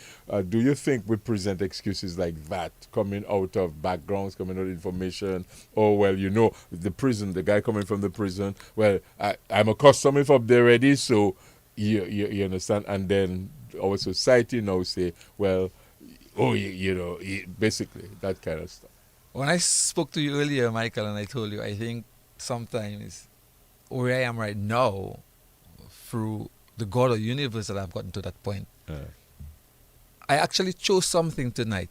Do you think we present excuses like that coming out of backgrounds, coming out of information? Or, well, the guy coming from the prison, well, I'm a customer up there already, so You understand? And then our society now say, well, basically that kind of stuff. When I spoke to you earlier, Michael, and I told you, I think sometimes where I am right now, through the God of the universe that I've gotten to that point, I actually chose something tonight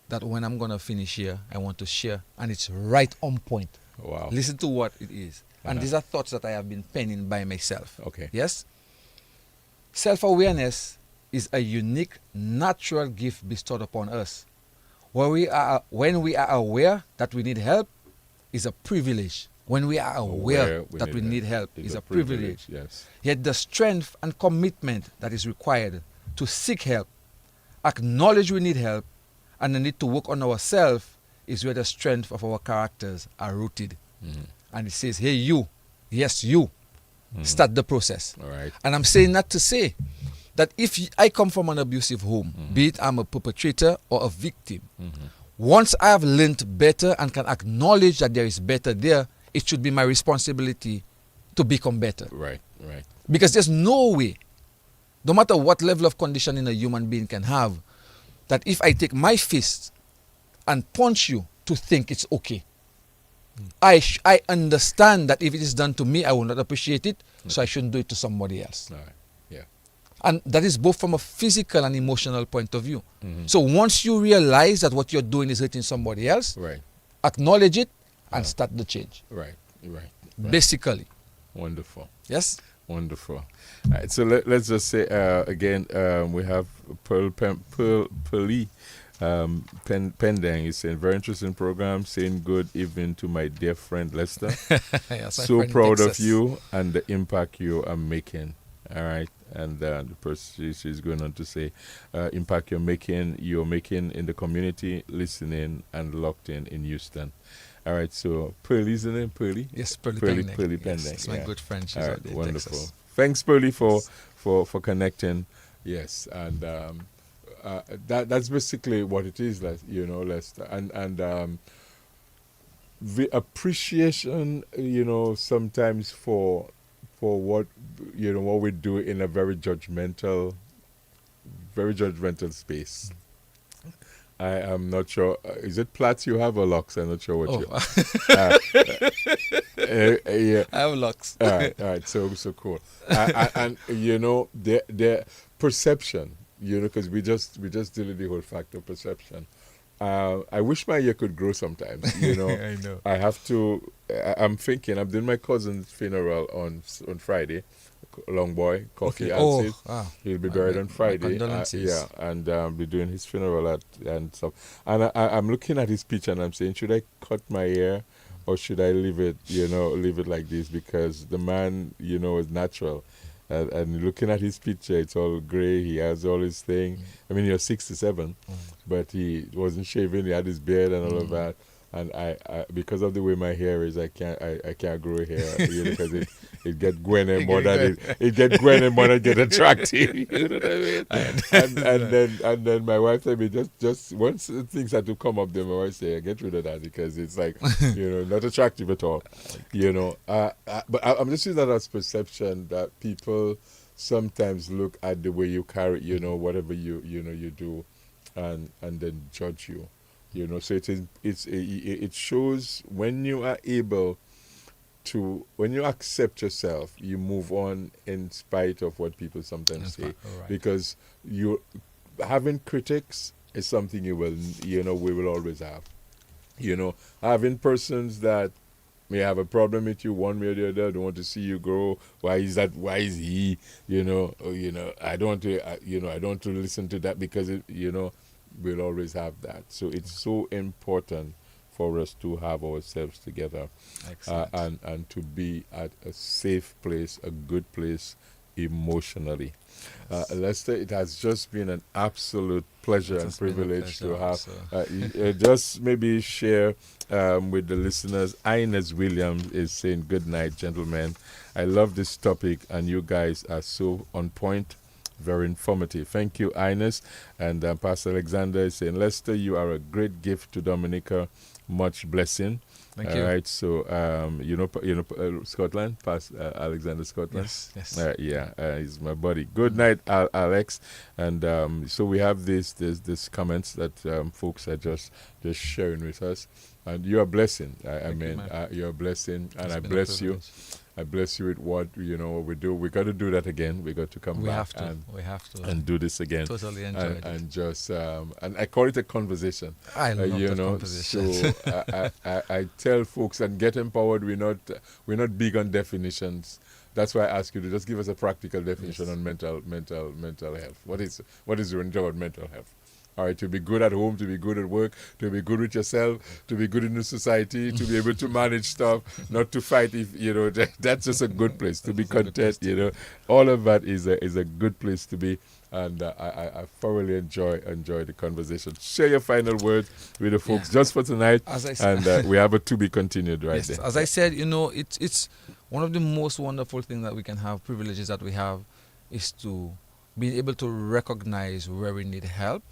that when I'm going to finish here, I want to share, and it's right on point. Wow. Listen to what it is. And these are thoughts that I have been penning by myself. Okay. Yes? Self-awareness is a unique, natural gift bestowed upon us. When we are aware that we need help, is a privilege. When we are aware that we need help, is a privilege. Yes. Yet the strength and commitment that is required to seek help, acknowledge we need help, and the need to work on ourselves is where the strength of our characters are rooted. And it says, hey, you, yes, you, start the process. All right. And I'm saying that to say that if I come from an abusive home, be it I'm a perpetrator or a victim, once I have learned better and can acknowledge that there is better there, it should be my responsibility to become better. Right. Because there's no way, no matter what level of conditioning a human being can have, that if I take my fist and punch you to think it's okay, I understand that if it is done to me, I will not appreciate it, so I shouldn't do it to somebody else. All right. Yeah. And that is both from a physical and emotional point of view. So once you realize that what you're doing is hurting somebody else, Right. acknowledge it and start the change. Right. Basically. Wonderful. Yes? Wonderful. All right, so let's just say again, we have Pearly Pendang is saying, very interesting program, saying good evening to my dear friend Lester. Yes, my So friend proud of Texas. you and the impact you are making. All right. And the person she's going on to say, impact you're making in the community, listening and locked in Houston. All right, so Pearly's the name, Pearly? Yes, Pearly Pearly Pendang. Pendang. Yes, it's my good friend. She's All out right, there in wonderful. Texas. Thanks, Pearly, for connecting. Yes, and that's basically what it is, Lester. And the appreciation, sometimes for what what we do in a very judgmental space. I am not sure. Is it plaits you have or locks? I'm not sure what you. Yeah. I have locks. All right. So cool. And the perception, because we just deal with the whole factor of perception. I wish my ear could grow sometimes. I know. I have to. I'm thinking. I'm doing my cousin's funeral on Friday. Long boy, coffee. Okay. He'll be buried on Friday. Condolences. And be doing his funeral and stuff. And I'm looking at his picture and I'm saying, should I cut my hair or should I leave it? Leave it like this, because the man, is natural. And looking at his picture, it's all gray. He has all his thing. I mean, he was 67, but he wasn't shaving. He had his beard and all of that. And I because of the way my hair is, I can't grow hair, because it get Gwen and more than it get Gwen and more than get attractive. You know what I mean? And then my wife told me just once things had to come up, then my wife say, get rid of that, because it's like not attractive at all. But I'm just using that as perception, that people sometimes look at the way you carry, whatever you do, and then judge you. So it shows when you are able to, when you accept yourself, you move on in spite of what people sometimes say. Right. Because you having critics is something we will always have. Having persons that may have a problem with you one way or the other, don't want to see you grow. Why is that? Why is he? I don't want to. I don't want to listen to that, because we'll always have that. So it's so important for us to have ourselves together, and to be at a safe place, a good place emotionally. Yes. Lester, it has just been an absolute pleasure and privilege to have. Also. Just maybe share with the listeners. Ines Williams is saying, good night, gentlemen. I love this topic and you guys are so on point. Very informative. Thank you, Ines. And Pastor Alexander is saying, Lester, you are a great gift to Dominica. Much blessing. Thank All you. right, so Scotland, past Alexander Scotland. Yes. He's my buddy. Good night, Alex. And so we have this comments that folks are just sharing with us, and you're a blessing. I mean, you're a blessing, and It's I been a bless you. privilege. I bless you with what we do. We got to do that again. We got to come We back have to. We have to. and do this again. Totally enjoyed it. And just and I call it a conversation. I love that conversation. So I tell folks, and get empowered. We're not big on definitions. That's why I ask you to just give us a practical definition on mental health. What is your about mental health? All right, to be good at home, to be good at work, to be good with yourself, to be good in the society, to be able to manage stuff, not to fight. If that's just a good place to be content. All of that is a good place to be, and I thoroughly enjoy the conversation. Share your final words with the folks just for tonight, As I said, and we have a to be continued right there. As I said, it's one of the most wonderful things that we can have, privileges that we have, is to be able to recognize where we need help.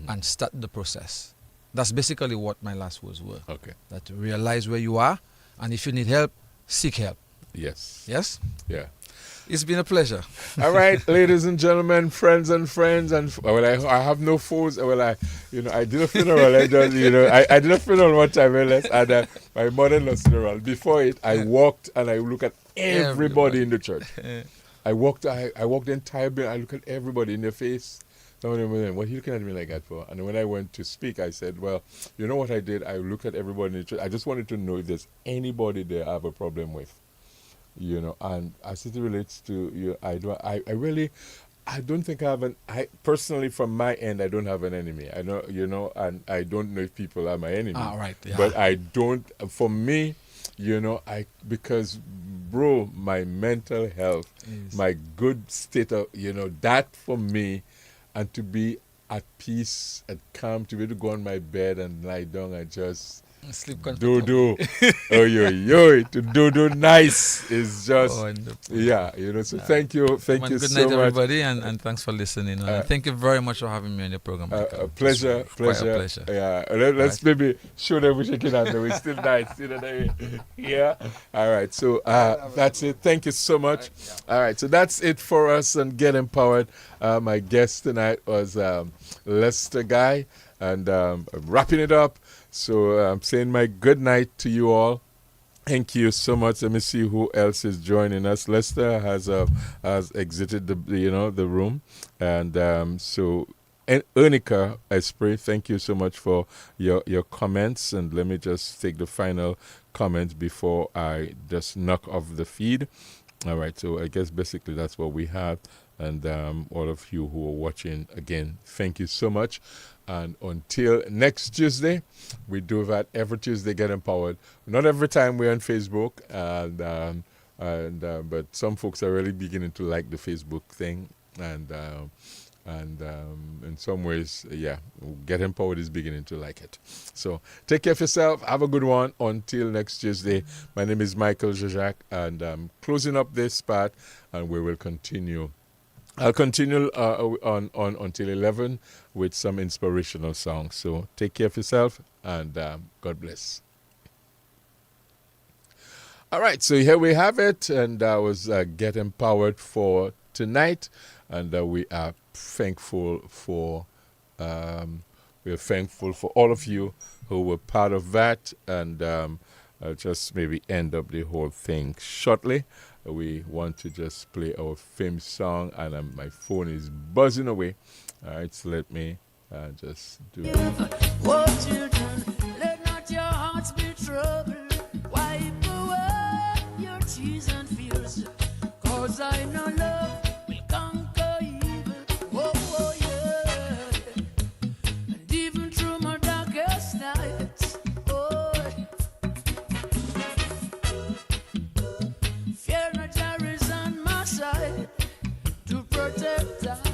And start the process. That's basically what my last words were. Okay. That realize where you are, and if you need help, seek help. Yes. Yes? Yeah. It's been a pleasure. All right, ladies and gentlemen, friends, and I have no foes. I did a funeral. I did a funeral one time, and my mother-in-law's funeral. Before it, I walked and I looked at everybody in the church. I walked the entire building. I looked at everybody in their face. Some of them were, what are you looking at me like that for? And when I went to speak, I said, well, you know what I did? I looked at everybody in the church. I just wanted to know if there's anybody there I have a problem with. And as it relates to you, I don't think personally from my end, I don't have an enemy. I know, and I don't know if people are my enemy. Right. Yeah. But I don't, for me, because bro, my mental health, my good state of, that for me, and to be at peace and calm, to be able to go on my bed and lie down and just sleep comfortably. to do nice is just So thank you good so night, much, everybody, and thanks for listening. Thank you very much for having me on your program. A pleasure. Quite a pleasure. Yeah, let's maybe show them we're shaking hands. We're still nice, Yeah. All right. So that's it. Thank you so much. All right. So that's it for us on Get Empowered. My guest tonight was Lester Guye, and wrapping it up. So I'm saying my good night to you all. Thank you so much. Let me see who else is joining us. Lester has exited the room, and so Ernica Esprit, thank you so much for your comments. And let me just take the final comment before I just knock off the feed. All right. So I guess basically that's what we have. And all of you who are watching, again, thank you so much. And until next Tuesday, we do that every Tuesday, Get Empowered. Not every time we're on Facebook, but some folks are really beginning to like the Facebook thing. And in some ways, Get Empowered is beginning to like it. So take care of yourself. Have a good one. Until next Tuesday, my name is Michael Jean Jacques, and I'm closing up this part, and we will continue. I'll continue on until 11 with some inspirational songs. So take care of yourself, and God bless. All right, so here we have it, and that was Get Empowered for tonight, and we are thankful for all of you who were part of that, and I'll just maybe end up the whole thing shortly. We want to just play our theme song, and my phone is buzzing away. All right, so let me just do it. What children, let not your hearts be troubled. Wipe away your tears and fears, 'cause I know love will conquer evil. Oh, yeah. And even through my darkest nights, fear not, there is on my side to protect us.